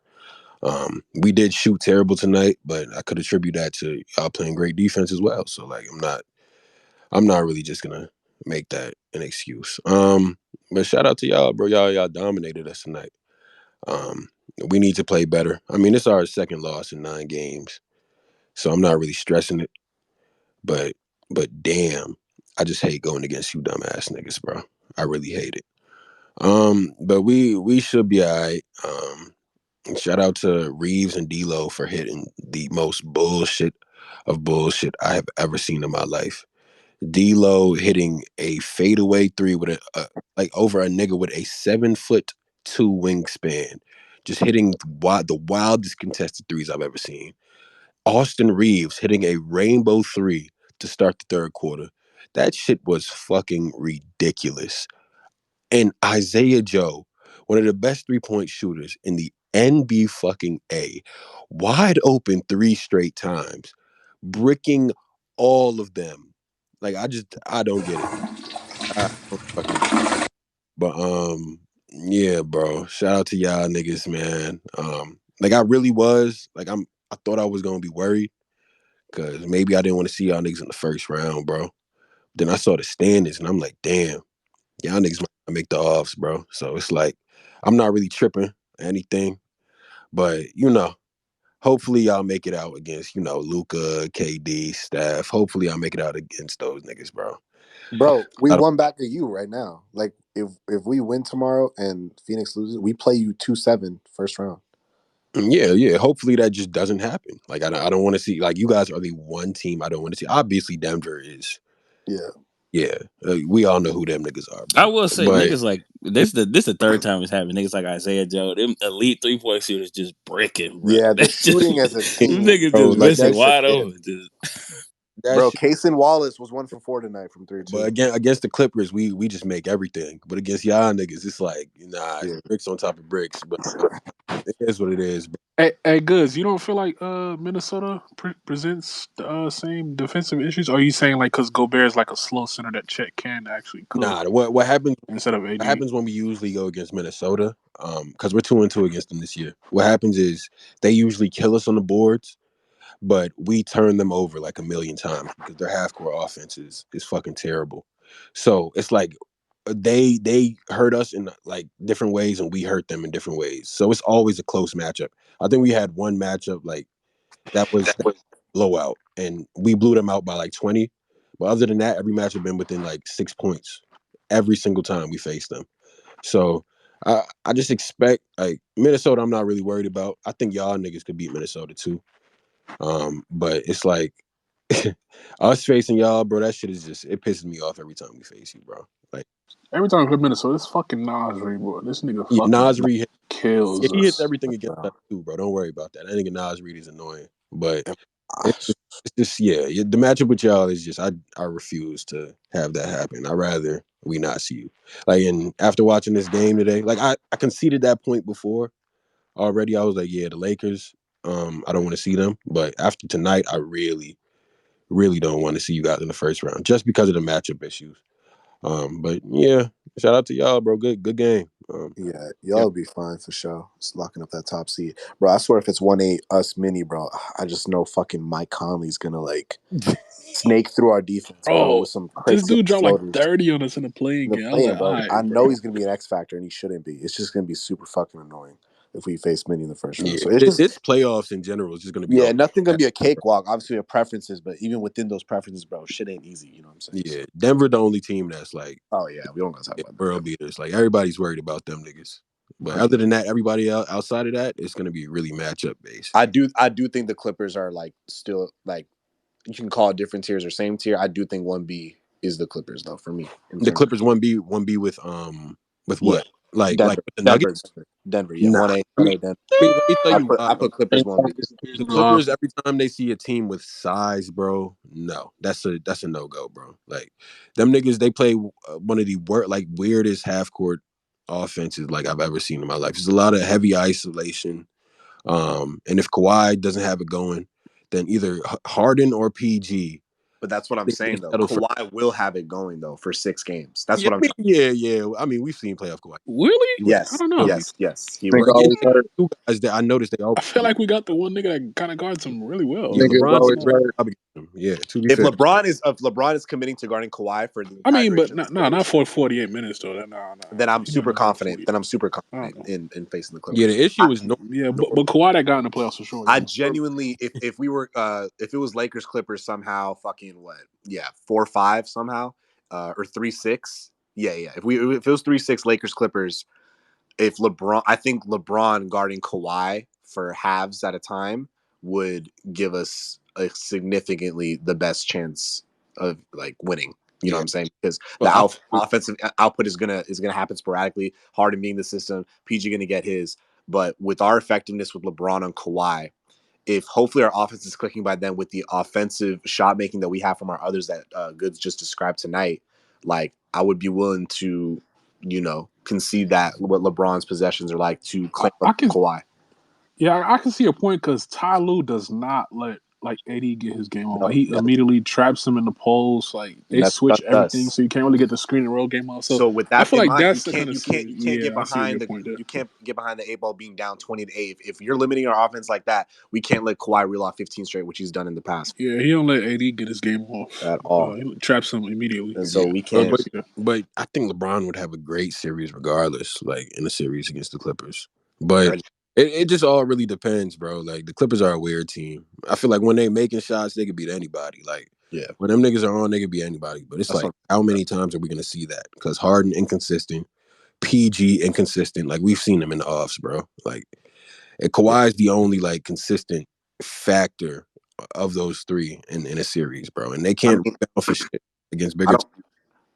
We did shoot terrible tonight, but I could attribute that to y'all playing great defense as well. So like I'm not really just gonna make that an excuse. But shout out to y'all, bro. Y'all dominated us tonight. Um, we need to play better. I mean, it's our second loss in 9 games, so I'm not really stressing it. But damn, I just hate going against you dumbass niggas, bro. I really hate it. But we should be all right. Shout out to Reeves and D'Lo for hitting the most bullshit of bullshit I have ever seen in my life. D'Lo hitting a fadeaway 3 with like over a nigga with a 7'2" wingspan, just hitting the wildest contested threes I've ever seen. Austin Reeves hitting a rainbow 3 to start the third quarter. That shit was fucking ridiculous. And Isaiah Joe, one of the best 3-point shooters in the NB fucking A, wide open 3 straight times, bricking all of them. Like I don't get it. I don't fucking get it. But yeah, bro. Shout out to y'all niggas, man. Like I really was like I thought I was gonna be worried because maybe I didn't want to see y'all niggas in the first round, bro. Then I saw the standings and I'm like, damn, y'all niggas might make the offs, bro. So it's like I'm not really tripping or anything, but hopefully y'all make it out against Luka, KD, Steph. Hopefully y'all make it out against those niggas, bro. Bro, we I don't, won back to you right now. Like if we win tomorrow and Phoenix loses, we play you 2-7 first round. yeah. Hopefully that just doesn't happen. Like I don't want to see, like, you guys are the one team I don't want to see. Obviously Denver is. Yeah. Yeah, we all know who them niggas are, I bro. will say But niggas like this the third time it's happened. Niggas like Isaiah Joe, them elite 3-point shooters just bricking, bro. Yeah, the That's just shooting as a them team. niggas bro, just like missing that shit, wide open. Just that Bro, shit. Kaysen Wallace was 1 for 4 tonight from But 3-2. again, against the Clippers, we just make everything. But against y'all niggas, it's like, it's Yeah. bricks on top of bricks. But it is what it is, bro. Hey, Goods, you don't feel like Minnesota presents the same defensive issues? Or are you saying like because Gobert is like a slow center that Chet can actually cook Nah, what happens? instead of What AD? happens when we usually go against Minnesota? Because we're 2-2 against them this year. What happens is they usually kill us on the boards, but we turn them over like a million times because their half court offense is fucking terrible. So it's like they hurt us in like different ways and we hurt them in different ways. So it's always a close matchup. I think we had one matchup like that was blowout and we blew them out by like 20. But other than that, every match had been within like 6 points every single time we faced them. So I just expect like Minnesota. I'm not really worried about. I think y'all niggas could beat Minnesota too. But it's like us facing y'all, bro. That shit is just, it pisses me off every time we face you, bro. Like, Every time we play Minnesota, this fucking Nasri, bro. This nigga yeah, fucking Nas Reed, kills he hits us. everything against us Bro. too, bro. Don't worry about that. I think Nas Reed is annoying, but it's just yeah. The matchup with y'all is just I refuse to have that happen. I rather we not see you. Like, and after watching this game today, like I conceded that point before already. I was like, yeah, the Lakers. I don't want to see them, but after tonight, I really don't want to see you guys in the first round just because of the matchup issues. But yeah, shout out to y'all, bro. Good game. Yeah, Yeah. y'all will be fine for sure. Just locking up that top seed. Bro, I swear if it's 1-8 us mini, bro, I just know fucking Mike Conley's gonna like snake through our defense, bro, Bro, with some this crazy dude dropped like floaters. 30 on us in the playing The game. I was playing, like, all bro. right, I know bro. he's gonna be an X factor and he shouldn't be. It's just gonna be super fucking annoying if we face mini in the first round. Yeah, So it's just this playoffs in general is just gonna be yeah, all. nothing gonna be a cakewalk. Obviously, your preferences, but even within those preferences, bro, shit ain't easy. You know what I'm saying? Yeah, So, Denver the only team that's like oh yeah, we don't gotta talk about world that. beaters. Like everybody's worried about them niggas. But other 100. than that, everybody else outside of that, it's gonna be really matchup based. I do think the Clippers are like still like you can call it different tiers or same tier. I do think 1B is the Clippers though for me in The terms of Clippers 1B with yeah, what? Like Denver, with the Denver, Nuggets? Denver. Yeah, Nah. 1A, I mean, 1A Denver. let me tell you why, I bro. put Clippers 1B. The Clippers, every time they see a team with size, bro, no, that's a no go, bro. Like them niggas, they play one of the weirdest half court offenses like I've ever seen in my life. There's a lot of heavy isolation, and if Kawhi doesn't have it going, then either Harden or PG. But that's what I'm They saying though. settle for. Kawhi will have it going though for 6 games. That's Yeah, what I'm trying. yeah. I mean, we've seen playoff Kawhi. Really? He was I Yes, don't know. early. yes. He Nigga will. Yeah, always hurt. two guys that I noticed they I always. feel like we got the one nigga that kind of guards him really well. Yeah, Niggas LeBron I don't always know. hurt. Yeah, to be If fair. LeBron is committing to guarding Kawhi for the I entire mean, but duration of no, the not series, for 48 minutes though. No. then I'm He doing super that for confident. 40. Then I'm super I don't confident know. in facing the Yeah, Clippers. the issue is Yeah, but Kawhi that got in the playoffs for sure. I Yeah. genuinely, if we were, if it was Lakers Clippers somehow, fucking what? Yeah, 4-5 somehow, or 3-6. Yeah. If it was 3-6 Lakers Clippers, if LeBron, I think LeBron guarding Kawhi for halves at a time would give us a significantly the best chance of like winning. You know what yeah. I'm saying? Because the But offensive output is gonna happen sporadically. Harden being the system, PG gonna get his. But with our effectiveness with LeBron on Kawhi, if hopefully our offense is clicking by then with the offensive shot making that we have from our others that Goods just described tonight, like I would be willing to, concede that what LeBron's possessions are like to claim up I can Kawhi. I can see a point because Ty Lue does not let like AD get his game on. No, Like he immediately traps him in the post. Like they switch that's everything, us. so you can't really get the screen and roll game on. So So with I that feel in like mind, that's the kind of series. you can't get Yeah, I see your behind point there. you can't get behind the 8 ball being down 20-8. If you're limiting our offense like that, we can't let Kawhi reel off 15 straight, which he's done in the past Yeah, he don't let AD get his game off. at all. He traps him immediately. And Yeah, so we but can't. but, Yeah. but I think LeBron would have a great series regardless, like in a series against the Clippers. But it just all really depends, bro. Like the Clippers are a weird team. I feel like when they making shots, they could beat anybody. Like Yeah, when them niggas are on, they could beat anybody. But it's that's like, what. how many times are we gonna see that? Because Harden inconsistent, PG inconsistent. Like we've seen them in the offs, bro. Like and Yeah, Kawhi is the only like consistent factor of those three in a series, bro. And they I can't mean, rebound for shit against I bigger don't.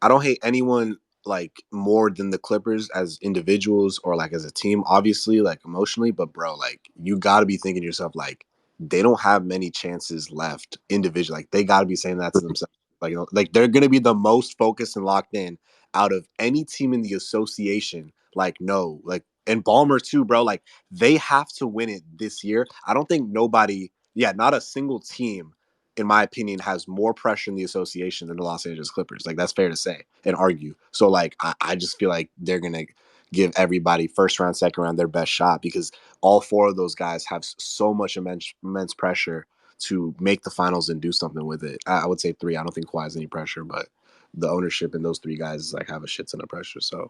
I don't hate anyone like more than the Clippers as individuals or like as a team, obviously, like emotionally. But bro, like you got to be thinking to yourself, like they don't have many chances left individually. Like they got to be saying that to themselves. Like like they're gonna be the most focused and locked in out of any team in the association. Like no, like and Balmer too, bro. Like they have to win it this year. I don't think nobody, yeah, not a single team in my opinion, has more pressure in the association than the Los Angeles Clippers. Like that's fair to say and argue. So like I just feel like they're gonna give everybody first round, second round their best shot because all four of those guys have so much immense pressure to make the finals and do something with it. I would say three. I don't think Kawhi has any pressure, but the ownership and those three guys like have a shit ton of pressure. So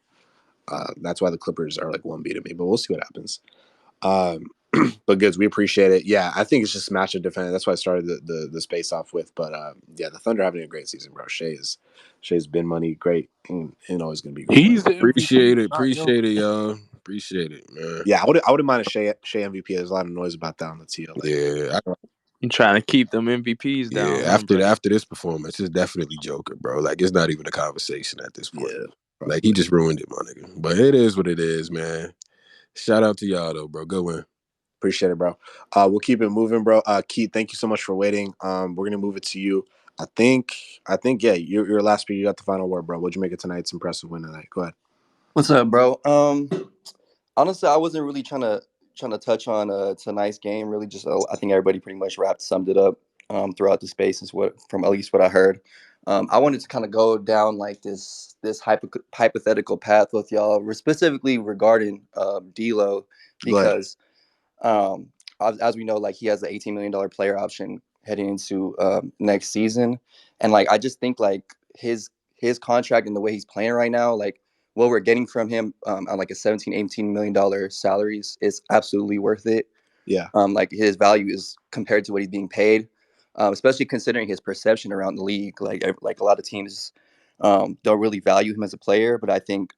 that's why the Clippers are like 1B to me. But we'll see what happens. Um, but goods, we appreciate it. Yeah, I think it's just matchup defending. That's why I started the space off with. But yeah, the Thunder having a great season, bro. Shay's been money great and always gonna be great. He's the MVP, not Appreciate it, Jokic. y'all. Appreciate it, man. Yeah, I wouldn't mind a Shea MVP. There's a lot of noise about that on the TL lately. Yeah, You trying to keep them MVPs yeah. down, huh, Bray? After this performance, it's definitely Joker, bro. Like it's not even a conversation at this point. Yeah, Like he probably. just ruined it, my nigga. But it is what it is, man. Shout out to y'all though, bro. Good win. Appreciate it, bro. We'll keep it moving, bro. Keith, thank you so much for waiting. We're gonna move it to you. Yeah, your last speak. You got the final word, bro. What'd you make of tonight's impressive win tonight? Go ahead. What's up, bro? Honestly, I wasn't really trying to touch on tonight's game. Really, just I think everybody pretty much summed it up throughout the spaces. What from at least what I heard. I wanted to kind of go down like this hypothetical path with y'all, specifically regarding D'Lo, Go ahead. because as we know, like he has the $18 million player option heading into next season, and like I just think like his contract and the way he's playing right now, like what we're getting from him on like a 17-18 million dollar salaries is absolutely worth it. Yeah. Like his value is compared to what he's being paid, especially considering his perception around the league. Like a lot of teams don't really value him as a player, but I think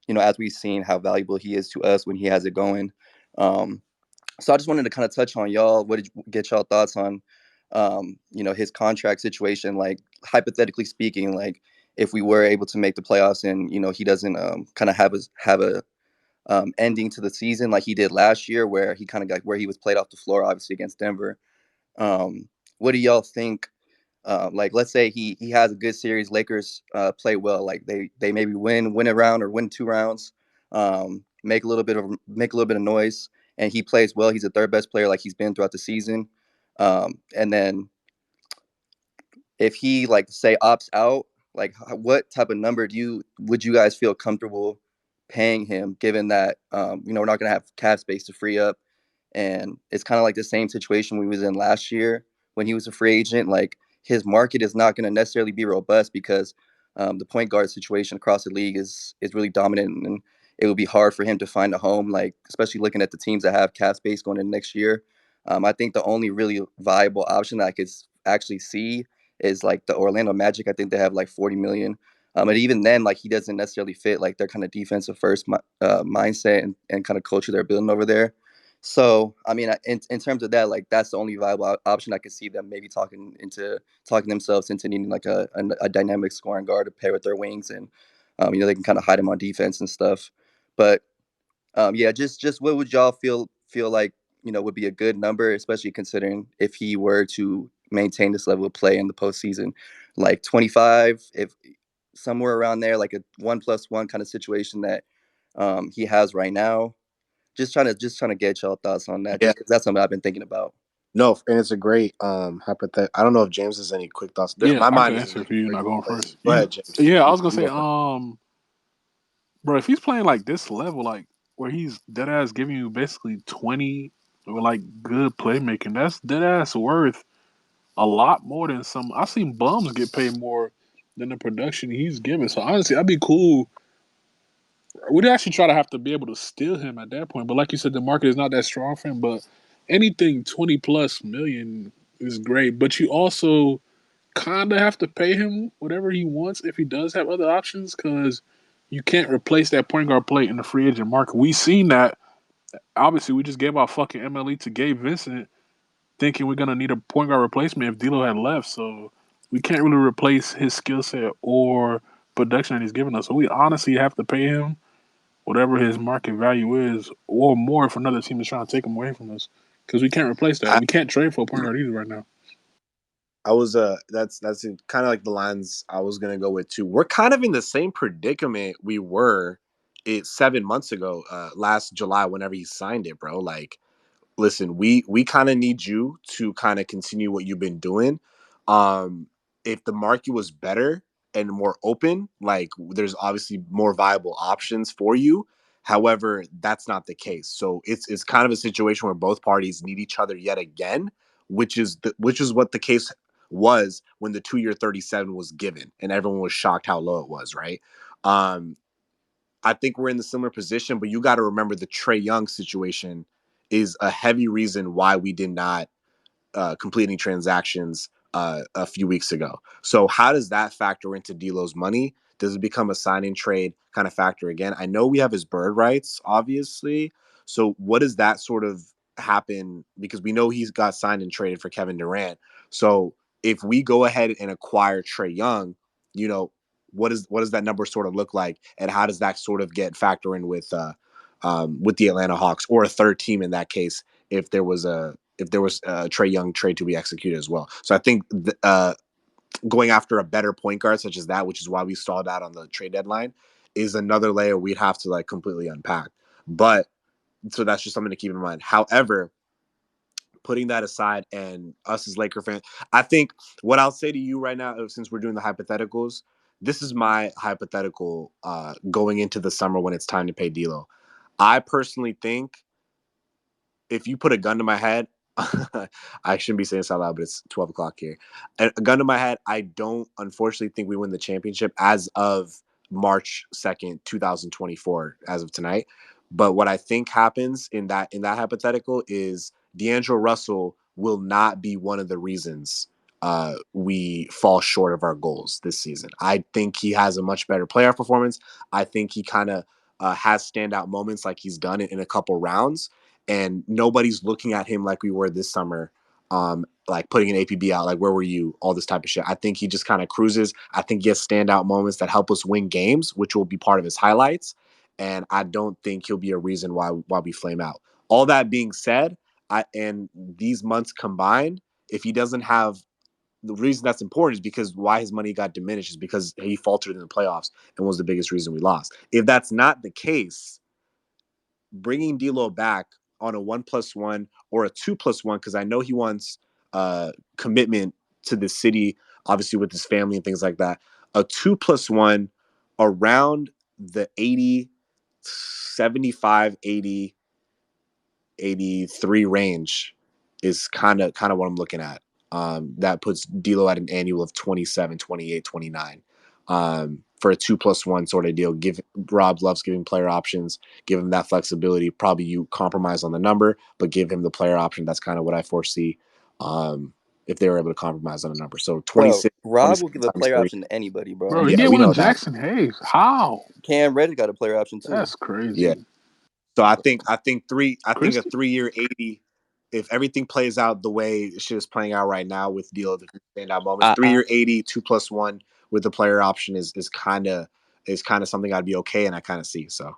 as we've seen how valuable he is to us when he has it going. So I just wanted to kind of touch on y'all. What did you get y'all thoughts on, his contract situation? Like hypothetically speaking, like if we were able to make the playoffs and he doesn't kind of have a ending to the season like he did last year, where he kind of got where he was played off the floor, obviously against Denver. What do y'all think? Like, let's say he has a good series. Lakers play well. Like they maybe win a round or win 2 rounds. Make a little bit of noise, and he plays well. He's the third best player, like he's been throughout the season. And then if he like say opts out, like what type of number would you guys feel comfortable paying him, given that we're not gonna have cap space to free up, and it's kind of like the same situation we was in last year when he was a free agent. Like his market is not going to necessarily be robust because the point guard situation across the league is really dominant, and it would be hard for him to find a home. Like especially looking at the teams that have cap space going in next year. I think the only really viable option that I could actually see is like the Orlando Magic. I think they have like 40 million. And even then, like he doesn't necessarily fit like their kind of defensive first mindset and kind of culture they're building over there. So, I mean, in terms of that, like that's the only viable option I could see them maybe talking themselves into needing like a dynamic scoring guard to pair with their wings, and they can kind of hide them on defense and stuff. But yeah, just what would y'all feel like would be a good number, especially considering if he were to maintain this level of play in the postseason, like 25, if somewhere around there, like a 1+1 kind of situation that he has right now. Just trying to get y'all thoughts on that, Yeah. just because that's something I've been thinking about. No, and it's a great hypothetical. I don't know if James has any quick thoughts. Yeah, My I can mind is in answer a for you very not good going place. first. Go ahead, James. Yeah, I You, was gonna you say, go first. bro, if he's playing like this level, like where he's dead ass giving you basically 20 with like good playmaking, that's dead ass worth a lot more than some. I've seen bums get paid more than the production he's giving. So honestly, I'd be cool. We'd actually try to have to be able to steal him at that point. But like you said, the market is not that strong for him. But anything 20 plus million is great. But you also kind of have to pay him whatever he wants if he does have other options, because you can't replace that point guard play in the free agent market. We seen that. Obviously, we just gave our fucking MLE to Gabe Vincent, thinking we're gonna need a point guard replacement if D'Lo had left. So we can't really replace his skill set or production that he's giving us. So we honestly have to pay him whatever his market value is, or more if another team is trying to take him away from us, because we can't replace that. I, We can't trade for a point guard either right now. I was that's kind of like the lines I was gonna go with too. We're kind of in the same predicament we were 7 months ago, last July, whenever he signed it, bro. Like, listen, we kind of need you to kind of continue what you've been doing. If the market was better and more open, like there's obviously more viable options for you. However, that's not the case. So it's kind of a situation where both parties need each other yet again, which is what the case was when the 2 year 37 was given and everyone was shocked how low it was, right? Um, I think we're in the similar position, but you got to remember the Trae Young situation is a heavy reason why we did not completing transactions a few weeks ago. So how does that factor into D'Lo's money? Does it become a sign and trade kind of factor again? I know we have his bird rights, obviously. So what does that sort of happen? Because we know he's got signed and traded for Kevin Durant. So if we go ahead and acquire Trae Young, you know, what does that number sort of look like, and how does that sort of get factor in with the Atlanta Hawks or a third team in that case if there was a Trae Young trade to be executed as well. So I think going after a better point guard such as that, which is why we stalled out on the trade deadline, is another layer we'd have to like completely unpack. But so that's just something to keep in mind. However, putting that aside and us as Laker fans, I think what I'll say to you right now, since we're doing the hypotheticals, this is my hypothetical going into the summer when it's time to pay D'Lo. I personally think if you put a gun to my head, I shouldn't be saying this out loud, but it's 12 o'clock here. A gun to my head, I don't unfortunately think we win the championship as of March 2nd, 2024, as of tonight. But what I think happens in that hypothetical is D'Angelo Russell will not be one of the reasons we fall short of our goals this season. I think he has a much better playoff performance. I think he kind of has standout moments like he's done it in a couple rounds, and nobody's looking at him like we were this summer, like putting an APB out, like where were you, all this type of shit. I think he just kind of cruises. I think he has standout moments that help us win games, which will be part of his highlights. And I don't think he'll be a reason why we flame out. All that being said, and these months combined, if he doesn't have the reason that's important is because why his money got diminished is because he faltered in the playoffs and was the biggest reason we lost. If that's not the case, bringing D'Lo back on a 1+1 or a 2+1, because I know he wants commitment to the city, obviously with his family and things like that. A 2+1 around the 80, 75, 80, 83 range is kind of what I'm looking at. That puts D'Lo at an annual of 27, 28, 29. For a 2+1 sort of deal. Rob loves giving player options, give him that flexibility. Probably you compromise on the number, but give him the player option. That's kind of what I foresee. If they were able to compromise on a number. So Bro, 26, Rob will 27 give a times player three. option to anybody, bro. Bro, he Yeah, did we one know of that. Jackson Hayes. How? Cam Reddish got a player option too. That's Yeah. crazy. So I think a Christie? 3-year 80, if everything plays out the way shit is playing out right now with D'Lo, the standout moments, 3-year 80, 2+1 with the player option is kind of something I'd be okay, and I kind of see. So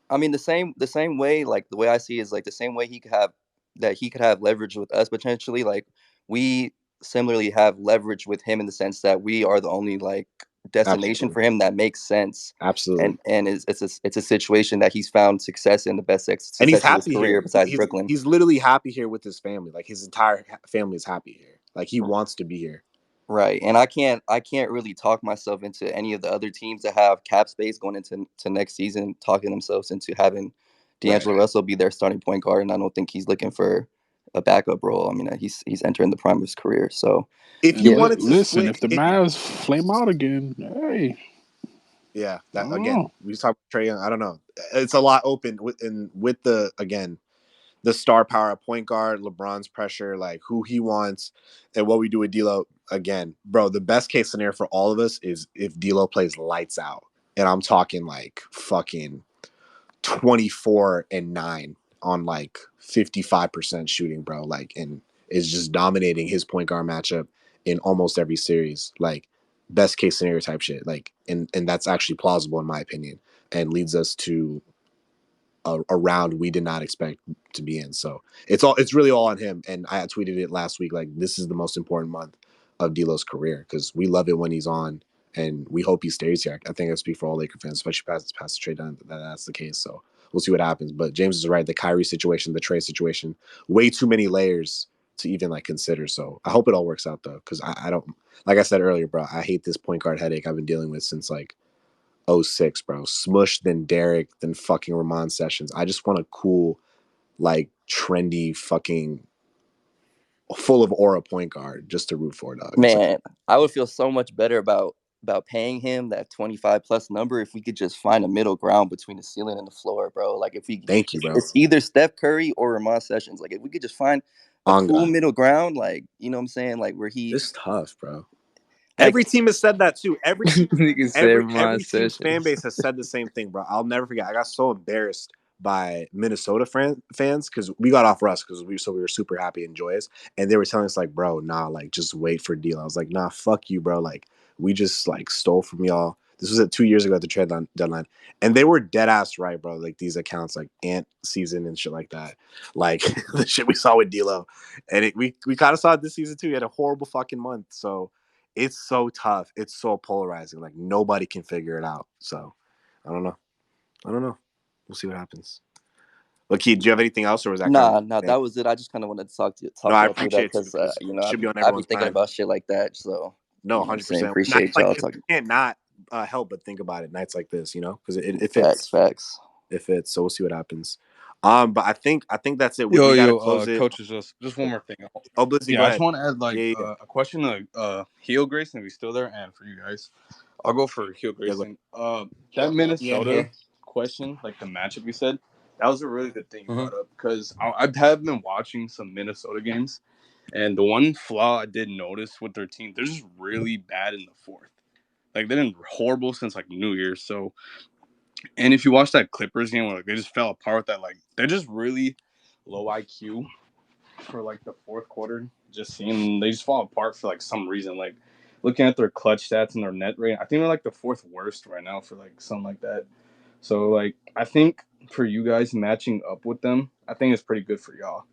I mean, the same way, like the way I see it is like the same way he could have leverage with us potentially. Like we similarly have leverage with him in the sense that we are the only like destination for him that makes sense. Absolutely. And it's a situation that he's found success in, the best success And he's in his happy career here. besides Brooklyn. He's literally happy here with his family. Like his entire family is happy here. Like he wants to be here. Right. And I can't really talk myself into any of the other teams that have cap space going into next season, talking themselves into having D'Angelo Russell be their starting point guard. And I don't think he's looking for a backup role. I mean, he's entering the prime of his career. So if you wanted to listen, split, if the Mavs flame out again, hey. Yeah, that again. We talk about Trae Young. I don't know. It's a lot open with the star power at point guard, LeBron's pressure, like who he wants, and what we do with D'Lo. Again, bro, the best case scenario for all of us is if D'Lo plays lights out, and I'm talking like fucking 24-9 on like 55% shooting, bro. Like, and is just dominating his point guard matchup in almost every series. Like, best case scenario type shit. Like, and that's actually plausible in my opinion, and leads us to a round we did not expect to be in. So it's really all on him. And I tweeted it last week. Like, this is the most important month of D'Lo's career because we love it when he's on, and we hope he stays here. I think I speak for all Laker fans, especially past the trade down, that's the case. So we'll see what happens. But James is right. The Kyrie situation, the trade situation, way too many layers to even like consider. So I hope it all works out though, because I don't, like I said earlier, bro, I hate this point guard headache I've been dealing with since like 06, bro. Smush, then Derek, then fucking Ramon Sessions. I just want a cool, like, trendy, fucking full of aura point guard just to root for, dog. Man, I would feel so much better about paying him that 25 plus number if we could just find a middle ground between the ceiling and the floor, bro. Like if we Thank you, bro. It's either Steph Curry or Ramon Sessions. Like if we could just find a cool middle ground, like, you know what I'm saying? Like where It's tough, bro. Like, every team has said that too. Every team's Sessions. fan base has said the same thing, bro. I'll never forget. I got so embarrassed by Minnesota fans because we got off Russ because we were super happy and joyous, and they were telling us like, bro, nah, like just wait for D'Lo. I was like, nah, fuck you, bro. Like we just like stole from y'all. This was 2 years ago at the trade deadline, and they were dead ass right, bro. Like these accounts, like Ant season and shit like that, like the shit we saw with D'Lo, and we kind of saw it this season too. He had a horrible fucking month, so it's so tough. It's so polarizing. Like nobody can figure it out. So I don't know. We'll see what happens. Look, Keith, do you have anything else, or was that nah, that was it. I just kind of wanted to talk no, I y'all through that appreciate because you know, should be on I've been everyone's thinking time. about shit like that. So no, 100%. Appreciate y'all talking. You can't not help but think about it nights like this, you know, because it fits. Facts. It fits. So we'll see what happens. But I think that's it. We gotta close it. Coaches, just one more thing. Oh, Blizzy, go I ahead. just want to add like a question to Heel Grayson, if he's still there, and for you guys. I'll go for Heel Grayson. That Minnesota question, like the matchup you said, that was a really good thing you brought up because I have been watching some Minnesota games, and the one flaw I did notice with their team, they're just really bad in the fourth. Like they've been horrible since like New Year's. So, and if you watch that Clippers game where like, they just fell apart with that, like they're just really low IQ for like the fourth quarter. Just seeing they just fall apart for like some reason. Like looking at their clutch stats and their net rate, I think they're like the fourth worst right now for like something like that. So like I think for you guys matching up with them, I think it's pretty good for y'all.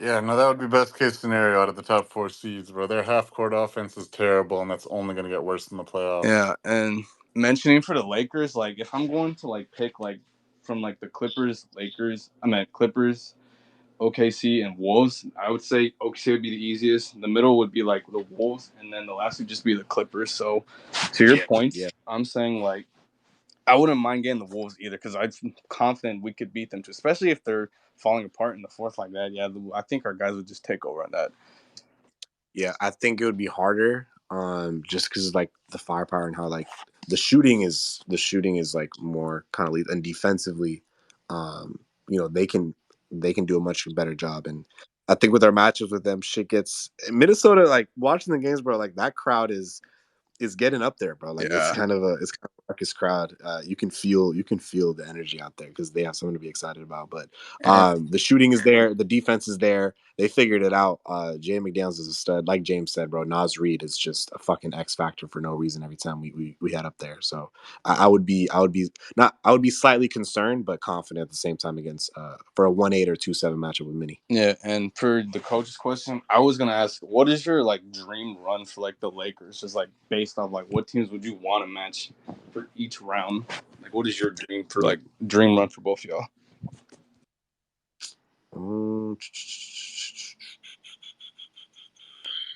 Yeah, no, that would be best case scenario out of the top 4 seeds, bro. Their half court offense is terrible, and that's only going to get worse in the playoffs. Yeah, and mentioning for the Lakers, like if I'm going to like pick like from like the Clippers, OKC, and Wolves, I would say OKC would be the easiest. The middle would be like the Wolves, and then the last would just be the Clippers. So to your point, I'm saying like I wouldn't mind getting the Wolves either because I'm confident we could beat them too, especially if they're falling apart in the fourth like that. Yeah, I think our guys would just take over on that. Yeah, I think it would be harder, just because like the firepower and how like the shooting is like more kind of lead, and defensively, you know, they can do a much better job. And I think with our matchups with them, shit gets Minnesota, like watching the games, bro. Like that crowd is getting up there, bro. Like it's kind of Marcus crowd. You can feel the energy out there because they have something to be excited about. But And the shooting is there, the defense is there. They figured it out. Jay McDaniels is a stud. Like James said, bro, Nas Reed is just a fucking X factor for no reason every time we head up there. So I would be slightly concerned but confident at the same time against for a 1-8 or 2-7 matchup with Mini. Yeah, and for the coach's question, I was gonna ask, what is your like dream run for like the Lakers? Just like based on like what teams would you want to match for each round? Like, what is your dream run for both of y'all?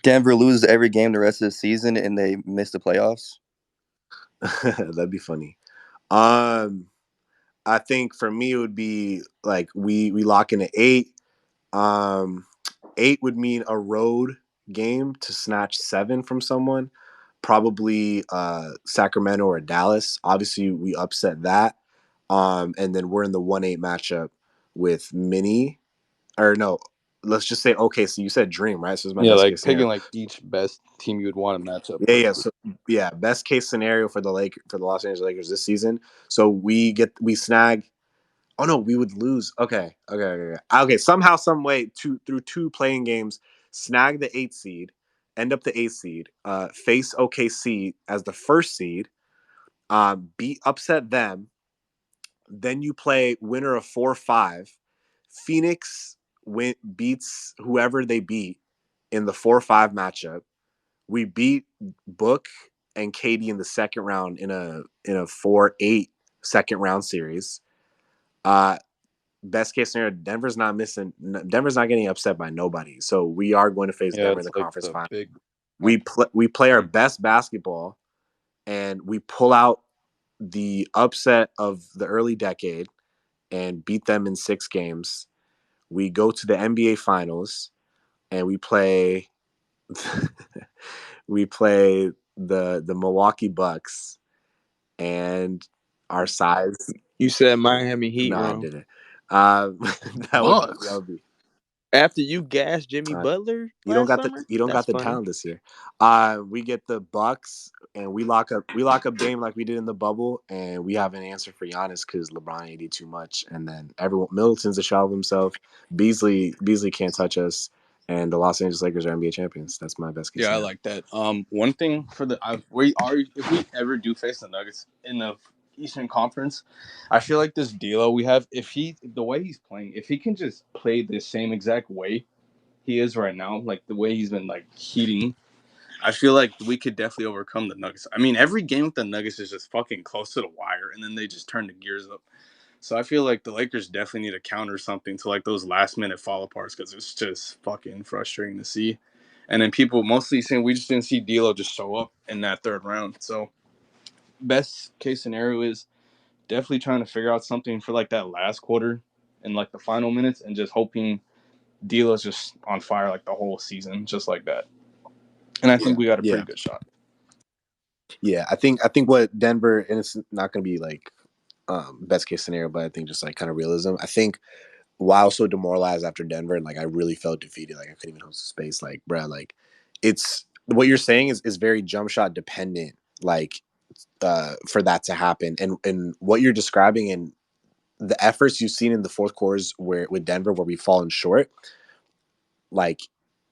Denver loses every game the rest of the season and they miss the playoffs. That'd be funny. I think for me it would be like we lock in at 8. 8 would mean a road game to snatch 7 from someone, probably Sacramento or Dallas. Obviously, we upset that, and then we're in the 1-8 matchup with Mini, or no, let's just say okay. So you said Dream, right? So it's my Yeah, best like case picking scenario. like each best team you would want to match up Yeah, yeah. perfectly. So yeah, best case scenario for the Los Angeles Lakers this season. So we snag. Oh no, we would lose. Okay. Somehow, some way, through 2 playing games, snag the 8 seed, end up the 8 seed, face OKC as the 1st seed, upset them. Then you play winner of 4-5. Phoenix beats whoever they beat in the 4-5 matchup. We beat Book and KD in the second round in a 4-8 second round series. Best case scenario, Denver's not getting upset by nobody. So we are going to face Yeah, Denver in it's the like conference the final. big. We play our best basketball and we pull out the upset of the early decade and beat them in 6 games. We go to the NBA finals and we play the Milwaukee Bucks, and our size. You said Miami Heat No, I wrong. didn't. That Bucks. would be. After you gassed Jimmy Butler You don't last got the summer, you don't that's got the funny. talent this year. We get the Bucks and we lock up Dame like we did in the bubble, and we have an answer for Giannis because LeBron AD too much, and then everyone Middleton's a shell of himself. Beasley can't touch us, and the Los Angeles Lakers are NBA champions. That's my best case Yeah, I scenario. like that. One thing for if we ever do face the Nuggets in the Eastern Conference, I feel like this D'Lo we have, the way he's playing, if he can just play the same exact way he is right now, like the way he's been like heating, I feel like we could definitely overcome the Nuggets. I mean, every game with the Nuggets is just fucking close to the wire, and then they just turn the gears up. So I feel like the Lakers definitely need to counter something to like those last minute fall aparts because it's just fucking frustrating to see. And then people mostly saying we just didn't see D'Lo just show up in that 3rd round. So best case scenario is definitely trying to figure out something for like that last quarter and like the final minutes, and just hoping D'Lo's just on fire like the whole season, just like that. And I think we got a pretty good shot. Yeah, I think what Denver, and it's not going to be like best case scenario, but I think just like kind of realism. I think why I was so demoralized after Denver and like I really felt defeated, like I couldn't even hold space. Like, bruh, like it's what you're saying is very jump shot dependent, like for that to happen. And what you're describing and the efforts you've seen in the 4th quarters where with Denver where we've fallen short, like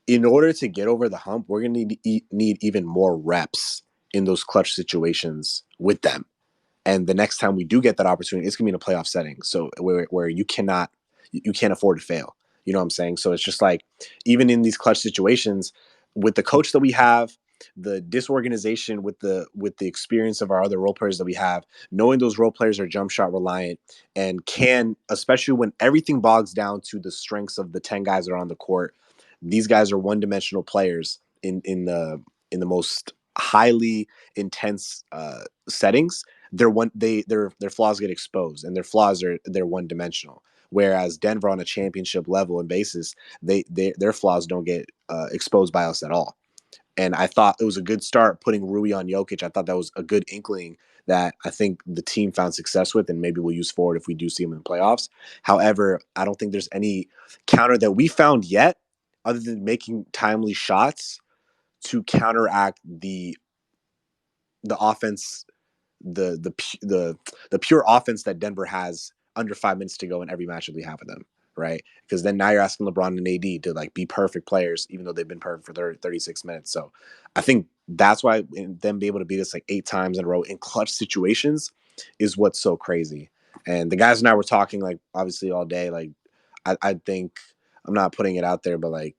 in order to get over the hump, we're gonna need even more reps in those clutch situations with them. And the next time we do get that opportunity, it's gonna be in a playoff setting. So where you can't afford to fail. You know what I'm saying? So it's just like even in these clutch situations, with the coach that we have, the disorganization with the experience of our other role players that we have, knowing those role players are jump shot reliant and can, especially when everything bogs down to the strengths of the 10 guys that are on the court, these guys are one dimensional players in the most highly intense settings. Their flaws get exposed, and they're one dimensional. Whereas Denver on a championship level and basis, their flaws don't get exposed by us at all. And I thought it was a good start putting Rui on Jokic. I thought that was a good inkling that I think the team found success with, and maybe we'll use forward if we do see him in the playoffs. However, I don't think there's any counter that we found yet, other than making timely shots to counteract the offense the pure offense that Denver has under 5 minutes to go in every matchup we have with them, right? Because then now you're asking LeBron and AD to like be perfect players, even though they've been perfect for 36 minutes. So I think that's why them be able to beat us like 8 times in a row in clutch situations is what's so crazy. And the guys and I were talking like obviously all day. Like I think I'm not putting it out there, but like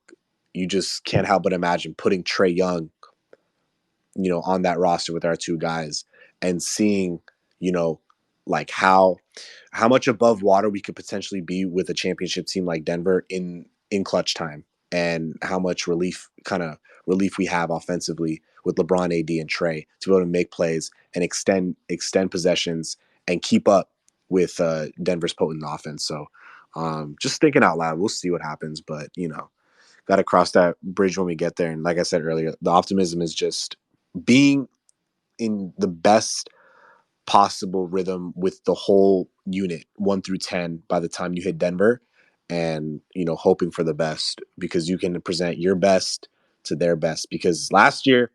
you just can't help but imagine putting Trae Young, on that roster with our 2 guys and seeing, like how much above water we could potentially be with a championship team like Denver in clutch time, and how much relief we have offensively with LeBron, AD, and Trae to be able to make plays and extend possessions and keep up with Denver's potent offense. So just thinking out loud, we'll see what happens, but got to cross that bridge when we get there. And like I said earlier, the optimism is just being in the best possible rhythm with the whole unit 1 through 10 by the time you hit Denver, and hoping for the best, because you can present your best to their best. Because last year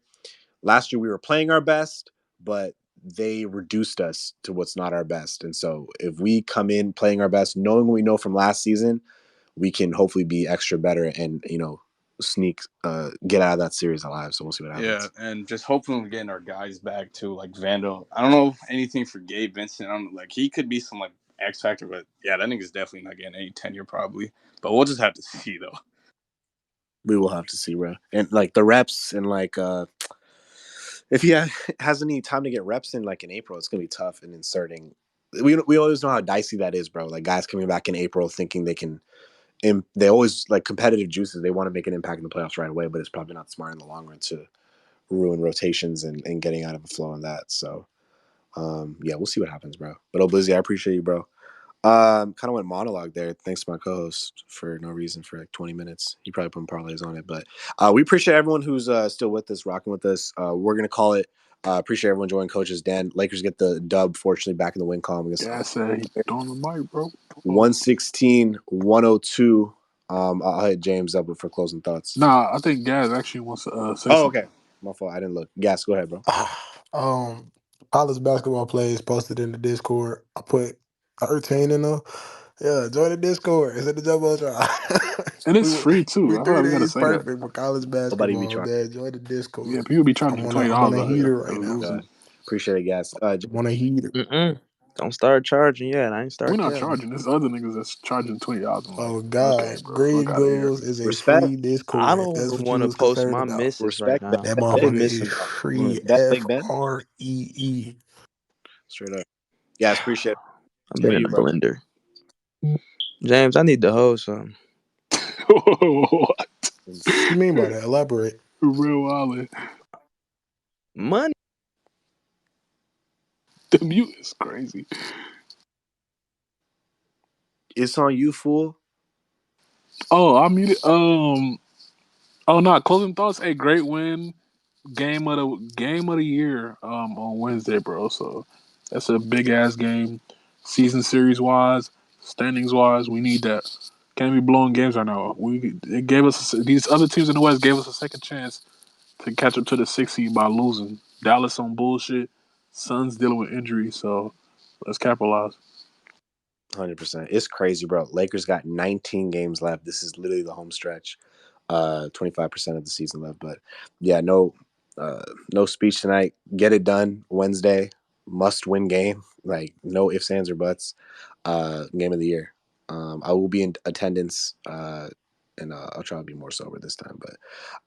we were playing our best, but they reduced us to what's not our best. And so if we come in playing our best, knowing what we know from last season, we can hopefully be extra better and get out of that series alive. So we'll see what happens. Yeah, and just hopefully we're getting our guys back too, like Vandal. I don't know anything for Gabe Vincent. Like he could be some like X factor, but yeah, that nigga's definitely not getting any tenure probably. But we'll just have to see though. We will have to see, bro. And like the reps, and like if he has any time to get reps in like in April, it's gonna be tough in inserting. We always know how dicey that is, bro. Like guys coming back in April thinking they can. They always like competitive juices. They want to make an impact in the playoffs right away, but it's probably not smart in the long run to ruin rotations and getting out of a flow on that. So, yeah, we'll see what happens, bro. But Blizzy, I appreciate you, bro. Kind of went monologue there. Thanks to my co-host for no reason for like 20 minutes. He probably put parlays on it, but we appreciate everyone who's still with us, rocking with us. We're gonna call it. Appreciate everyone joining. Coaches Dan, Lakers get the dub. Fortunately, back in the win column. Yeah, I said he on the mic, bro. 116-102. I'll hit James up for closing thoughts. Nah, I think Gaz actually wants to say Oh, something. okay. My fault. I didn't look. Gas, go ahead, bro. College basketball plays posted in the Discord. I put 13 in there. Yeah, join the Discord. It's in the Jumbotron. And it's free too. I feel 3 like we gotta days say that. perfect for college Nobody be basketball, trying. man. Join the Discord. Yeah, people be charging I'm $20 on a out here heater for right now. losing. Appreciate it, Gas. I'm on a heater. Don't start charging yet. I ain't start. We're not capping. charging. There's other niggas that's charging $20. I'm like, Oh okay, God, bro, Green fuck out of here. Goals is a Respect. free Discord. I If don't that's what you want to was post concerned my about. misses right now. That I've been motherfucker is missing. free. Respect, Ben. FREE. Straight up. Gas, appreciate it. I've been in you, the bro? blender. James, I need to hold something. What you mean by that? Elaborate. Real wallet. Money. The mute is crazy. It's on you, fool. Oh, I muted. Oh no, closing thoughts. A great win. Game of the year on Wednesday, bro. So that's a big ass game. Season series wise, standings wise, we need that. Can't be blowing games right now. It gave us these other teams in the West gave us a second chance to catch up to the 6th seed by losing. Dallas on bullshit. Suns dealing with injuries, so let's capitalize. 100%. It's crazy, bro. Lakers got 19 games left. This is literally the home stretch. 25% of the season left. But yeah, no speech tonight. Get it done Wednesday. Must win game. Like no ifs, ands, or buts. Game of the year. I will be in attendance. And I'll try to be more sober this time. But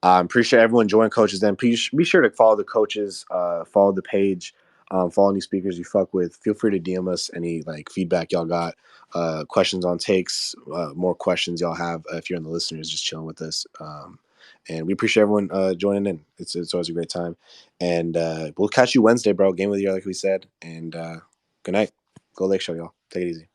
appreciate everyone joining Coaches Den. Be sure to follow the coaches, follow the page, follow any speakers you fuck with. Feel free to DM us any like feedback y'all got, questions on takes, more questions y'all have. If you're in the listeners, just chilling with us. And we appreciate everyone joining in. It's always a great time. And we'll catch you Wednesday, bro. Game of the year, like we said. And good night. Go Lake Show, y'all. Take it easy.